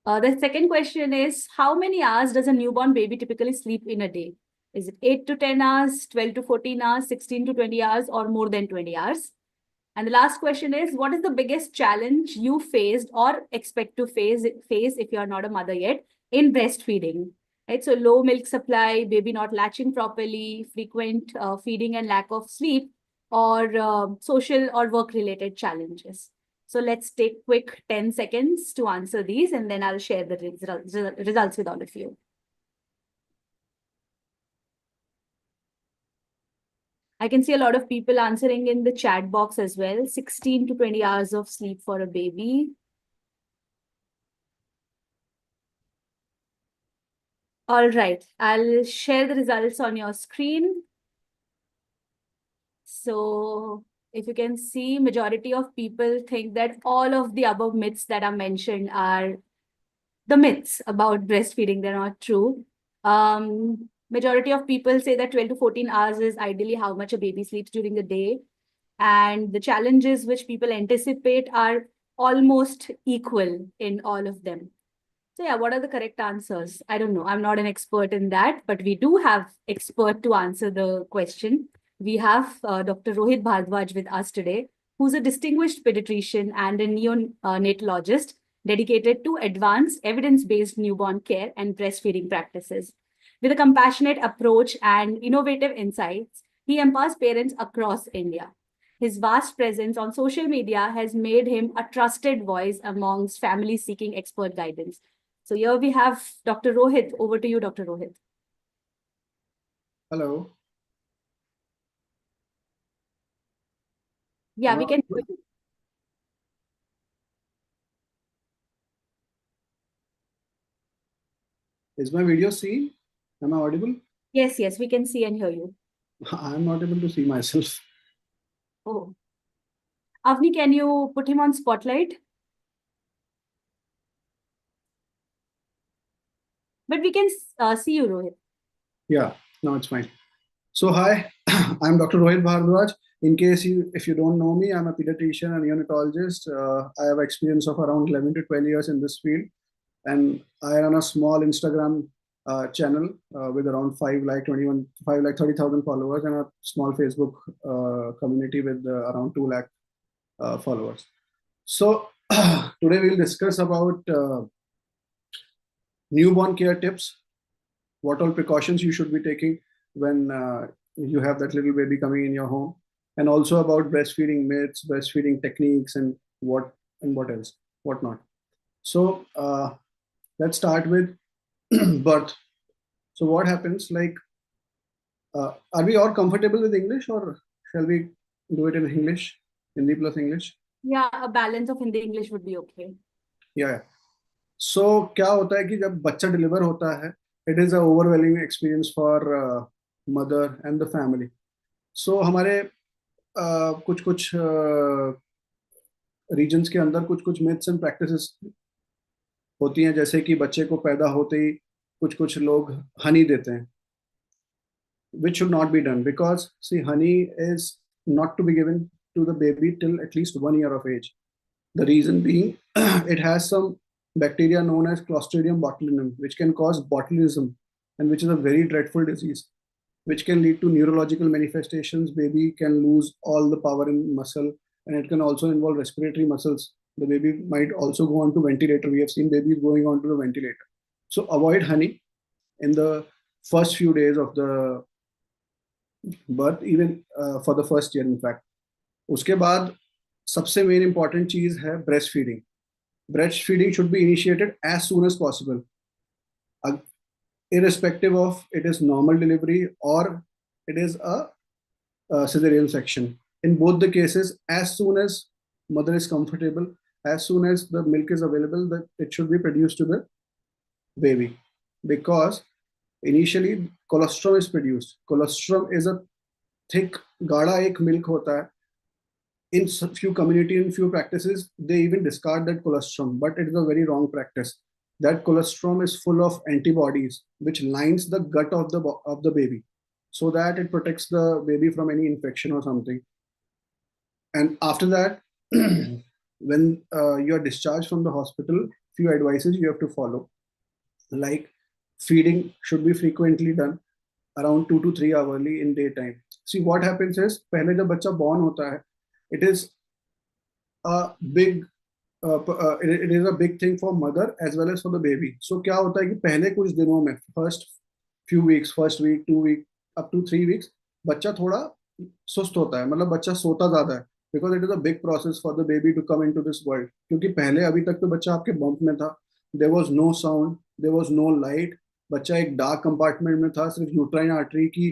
The second question is, how many hours does a newborn baby typically sleep in a day? Is it 8 to 10 hours, 12 to 14 hours, 16 to 20 hours, or more than 20 hours? And the last question is, what is the biggest challenge you faced or expect to face if you're not a mother yet in breastfeeding? Right? So low milk supply, baby not latching properly, frequent feeding and lack of sleep, or social or work-related challenges. So let's take quick 10 seconds to answer these, and then I'll share the results with all of you. I can see a lot of people answering in the chat box as well. 16 to 20 hours of sleep for a baby. All right, I'll share the results on your screen. So if you can see, majority of people think that all of the above myths that are mentioned are the myths about breastfeeding. They're not true. Majority of people say that 12 to 14 hours is ideally how much a baby sleeps during the day. And the challenges which people anticipate are almost equal in all of them. So yeah, what are the correct answers? I don't know. I'm not an expert in that, but we do have expert to answer the question. We have Dr. Rohit Bhardwaj with us today, who's a distinguished pediatrician and a neonatologist dedicated to advanced evidence-based newborn care and breastfeeding practices. With a compassionate approach and innovative insights, he empowers parents across India. His vast presence on social media has made him a trusted voice amongst families seeking expert guidance. So here we have Dr. Rohit. Over to you, Dr. Rohit. Hello. Yeah, Am we I can. audible? Is my video seen? Am I audible? Yes, yes, we can see and hear you. I'm not able to see myself. Oh. Avni, can you put him on spotlight? But we can see you, Rohit. Yeah, no, it's fine. So hi, I'm Dr. Rohit Bhardwaj. In case if you don't know me, I'm a pediatrician and neonatologist. I have experience of around 11 to 12 years in this field, and I run a small Instagram channel with around 5 lakh 30,000 followers, and a small Facebook community with around 2 lakh followers. So today we'll discuss about newborn care tips, what all precautions you should be taking when you have that little baby coming in your home, and also about breastfeeding myths, breastfeeding techniques, and what else, what not. So let's start with birth. So what happens, like, are we all comfortable with English, or shall we do it in English, Hindi plus English? Yeah, a balance of Hindi English would be okay. Yeah. So क्या होता है कि जब बच्चा deliver होता है, it is a overwhelming experience for mother and the family. So हमारे कुछ कुछ रीजन्स के अंदर कुछ कुछ मिथ्स एंड प्रैक्टिसेस होती हैं, जैसे कि बच्चे को पैदा होते ही कुछ कुछ लोग हनी देते हैं, which should not be done, because see, honey is not to be given to the baby till at least 1 year of age. The reason being, it has some bacteria known as Clostridium botulinum, which can cause botulism, and which is a very dreadful disease, which can lead to neurological manifestations. Baby can lose all the power in muscle, and it can also involve respiratory muscles. The baby might also go on to ventilator. We have seen babies going on to the ventilator. So avoid honey in the first few days of the birth, even for the first year, in fact. उसके बाद सबसे main important चीज है breast feeding. Breast feeding should be initiated as soon as possible, irrespective of it is normal delivery or it is a cesarean section. In both the cases, as soon as mother is comfortable, as soon as the milk is available, that it should be produced to the baby, because initially colostrum is produced. Colostrum is a thick गाढ़ा एक milk होता है. In few community, in few practices, they even discard that colostrum, but it is a very wrong practice. That colostrum is full of antibodies which lines the gut of the baby, so that it protects the baby from any infection or something. And after that, when you are discharged from the hospital, few advices you have to follow, like feeding should be frequently done around 2 to 3 hourly in daytime. See, what happens is, पहले जब बच्चा born होता है, it is a big it is a big thing for mother as well as for the baby. So क्या होता है कि पहले कुछ दिनों में, first few weeks, first week, 2 week, up to 3 weeks, बच्चा थोड़ा सुस्त होता है, मतलब बच्चा सोता ज्यादा है, because it is a big process for the baby to come into this world. क्योंकि पहले अभी तक तो बच्चा आपके बम्प में था, there was no sound, there was no light, बच्चा एक डार्क कंपार्टमेंट में था, सिर्फ यूट्राइन आर्टरी की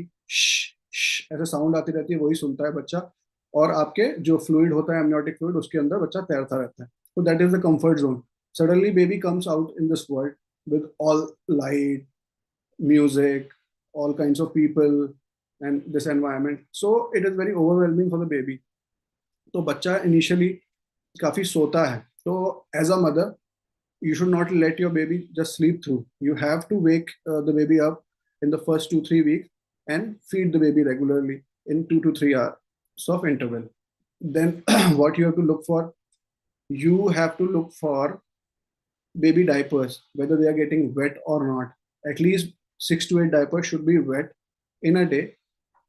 ऐसे साउंड आती रहती है, वही सुनता है बच्चा, और आपके जो फ्लूइड होता है, एमनियोटिक फ्लूइड, उसके अंदर बच्चा तैरता रहता है. So that is the comfort zone. Suddenly baby comes out in this world with all light, music, all kinds of people, and this environment. So it is very overwhelming for the baby. तो बच्चा initially काफी सोता है. So as a mother, you should not let your baby just sleep through. You have to wake the baby up in the first 2-3 weeks and feed the baby regularly in 2 to 3 hours of interval. Then what you have to look for? You have to look for baby diapers, whether they are getting wet or not. At least 6 to 8 diapers should be wet in a day,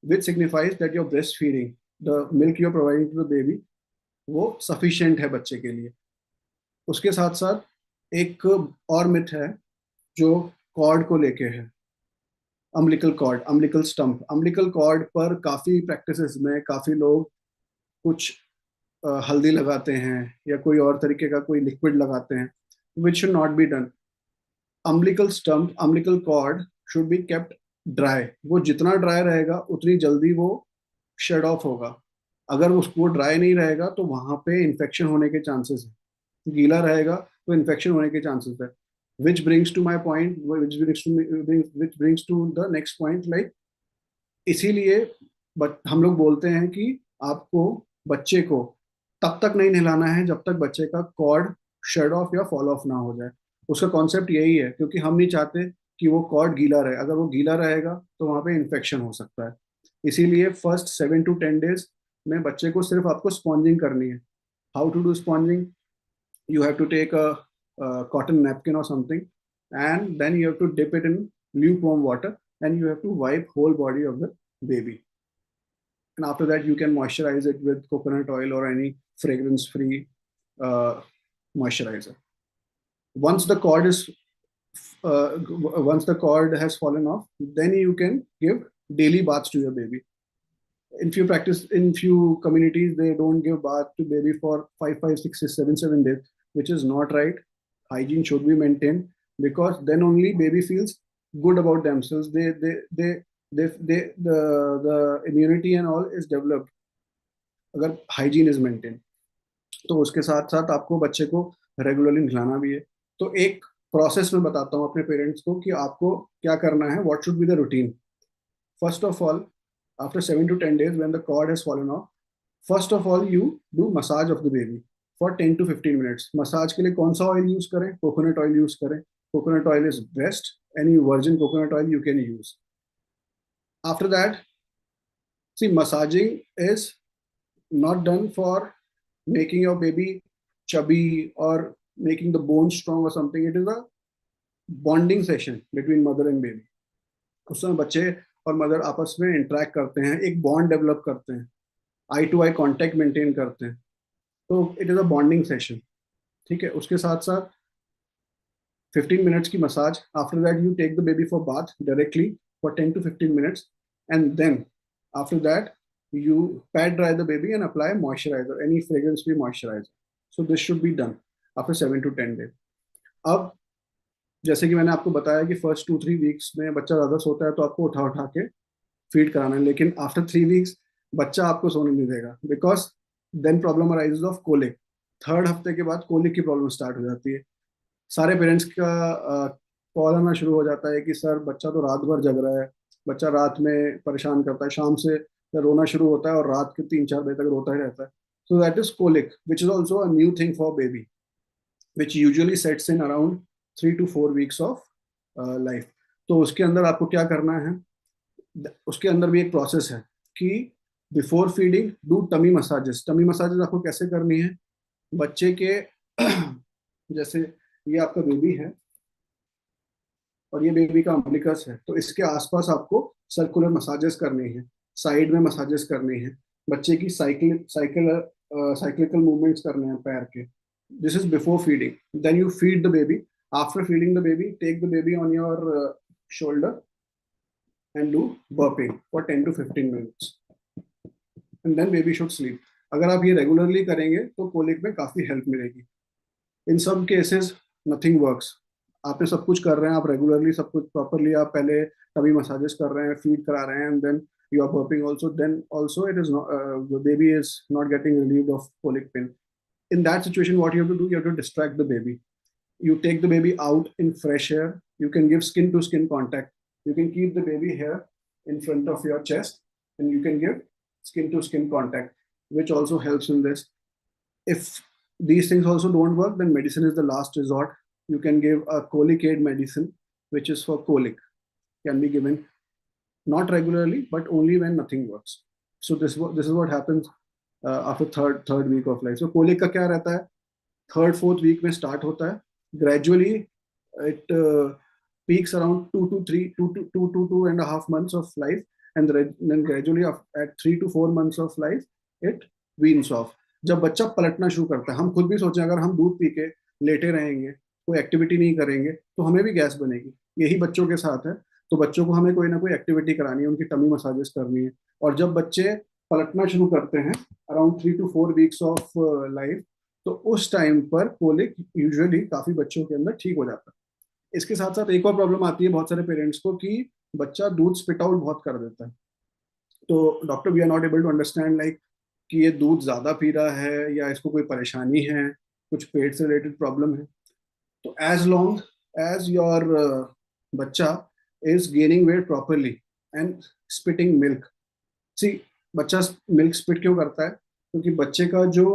which signifies that you're breastfeeding. The milk you're providing to the baby, वो sufficient है बच्चे के लिए. उसके साथ साथ एक और मिथ है जो कॉर्ड को लेके है. Umbilical cord, umbilical stump. Umbilical cord पर काफी प्रैक्टिसेस में काफी लोग कुछ हल्दी लगाते हैं या कोई और तरीके का कोई लिक्विड लगाते हैं, which should not be done. Umbilical stump, umbilical cord should be kept dry. वो जितना ड्राई रहेगा उतनी जल्दी वो शेड ऑफ होगा. अगर उसको ड्राई नहीं रहेगा तो वहां पे इन्फेक्शन होने के चांसेस है. गीला रहेगा तो इन्फेक्शन होने के चांसेस है. Which brings to my point, which brings to the next point, like इसीलिए हम लोग बोलते हैं कि आपको बच्चे को तब तक नहीं नहलाना है जब तक बच्चे का कॉर्ड शेड ऑफ या फॉल ऑफ ना हो जाए. उसका कॉन्सेप्ट यही है, क्योंकि हम नहीं चाहते कि वो कॉर्ड गीला रहे. अगर वो गीला रहेगा तो वहां पे इन्फेक्शन हो सकता है. इसीलिए फर्स्ट 7 to 10 days में बच्चे को सिर्फ आपको स्पॉन्जिंग करनी है. How to do sponging? You have to take a cotton napkin or something, and then you have to dip it in lukewarm water, and you have to wipe whole body of the baby. And after that, you can moisturize it with coconut oil or any fragrance-free moisturizer. Once the cord has fallen off, then you can give daily baths to your baby. In few communities, they don't give bath to baby for 5, 6, 7 days, which is not right. Hygiene should be maintained, because then only baby feels good about themselves. The immunity and all is developed अगर hygiene is maintained. तो उसके साथ साथ आपको बच्चे को regularly नहलाना भी है. तो एक प्रोसेस में बताता हूँ अपने पेरेंट्स को कि आपको क्या करना है. What should be the routine? First of all, after 7 to 10 days, when the cord has fallen off, first of all you do massage of the baby for 10 to 15 minutes. Massage के लिए कौन सा ऑयल यूज करें? Coconut oil use करें. Coconut oil is best. Any virgin coconut oil you can use. After that, see, massaging is not done for making your baby chubby or making the bone strong or something. It is a bonding session between mother and baby. उस समय बच्चे और mother आपस में interact करते हैं, एक bond develop करते हैं, eye to eye contact maintain करते हैं. तो it is a bonding session. ठीक है. उसके साथ साथ 15 मिनट्स की massage. After that you take the baby for bath directly for 10 to 15 minutes, and then after that you pat dry the baby and apply moisturizer, any fragrance free moisturizer. So this should be done after 7 to 10 days. अब जैसे कि मैंने आपको बताया कि first 2-3 weeks में बच्चा ज़्यादा सोता है तो आपको उठा उठा के फीड कराना है. लेकिन आफ्टर 3 weeks बच्चा आपको सोने नहीं देगा, because then problem arises of colic. 3rd हफ्ते के बाद कोलिक की प्रॉब्लम स्टार्ट हो जाती है. सारे पेरेंट्स का कॉल आना शुरू हो जाता है कि सर बच्चा तो रात भर जग रहा है, बच्चा रात में परेशान करता है, शाम से रोना शुरू होता है और रात के 3-4 बजे तक रोता ही रहता है. So that is colic, which is also a new thing for baby, which usually sets in around 3 to 4 weeks of life. तो उसके अंदर आपको क्या करना है? उसके अंदर भी एक प्रोसेस है कि before feeding do tummy massages. Tummy massages आपको कैसे करनी है? बच्चे के जैसे ये आपका बेबी है और ये बेबी का अम्बिलिकस है, तो इसके आसपास आपको सर्कुलर मसाजेस करनी है, साइड में मसाजेस करनी है, बच्चे की साइक्लिकल मूवमेंट्स करने हैं पैर के. This is before feeding. Then you feed the baby. After feeding the baby, take the baby on your shoulder and do burping for 10 to 15 minutes, and then baby should sleep. अगर आप ये regularly करेंगे तो colic में काफी help मिलेगी. इन सब cases nothing works. आपने सब कुछ कर रहे हैं, आप रेगुलरली सब कुछ प्रॉपरली, आप पहले तभी मसाजेस कर रहे हैं, फीड करा रहे हैं, and then you are burping also, then also it is not, the baby is not getting relieved of colic pain. In that situation, what you have to do, you have to distract the baby. You take the baby out in fresh air. You can give skin to skin contact. You can keep the baby here in front of your chest and you can give skin to skin contact, which also helps in this. If these things also don't work, then medicine is the last resort. You can give a colic aid medicine, which is for colic, can be given not regularly, but only when nothing works. So this is what happens after third week of life. So colic का क्या रहता है? Third, fourth week में start होता है. Gradually, it peaks around 2.5 months of life, and then gradually at 3 to 4 months of life, it weans off. जब बच्चा पलटना शुरू करता है, हम खुद भी सोचें अगर हम दूध पी के लेटे रहेंगे, कोई एक्टिविटी नहीं करेंगे, तो हमें भी गैस बनेगी. यही बच्चों के साथ है. तो बच्चों को हमें कोई ना कोई एक्टिविटी करानी है, उनकी टमी मसाजेस करनी है. और जब बच्चे पलटना शुरू करते हैं around 3 to 4 weeks of life, तो उस टाइम पर कोलिक यूजुअली काफी बच्चों के अंदर ठीक हो जाता है. इसके साथ साथ एक और प्रॉब्लम आती है बहुत सारे पेरेंट्स को कि बच्चा दूध स्पिट आउट बहुत कर देता है. तो doctor we are not able to understand like कि ये दूध ज्यादा पी रहा है या इसको कोई परेशानी है, कुछ पेट से रिलेटेड प्रॉब्लम है. तो as long as your bachcha is gaining weight properly and spitting milk. See bachcha milk spit क्यों करता है? क्योंकि बच्चे का जो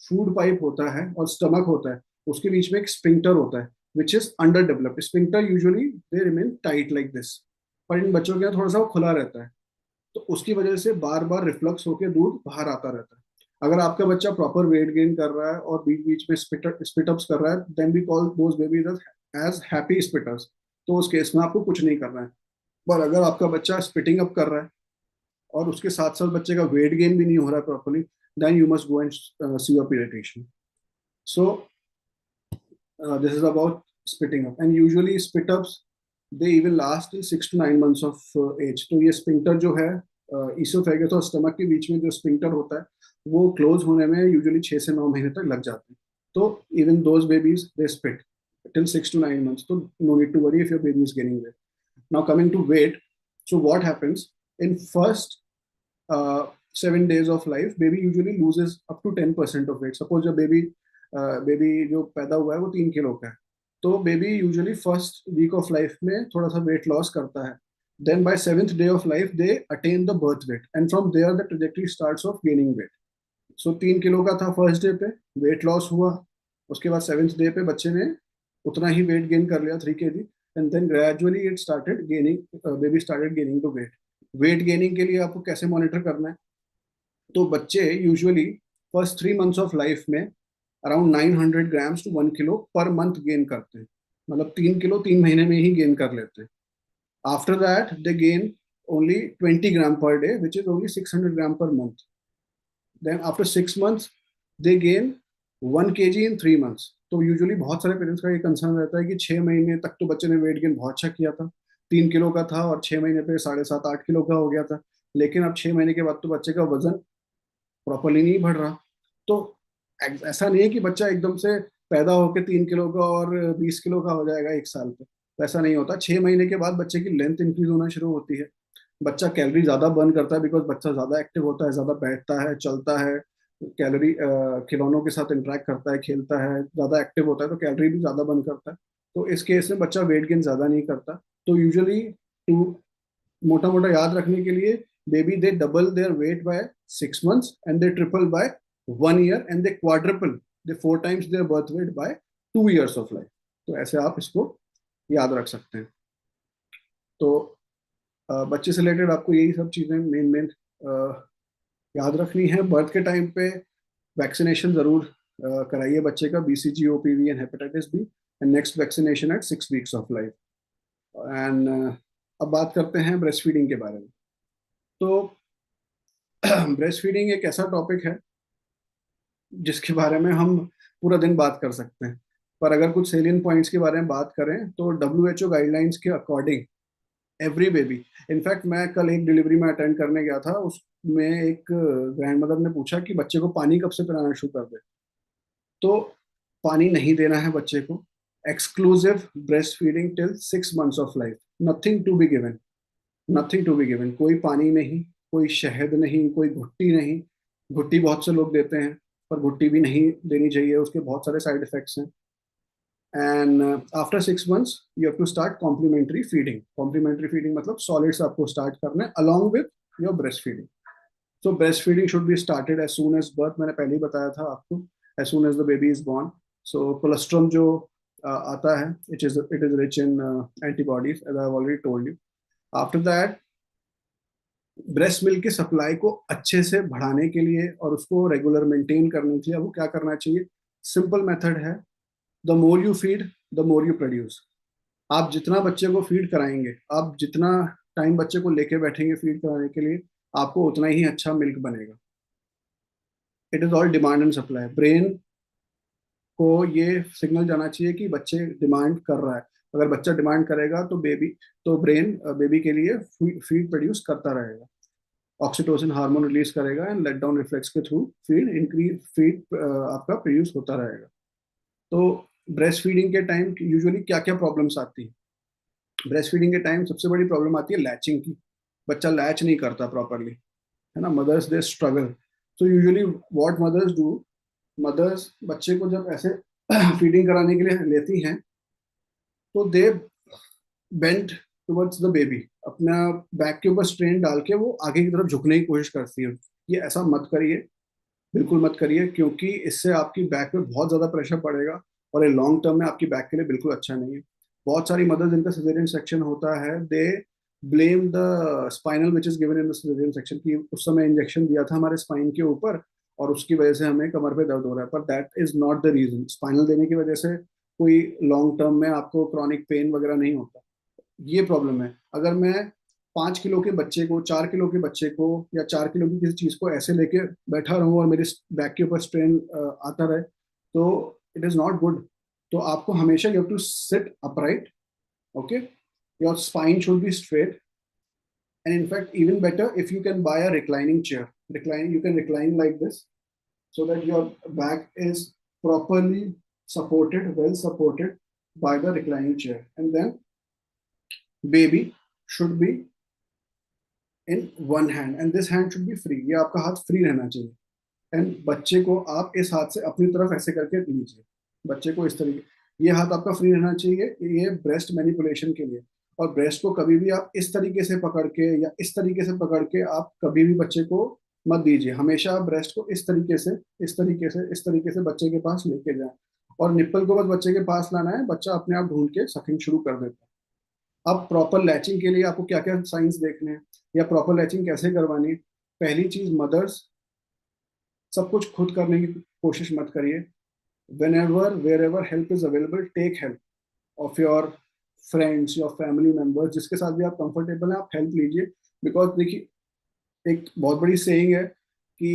फूड पाइप होता है और स्टमक होता है, उसके बीच में एक स्पिंक्टर होता है which is under developed. Sphincter usually they remain tight like this, पर इन बच्चों के यहाँ थोड़ा सा वो खुला रहता है. तो उसकी वजह से बार बार रिफ्लक्स होकर दूध बाहर आता रहता है. अगर आपका बच्चा प्रॉपर वेट गेन कर रहा है और बीच बीच में स्पिटअप्स कर रहा है, then we call those babies as happy spitters. तो उस केस में आपको कुछ नहीं करना है. पर अगर आपका बच्चा स्पिटिंग अप कर रहा है और उसके साथ साथ बच्चे का वेट गेन भी नहीं हो रहा है properly, then you must go and see a pediatrician. So this is about spitting up, and usually spit ups they even last till 6 to 9 months of age. तो ये sphincter जो है esophagus और stomach के बीच में जो sphincter होता है, वो close होने में usually 6 से 9 महीने तक लग जाते हैं. तो even those babies they spit till 6 to 9 months. So no need to worry if your baby is gaining weight. Now coming to weight, so what happens in first 7 days of life, baby usually loses up to 10% of weight. Suppose जब baby जो पैदा हुआ है वो 3 kilo का है, तो baby usually first week of life में थोड़ा सा weight loss करता है. Then by 7th day of life they attain the birth weight, and from there the trajectory starts of gaining weight. So 3 kilo का था first day पे, weight loss हुआ, उसके बाद 7th day पे बच्चे ने उतना ही weight gain कर लिया 3 kg, and then gradually it started gaining, baby started gaining the weight. Weight gaining के लिए आपको कैसे monitor करना है? तो बच्चे usually first 3 months of life में around 900 grams to 1 kilo per month gain करते हैं. मतलब 3 किलो 3 महीने में ही गेन कर लेते हैं. After that they gain only 20 gram per day, which is only 600 gram per month. Then after 6 months they gain 1 kg in 3 months. तो usually बहुत सारे पेरेंट्स का ये कंसर्न रहता है कि 6 महीने तक तो बच्चे ने वेट गेन बहुत अच्छा किया था, 3 किलो का था और 6 महीने पे 7.5-8 किलो का हो गया था, लेकिन अब 6 महीने के बाद तो बच्चे का वजन प्रॉपरली नहीं बढ़ रहा. तो ऐसा नहीं है कि बच्चा एकदम से पैदा होकर 3 किलो का और 20 किलो का हो जाएगा 1 साल पे. ऐसा नहीं होता. 6 महीने के बाद बच्चे की लेंथ इंक्रीज होना शुरू होती है. बच्चा कैलोरी ज्यादा बर्न करता है बिकॉज बच्चा ज्यादा एक्टिव होता है, ज्यादा बैठता है, चलता है, कैलोरी खिलौनों के साथ इंटरेक्ट करता है, खेलता है, ज्यादा एक्टिव होता है, तो कैलोरी भी ज्यादा बर्न करता है. तो इस केस में बच्चा वेट गेन ज्यादा नहीं करता. तो यूजुअली टू मोटा मोटा याद रखने के लिए, baby they double their weight by 6 months and they triple by 1 year and they quadruple, they 4 times their birth weight by 2 years of life. तो ऐसे आप इसको याद रख सकते हैं. तो बच्चे से रिलेटेड आपको यही सब चीजें मेन याद रखनी है. बर्थ के टाइम पे वैक्सीनेशन जरूर कराइए बच्चे का, BCG, OPV and hepatitis B, and next vaccination at 6 weeks of life. And अब बात करते हैं ब्रेस्ट फीडिंग के बारे में. तो ब्रेस्ट फीडिंग एक ऐसा टॉपिक है जिसके बारे में हम पूरा दिन बात कर सकते हैं, पर अगर कुछ सेलियंट पॉइंट्स के बारे में बात करें तो WHO गाइडलाइंस के अकॉर्डिंग एवरी बेबी, इनफैक्ट मैं कल एक डिलीवरी में अटेंड करने गया था, उसमें एक ग्रैंडमदर ने पूछा कि बच्चे को पानी कब से पिलाना शुरू कर दे. तो पानी नहीं देना है बच्चे को. Exclusive breast feeding till 6 months of life. Nothing to be given, nothing to be given. कोई पानी नहीं, कोई शहद नहीं, कोई घुट्टी नहीं. घुट्टी बहुत से लोग देते हैं, पर घुट्टी भी नहीं देनी चाहिए, उसके बहुत सारे साइड इफेक्ट्स हैं. And after 6 months you have to start complementary feeding. Complementary feeding मतलब solids आपको start करना है along with your breastfeeding. So breastfeeding should be started as soon as birth. मैंने पहले ही बताया था आपको, as soon as the baby is born. So colostrum जो आता है, it is rich in antibodies, as I have already told you. After that, breast milk की supply को अच्छे से बढ़ाने के लिए और उसको रेगुलर मेंटेन करने के लिए आपको क्या करना चाहिए? सिंपल मेथड है, the more you feed the more you produce. आप जितना बच्चे को फीड कराएंगे, आप जितना टाइम बच्चे को लेके बैठेंगे फीड कराने के लिए, आपको उतना ही अच्छा मिल्क बनेगा. It is all demand and supply. Brain को ये सिग्नल जाना चाहिए कि बच्चे डिमांड कर रहा है. अगर बच्चा डिमांड करेगा तो ब्रेन बेबी के लिए फीड प्रोड्यूस करता रहेगा. ऑक्सीटोसिन हार्मोन रिलीज करेगा एंड लेट डाउन रिफ्लेक्स के थ्रू फीड आपका प्रोड्यूस होता रहेगा. तो ब्रेस्ट फीडिंग के टाइम यूजुअली क्या क्या प्रॉब्लम्स आती है? ब्रेस्ट फीडिंग के टाइम सबसे बड़ी प्रॉब्लम आती है लैचिंग की. बच्चा लैच नहीं करता प्रॉपरली, है ना. Mothers they struggle. So usually what mothers do, mothers बच्चे को जब ऐसे फीडिंग कराने के लिए लेती हैं तो दे बेंड टुवर्ड्स द बेबी. अपना बैक के ऊपर स्ट्रेन डाल के वो आगे की तरफ झुकने की कोशिश करती है. ये ऐसा मत करिए, बिल्कुल मत करिए, क्योंकि इससे आपकी बैक पे बहुत ज़्यादा प्रेशर पड़ेगा और ये लॉन्ग टर्म में आपकी बैक के लिए बिल्कुल अच्छा नहीं है. बहुत सारी मदर्स जिनका सिजेरियन सेक्शन होता है, they blame the spinal which is given in the caesarean section की उस समय इंजेक्शन दिया था हमारे स्पाइन के ऊपर और उसकी वजह से हमें कमर पे दर्द हो रहा है. पर that is not the reason. Spinal देने की वजह से कोई लॉन्ग टर्म में आपको क्रॉनिक पेन वगैरह नहीं होता. ये प्रॉब्लम है. अगर मैं 5 किलो के बच्चे को, 4 किलो के बच्चे को या 4 किलो की किसी चीज को ऐसे लेके बैठा रहूं और मेरे बैक के ऊपर स्ट्रेन आता रहे तो इट इज नॉट गुड. तो आपको हमेशा you have to sit upright. Okay, your spine should be straight and in fact even better if you can buy a reclining chair. You can recline like this so that your back is properly supported, well supported by the reclining chair, and then baby should be in one hand and this hand should be free. ये आपका हाथ free रहना चाहिए. And बच्चे को आप इस हाथ से अपनी तरफ ऐसे करके लीजिए. बच्चे को इस तरीके, ये हाथ आपका फ्री रहना चाहिए. ये ब्रेस्ट मैनिपुलेशन के लिए. और ब्रेस्ट को कभी भी आप इस तरीके से पकड़ के या इस तरीके से पकड़ के आप कभी भी बच्चे को मत दीजिए. हमेशा आप ब्रेस्ट को इस तरीके से बच्चे के पास लेके जाएं और निप्पल को बस बच्चे के पास लाना है. बच्चा अपने आप ढूंढ के सकिंग शुरू कर देता है. अब प्रॉपर लैचिंग के लिए आपको क्या क्या साइंस देखने हैं या प्रॉपर लैचिंग कैसे करवानी है? पहली चीज, मदर्स सब कुछ खुद करने की कोशिश मत करिए. whenever wherever help is available, take help of your friends, your family members, जिसके साथ भी आप कंफर्टेबल हैं आप हेल्प लीजिए. बिकॉज देखिए, एक बहुत बड़ी सेइंग है कि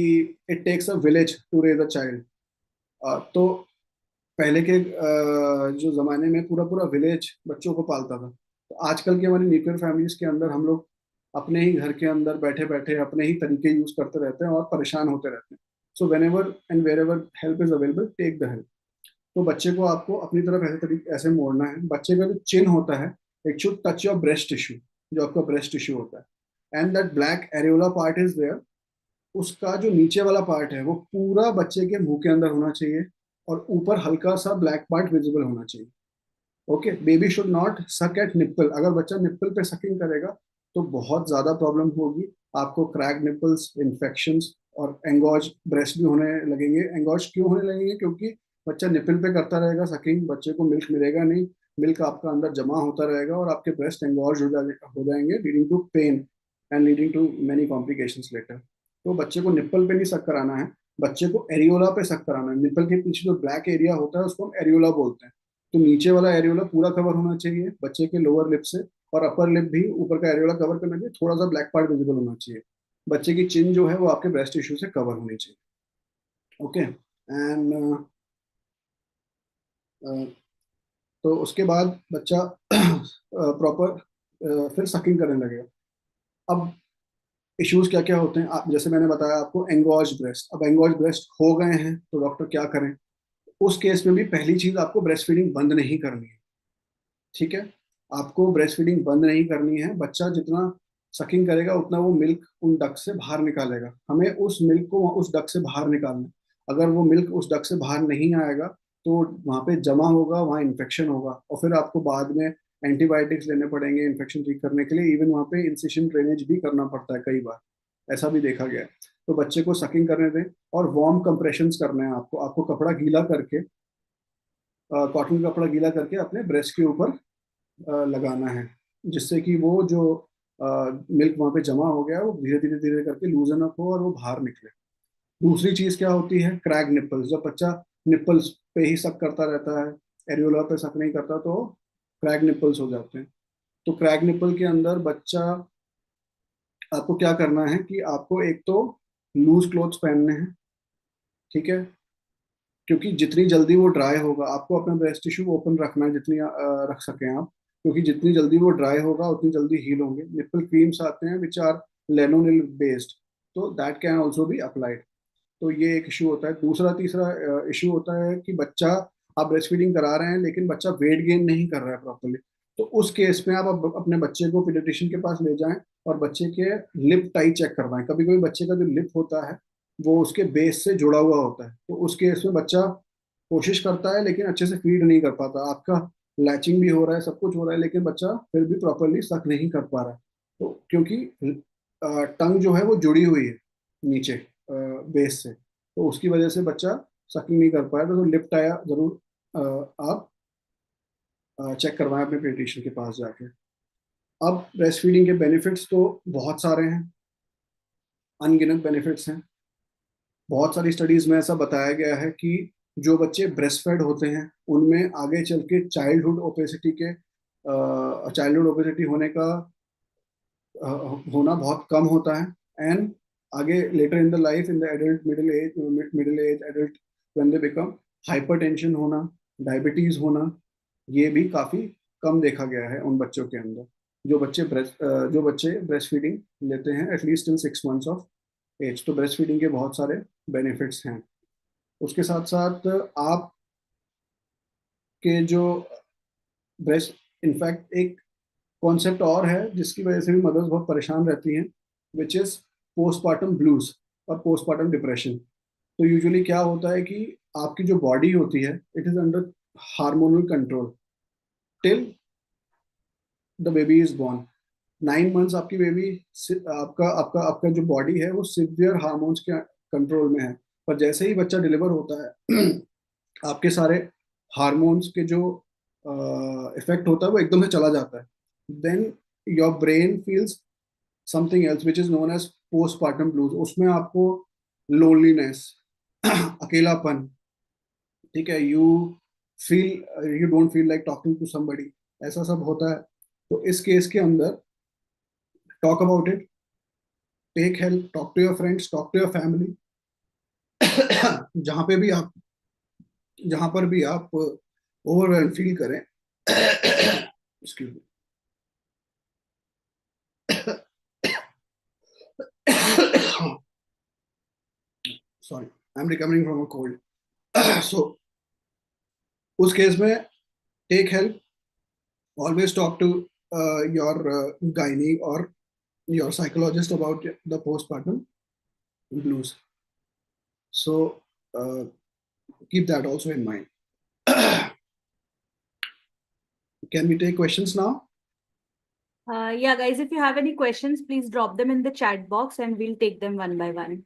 it takes a village to raise a child. तो पहले के जो जमाने में पूरा पूरा विलेज बच्चों को पालता था. तो आजकल की हमारी न्यूक्लियर फैमिलीज के अंदर हम लोग अपने ही घर के अंदर बैठे बैठे अपने ही तरीके यूज करते रहते हैं और परेशान होते रहते हैं. So whenever and wherever help is available, take the help. तो बच्चे को आपको अपनी तरफ ऐसे मोड़ना है. बच्चे का जो चिन होता है, it should touch your breast tissue, जो आपका ब्रेस्ट टिश्यू होता है. And that black areola part is there. उसका जो नीचे वाला पार्ट है वो पूरा बच्चे के मुंह के अंदर होना चाहिए और ऊपर हल्का सा ब्लैक पार्ट विजिबल होना चाहिए. Okay, baby should not suck at nipple. अगर बच्चा निप्पल पे सकिंग करेगा तो बहुत ज्यादा प्रॉब्लम होगी. आपको क्रैक निप्पल्स, इन्फेक्शंस और एंगोज ब्रेस्ट भी होने लगेंगे. एंगोज क्यों होने लगेंगे? क्योंकि बच्चा निप्पल पे करता रहेगा सकिंग, बच्चे को मिल्क मिलेगा नहीं, मिल्क आपका अंदर जमा होता रहेगा और आपके ब्रेस्ट एंगोज हो जाएंगे, leading to pain and leading to many complications later. तो बच्चे को निप्पल पे नहीं सक कराना है, बच्चे को एरियोला पे सक कराना है. निप्पल के पीछे जो ब्लैक एरिया होता है उसको हम एरियोला बोलते हैं. तो नीचे वाला एरियोला पूरा कवर होना चाहिए बच्चे के लोअर लिप से, और अपर लिप भी ऊपर का एरियोला कवर करना चाहिए. थोड़ा सा ब्लैक पार्ट विजिबल होना चाहिए. बच्चे की चिन जो है वो आपके ब्रेस्ट टिश्यू से कवर होनी चाहिए. ओके, एंड तो उसके बाद बच्चा प्रॉपर फिर सकिंग करने लगेगा. अब इश्यूज क्या क्या होते हैं? आप जैसे मैंने बताया आपको एंगोज ब्रेस्ट. अब एंगोज ब्रेस्ट हो गए हैं तो डॉक्टर क्या करें? उस केस में भी पहली चीज आपको ब्रेस्ट फीडिंग बंद नहीं करनी है. ठीक है, आपको ब्रेस्ट फीडिंग बंद नहीं करनी है. बच्चा जितना सकिंग करेगा उतना वो मिल्क उन डक से बाहर निकालेगा. हमें उस मिल्क को उस डक से बाहर निकालना है. अगर वो मिल्क उस डक से बाहर नहीं आएगा तो वहाँ पे जमा होगा, वहाँ इन्फेक्शन होगा, और फिर आपको बाद में एंटीबायोटिक्स लेने पड़ेंगे इन्फेक्शन ठीक करने के लिए। इवन वहाँ पे इंसिशन ड्रेनेज भी करना पड़ता है कई बार, ऐसा भी देखा गया है। तो बच्चे को सकिंग करने दें और वार्म कंप्रेशंस करने हैं आपको। आपको कपड़ा गीला करके, कॉटन का कपड़ा गीला करके अपने ब्रेस्ट के ऊपर लगाना है, जिससे कि वो जो मिल्क वहाँ पे जमा हो गया है, वो धीरे धीरे धीरे करके लूजन अप हो और वो बाहर निकले। दूसरी चीज क्या होती है, क्रैक निप्पल्स। जब बच्चा निप्पल्स पे ही सक करता रहता है, एरियोला पे सक नहीं करता, तो क्रैक निप्पल्स हो जाते हैं। तो क्रैक निप्पल के अंदर बच्चा, आपको क्या करना है कि आपको एक तो लूज क्लोथ्स पहनने हैं, ठीक है, क्योंकि जितनी जल्दी वो ड्राई होगा, आपको अपना ब्रेस्ट टिश्यू ओपन रखना है जितनी रख सकें आप, क्योंकि जितनी जल्दी वो ड्राई होगा उतनी जल्दी हील होंगे। निप्पल क्रीम्स आते हैं विच आर लेनोनिल बेस्ड, तो that can also be applied. तो ये एक इशू होता है। दूसरा तीसरा इशू होता है कि बच्चा, आप ब्रेस्ट फीडिंग करा रहे हैं लेकिन बच्चा वेट गेन नहीं कर रहा है प्रॉपरली, तो उस केस में आप अपने बच्चे को पीडियाट्रिशियन के पास ले जाएं और बच्चे के लिप टाई चेक करवाएं। कभी कभी बच्चे का जो लिप होता है वो उसके बेस से जुड़ा हुआ होता है, तो उस केस में बच्चा कोशिश करता है लेकिन अच्छे से फीड नहीं कर पाता। आपका लैचिंग भी हो रहा है, सब कुछ हो रहा है, लेकिन बच्चा फिर भी प्रॉपरली सक नहीं कर पा रहा है। तो क्योंकि टंग जो है वो जुड़ी हुई है नीचे बेस से, तो उसकी वजह से बच्चा सकिंग नहीं कर पाया। तो लिप टाया जरूर आप चेक करवाएं अपने पीडियाट्रिशियन के पास जाके। अब ब्रेस्ट फीडिंग के बेनिफिट्स तो बहुत सारे हैं, अनगिनत बेनिफिट्स हैं। बहुत सारी स्टडीज में ऐसा बताया गया है कि जो बच्चे ब्रेस्ट फेड होते हैं उनमें आगे चल के चाइल्डहुड ओबेसिटी होने का होना बहुत कम होता है। एंड आगे later in the life, in the adult middle age adult, when they become, hypertension होना, डायबिटीज होना, ये भी काफी कम देखा गया है उन बच्चों के अंदर जो बच्चे ब्रेस्ट फीडिंग लेते हैं at least in 6 months of age. तो ब्रेस्ट फीडिंग के बहुत सारे बेनिफिट्स हैं। उसके साथ साथ आप के जो ब्रेस्ट, इनफैक्ट एक कॉन्सेप्ट और है जिसकी वजह से भी मदर्स बहुत परेशान रहती हैं, विच इज पोस्टपार्टम ब्लूज और पोस्टपार्टम डिप्रेशन। तो यूजुअली क्या होता है कि आपकी जो बॉडी होती है, it is under hormonal control till the baby is born. 9 months आपकी बेबी, आपका आपका आपका जो बॉडी है वो सिवियर हार्मोन्स के कंट्रोल में है, पर जैसे ही बच्चा डिलीवर होता है आपके सारे हार्मोन्स के जो इफेक्ट होता है वो एकदम से चला जाता है। Then your brain feels something else which is known as postpartum blues. उसमें आपको लोनलीनेस, अकेलापन, ठीक है, you don't feel like talking to somebody, ऐसा सब होता है। तो इस केस के अंदर talk about it, take help, talk to your friends, talk to your family. जहां पर भी आप ओवरवेल्म फील करें, excuse me, sorry, I am recovering from a cold. So उस केस में take help, always talk to your gynae or your psychologist about the postpartum blues. So keep that also in mind. Can we take questions now? Yeah, guys, if you have any questions, please drop them in the chat box and we'll take them one by one.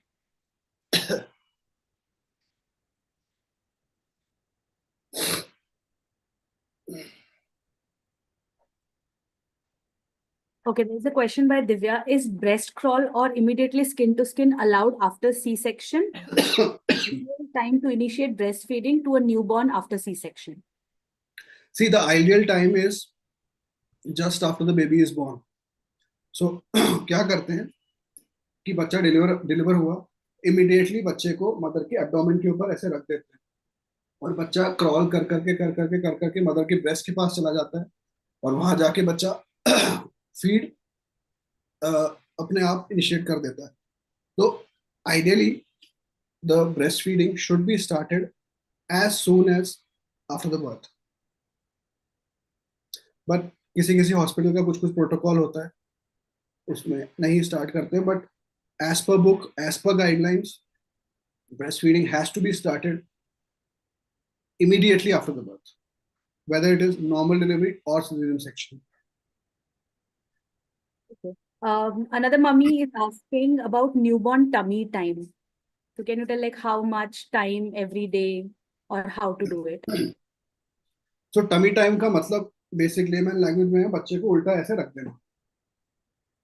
Okay, there's a question by Divya. Is breast crawl or immediately skin to skin allowed after C-section? Time to initiate breastfeeding to a newborn after C-section? See, the ideal time is just after the baby is born. So क्या करते हैं कि बच्चा deliver हुआ, immediately बच्चे को mother के abdomen के ऊपर ऐसे रख देते हैं और बच्चा क्रॉल कर करके मदर के ब्रेस्ट के पास चला जाता है और वहां जाके बच्चा फीड अपने आप इनिशिएट कर देता है। तो ideally the breast feeding should be started as soon as after the birth, but किसी हॉस्पिटल का कुछ प्रोटोकॉल होता है, उसमें नहीं स्टार्ट करते। But as per book, as per guidelines, breastfeeding has to be started immediately after the birth, whether it is normal delivery or cesarean section. Another mummy is asking about newborn tummy time. So can you tell like how much time every day or how to do it? So tummy time का मतलब basic layman language में है बच्चे को उल्टा ऐसे रख देना,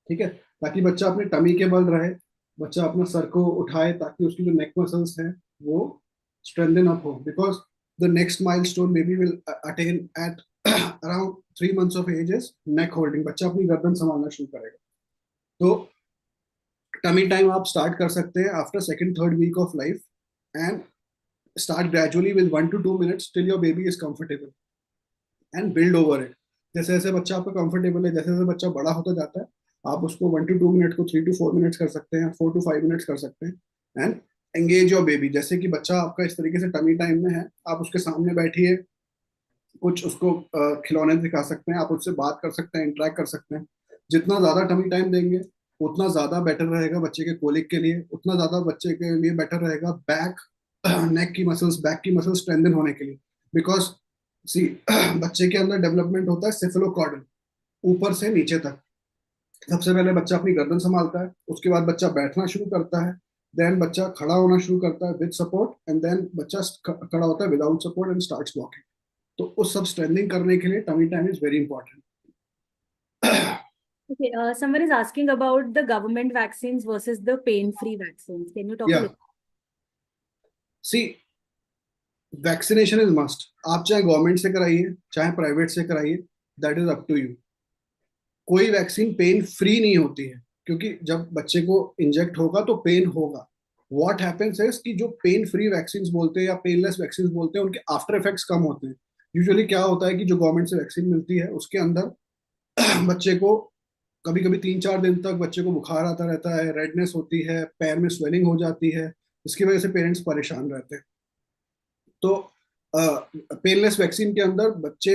ठीक है, ताकि बच्चा अपने टमी के बल रहे, बच्चा अपना सर को उठाए ताकि उसकी जो नेक मसल्स हैं वो स्ट्रेंथन अप हो, because the next milestone baby will attain at around 3 months of age is neck holding. बच्चा अपनी गर्दन संभालना शुरू करेगा. तो टमी टाइम आप स्टार्ट कर सकते हैं after second third week of life and start gradually with 1 to 2 minutes till your baby is comfortable and build over it. जैसे जैसे बच्चा आपका कंफर्टेबल है, जैसे जैसे बच्चा बड़ा होता जाता है, आप उसको 1 to 2 मिनट को 3 to 4 मिनट्स कर सकते हैं, 4 to 5 मिनट्स कर सकते हैं एंड एंगेज योर बेबी. जैसे कि बच्चा आपका इस तरीके से टमी टाइम में है, आप उसके सामने बैठिए, कुछ उसको खिलौने दिखा सकते हैं, आप उससे बात कर सकते हैं, इंटरेक्ट कर सकते हैं. जितना ज्यादा टमी टाइम देंगे उतना ज्यादा बेटर रहेगा बच्चे के कोलिक के लिए, उतना ज्यादा बच्चे के लिए बेटर रहेगा बैक नेक की मसल्स, बैक की मसल्स स्ट्रेंथन होने के लिए. बिकॉज सी बच्चे के अंदर डेवलपमेंट होता है सेफेलोकॉर्डल ऊपर से नीचे तक. सबसे पहले बच्चा अपनी गर्दन संभालता है, उसके बाद बच्चा बैठना शुरू करता है, देन बच्चा खड़ा होना शुरू करता है विद सपोर्ट, एंड देन बच्चा खड़ा होता है without support and starts walking. तो उस सब स्ट्रेंथनिंग करने के लिए tummy time is very important. Okay, someone is asking about the government vaccines versus the pain-free vaccines. Can you talk a Yeah. little? See vaccination is must. आप चाहे government से कराइए चाहे प्राइवेट से कराइए, that is up to you. कोई vaccine pain free नहीं होती है, क्योंकि जब बच्चे को इंजेक्ट होगा तो पेन होगा. व्हाट हैपेंस है कि जो पेन फ्री वैक्सीन बोलते हैं या पेनलेस वैक्सीन बोलते हैं, उनके आफ्टर इफेक्ट्स कम होते हैं. यूजुअली क्या होता है कि जो गवर्नमेंट से वैक्सीन मिलती है उसके अंदर बच्चे को कभी कभी 3-4 दिन तक बच्चे को बुखार आता रहता है, रेडनेस होती है, पैर में स्वेलिंग हो जाती है, इसकी वजह से पेरेंट्स परेशान रहते हैं. तो पेनलेस वैक्सीन के अंदर बच्चे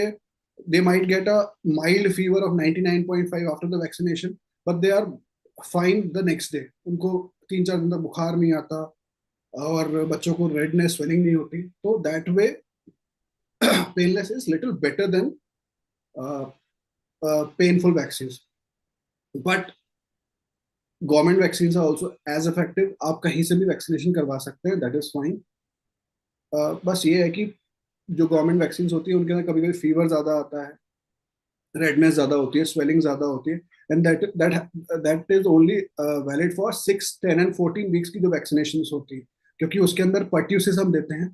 they might get a mild fever of 99.5 after the vaccination, but they are fine the next day. उनको 3-4 दिन तक बुखार नहीं आता और बच्चों को रेडनेस स्वेलिंग नहीं होती. तो that way painless is little better than painful vaccine. But government vaccine are also as effective. आप कहीं से भी वैक्सीनेशन करवा सकते हैं, दैट इज फाइन. बस ये है कि जो गवर्नमेंट वैक्सीन होती है उनके अंदर कभी कभी फीवर ज्यादा आता है, रेडनेस ज्यादा होती है, स्वेलिंग ज्यादा होती है, and that is only valid for 6, 10 and 14 weeks की जो वैक्सीनेशन होती है, क्योंकि उसके अंदर पर्ट्यूसिस हम देते हैं.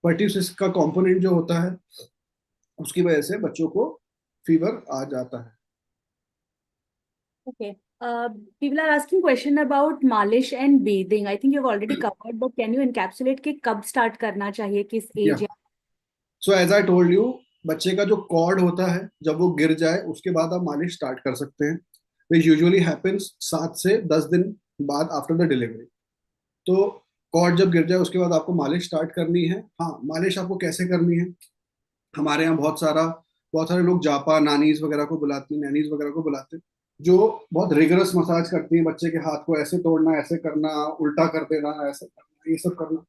पर्ट्यूसिस का कॉम्पोनेंट जो होता है उसकी वजह से बच्चों को फीवर आ जाता है. Okay. People are asking question about मालिश and bathing. I think you've already covered, but can you encapsulate कि कब start करना चाहिए, किस age? Yeah. So as I told you, बच्चे का जो कॉर्ड होता है जब वो गिर जाए उसके बाद आप मालिश स्टार्ट कर सकते हैं. Which usually happens 7 से 10 दिन बाद आफ्टर द डिलीवरी. तो कॉर्ड जब गिर जाए उसके बाद आपको मालिश स्टार्ट करनी है. हाँ, मालिश आपको कैसे करनी है, हमारे यहाँ बहुत सारे लोग जापा नानीज वगैरह को बुलाते हैं, नैनीज वगैरह को बुलाते हैं, जो बहुत रिगरस मसाज करती हैं. बच्चे के हाथ को ऐसे तोड़ना, ऐसे करना, उल्टा कर देना, ऐसे करना, ये सब करना.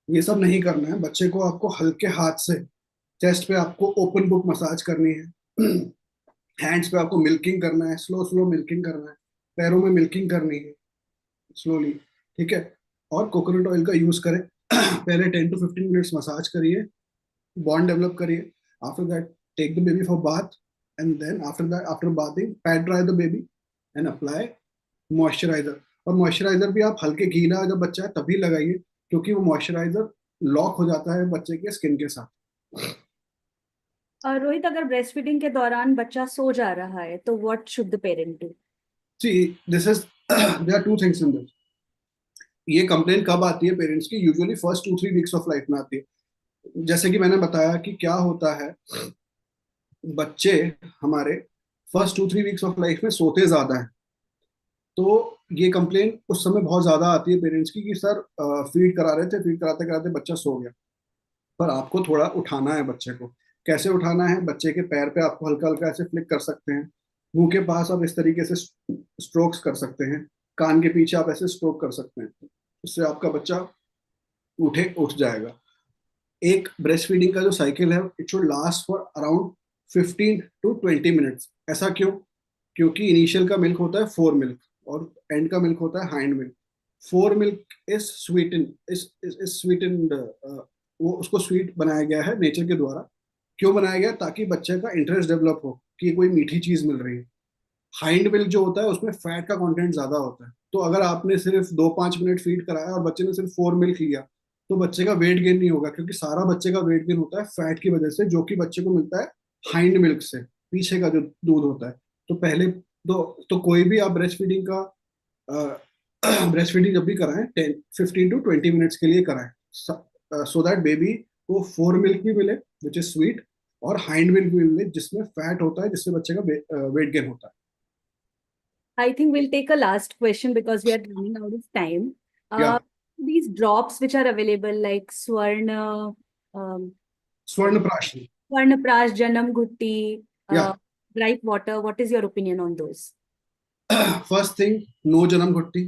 ये सब नहीं करना है. बच्चे को आपको हल्के हाथ से चेस्ट पे आपको ओपन बुक मसाज करनी है. हैंड्स पे आपको मिल्किंग करना है, स्लो मिल्किंग करना है, पैरों में मिल्किंग करनी है स्लोली, ठीक है. और कोकोनट ऑयल का यूज करें. पहले 10 to 15 मिनट्स मसाज करिए, बॉन्ड डेवलप करिए. After that take the baby for bath, and then after bathing pat dry the baby and apply moisturizer. और मॉइस्चराइजर भी आप हल्के गीला जब बच्चा है तभी लगाइए, क्योंकि वो मॉइस्चराइजर लॉक हो जाता है बच्चे के स्किन के साथ. रोहित, अगर ब्रेस्ट फीडिंग के दौरान बच्चा सो जा रहा है तो what should the parent do? See, there are two things in this. ये कंप्लेन कब आती है पेरेंट्स की? Usually first 2-3 weeks of life में आती है. जैसे कि मैंने बताया कि क्या होता है, बच्चे हमारे फर्स्ट 2-3 वीक्स ऑफ लाइफ में सोते ज्यादा है. तो ये कंप्लेन उस समय बहुत ज्यादा आती है पेरेंट्स की कि सर फीड करा रहे थे, फीड कराते कराते बच्चा सो गया. पर आपको थोड़ा उठाना है बच्चे को. कैसे उठाना है? बच्चे के पैर पे आपको हल्का हल्का ऐसे फ्लिक कर सकते हैं, मुंह के पास आप इस तरीके से स्ट्रोक्स कर सकते हैं, कान के पीछे आप ऐसे स्ट्रोक कर सकते हैं. इससे आपका बच्चा उठ जाएगा. एक ब्रेस्ट फीडिंग का जो साइकिल है it should last for around 15 to 20 minutes. ऐसा क्यों? क्योंकि इनिशियल का मिल्क होता है फोर मिल्क और एंड का मिल्क होता है hind milk. Four milk is sweetened, वो उसको स्वीट बनाया गया है नेचर के द्वारा. क्यों बनाया गया? ताकि बच्चे का इंटरेस्ट डेवलप हो कि कोई मीठी चीज मिल रही है. हाइंड मिल्क जो होता है उसमें फैट का कंटेंट ज्यादा होता है. तो अगर आपने सिर्फ 2-5 मिनट फीड कराया और बच्चे ने सिर्फ फोर मिल्क लिया तो बच्चे का वेट गेन नहीं होगा, क्योंकि सारा बच्चे का वेट गेन होता है फैट की वजह से, जो कि बच्चे को मिलता है हाइंड मिल्क से, पीछे का जो दूध होता है. तो पहले तो कोई भी आप ब्रेस्ट फीडिंग का ब्रेस्ट फीडिंग जब भी कराएं 15 to 20 मिनट्स के लिए कराएं, सो दैट बेबी को फोर मिल्क भी मिले विच इज स्वीट, और हाइंड मिल्क भी मिले जिसमें फैट होता है, जिससे बच्चे का वेट गेन होता है. I think we'll take a last question because we are running out of time. Yeah. These drops which are available like Swarna, Swarnaprash. Swarnaprash, Janam Gutti, Yeah. bright water. What is your opinion on those? First thing, no Janam Gutti,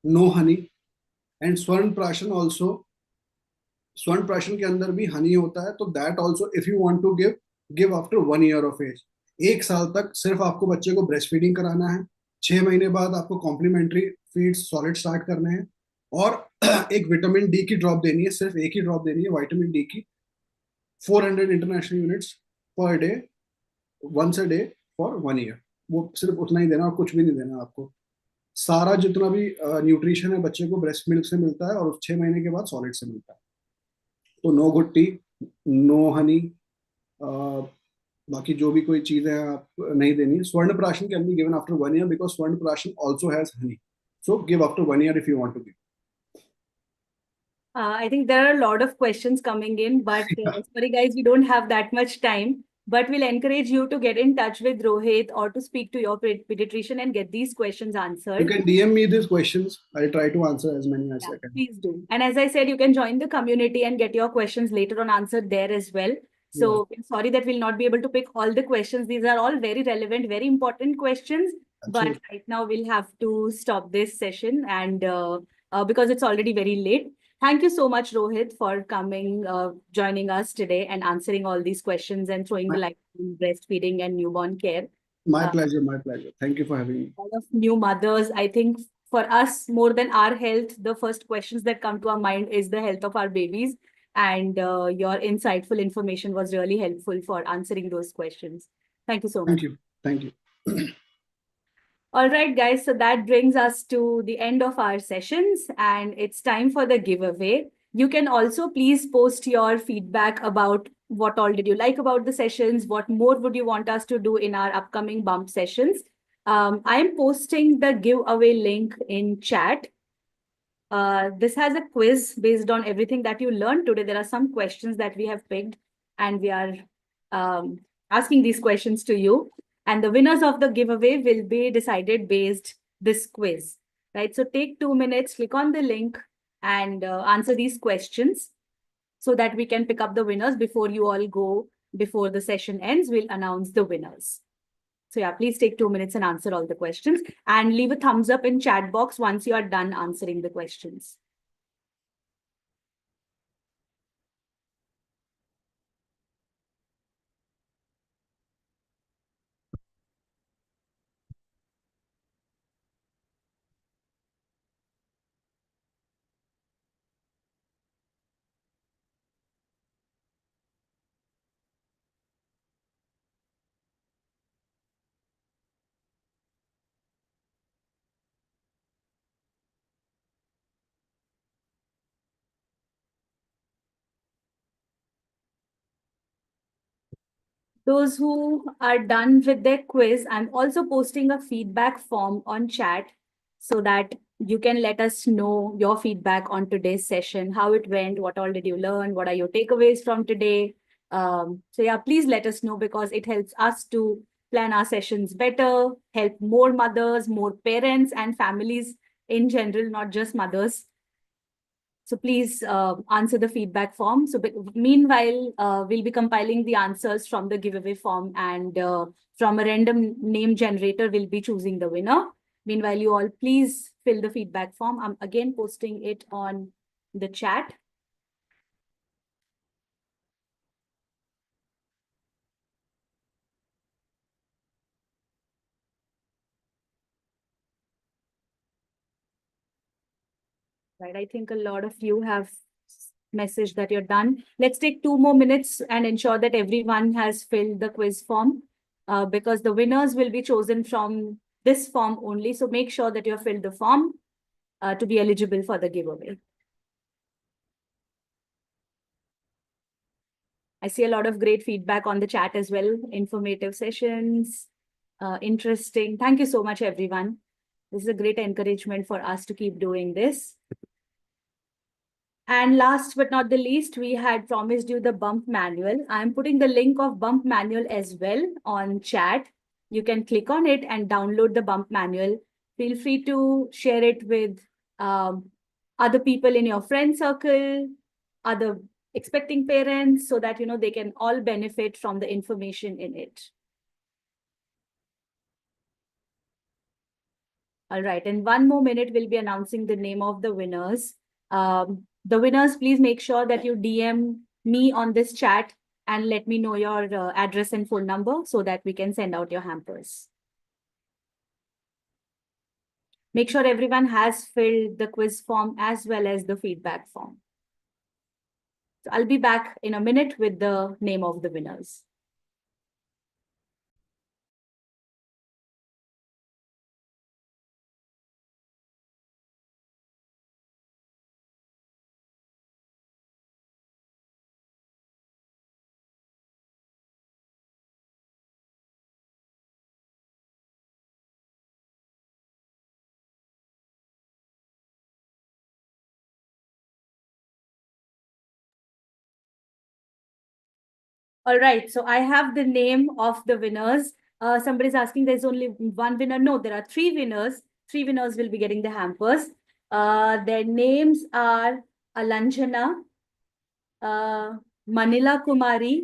no honey, and Swarn Prashan also. स्वर्ण प्राशन के अंदर भी हनी होता है, तो that also if you want to give after 1 year of age. 1 साल तक सिर्फ आपको बच्चे को ब्रेस्ट फीडिंग कराना है. 6 महीने बाद आपको कॉम्प्लीमेंट्री फीड सॉलिड स्टार्ट करने हैं, और एक विटामिन डी की ड्रॉप देनी है, सिर्फ एक ही ड्रॉप देनी है विटामिन डी की, 400 international units per day, once a day for 1 year. वो सिर्फ उतना ही देना और कुछ भी नहीं देना आपको. सारा जितना भी न्यूट्रिशन है बच्चे को ब्रेस्ट मिल्क से मिलता है, और 6 महीने के बाद सॉलिड से मिलता है. तो नो गुट्टी, नो हनी, बाकी जो भी कोई चीजें आप नहीं देनी. स्वर्ण प्राशन can be given after 1 year because स्वर्ण प्राशन also has Honey. So give after 1 year if you want to give. I think there are a lot of questions coming in, but sorry guys, we don't have that much time. But we'll encourage you to get in touch with Rohit or to speak to your pediatrician and get these questions answered. You can DM me these questions. I'll try to answer as many as I can. Please do. And as I said, you can join the community and get your questions later on answered there as well. So I'm sorry that we'll not be able to pick all the questions. These are all very relevant, very important questions. Absolutely. But right now we'll have to stop this session, and because it's already very late. Thank you so much, Rohit, for coming, joining us today and answering all these questions and throwing the light on breastfeeding and newborn care. My pleasure, my pleasure. Thank you for having me. A lot of new mothers, I think for us, more than our health, the first questions that come to our mind is the health of our babies. And your insightful information was really helpful for answering those questions. Thank you so much. Thank you. Thank you. All right, guys. So that brings us to the end of our sessions, and it's time for the giveaway. You can also please post your feedback about what all did you like about the sessions, what more would you want us to do in our upcoming bump sessions. I'm posting the giveaway link in chat. This has a quiz based on everything that you learned today. There are some questions that we have picked, and we are asking these questions to you. And the winners of the giveaway will be decided based this quiz, right? So take 2 minutes, click on the link and answer these questions so that we can pick up the winners before you all go. Before the session ends, we'll announce the winners. So yeah, please take 2 minutes and answer all the questions, and leave a thumbs up in chat box once you are done answering the questions. Those who are done with their quiz, I'm also posting a feedback form on chat so that you can let us know your feedback on today's session, how it went, what all did you learn, what are your takeaways from today. So yeah, please let us know, because it helps us to plan our sessions better, help more mothers, more parents and families in general, not just mothers. So please answer the feedback form. So meanwhile, we'll be compiling the answers from the giveaway form, and from a random name generator, we'll be choosing the winner. Meanwhile, you all please fill the feedback form. I'm again posting it on the chat. Right. I think a lot of you have messaged that you're done. Let's take 2 more minutes and ensure that everyone has filled the quiz form, because the winners will be chosen from this form only. So make sure that you have filled the form to be eligible for the giveaway. I see a lot of great feedback on the chat as well. Informative sessions, interesting. Thank you so much, everyone. This is a great encouragement for us to keep doing this. And last but not the least, we had promised you the bump manual. I'm putting the link of bump manual as well on chat. You can click on it and download the bump manual. Feel free to share it with other people in your friend circle, other expecting parents, so that they can all benefit from the information in it. All right, in 1 more minute, we'll be announcing the name of the winners. The winners, please make sure that you DM me on this chat and let me know your address and phone number so that we can send out your hampers. Make sure everyone has filled the quiz form as well as the feedback form. So I'll be back in a minute with the name of the winners. All right, so I have the name of the winners. Somebody's asking there's only one winner. No, there are 3 winners. 3 winners will be getting the hampers. Their names are Alanjana, Manila Kumari,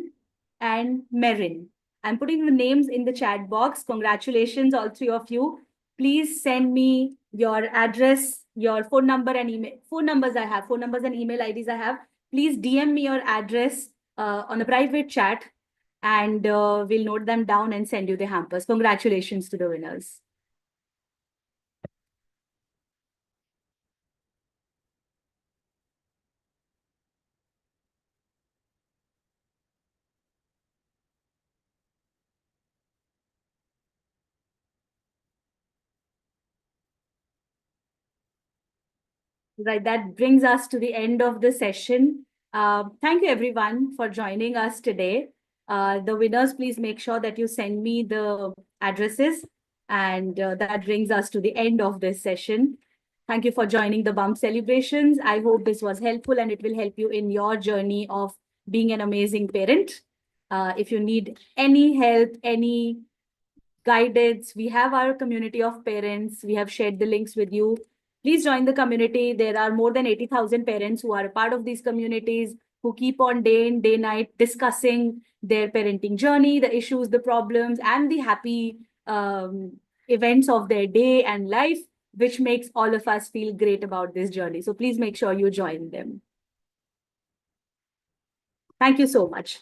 and Merin. I'm putting the names in the chat box. Congratulations, all 3 of you. Please send me your address, your phone number and email. Phone numbers I have, phone numbers and email IDs I have. Please DM me your address on a private chat, and we'll note them down and send you the hampers. Congratulations to the winners. Right, that brings us to the end of the session. Thank you everyone for joining us today. The winners, please make sure that you send me the addresses, and that brings us to the end of this session. Thank you for joining the Bump Celebrations. I hope this was helpful and it will help you in your journey of being an amazing parent. If you need any help, any guidance, we have our community of parents. We have shared the links with you. Please join the community. There are more than 80,000 parents who are a part of these communities, who keep on day in, day night discussing their parenting journey, the issues, the problems, and the happy events of their day and life, which makes all of us feel great about this journey. So please make sure you join them. Thank you so much.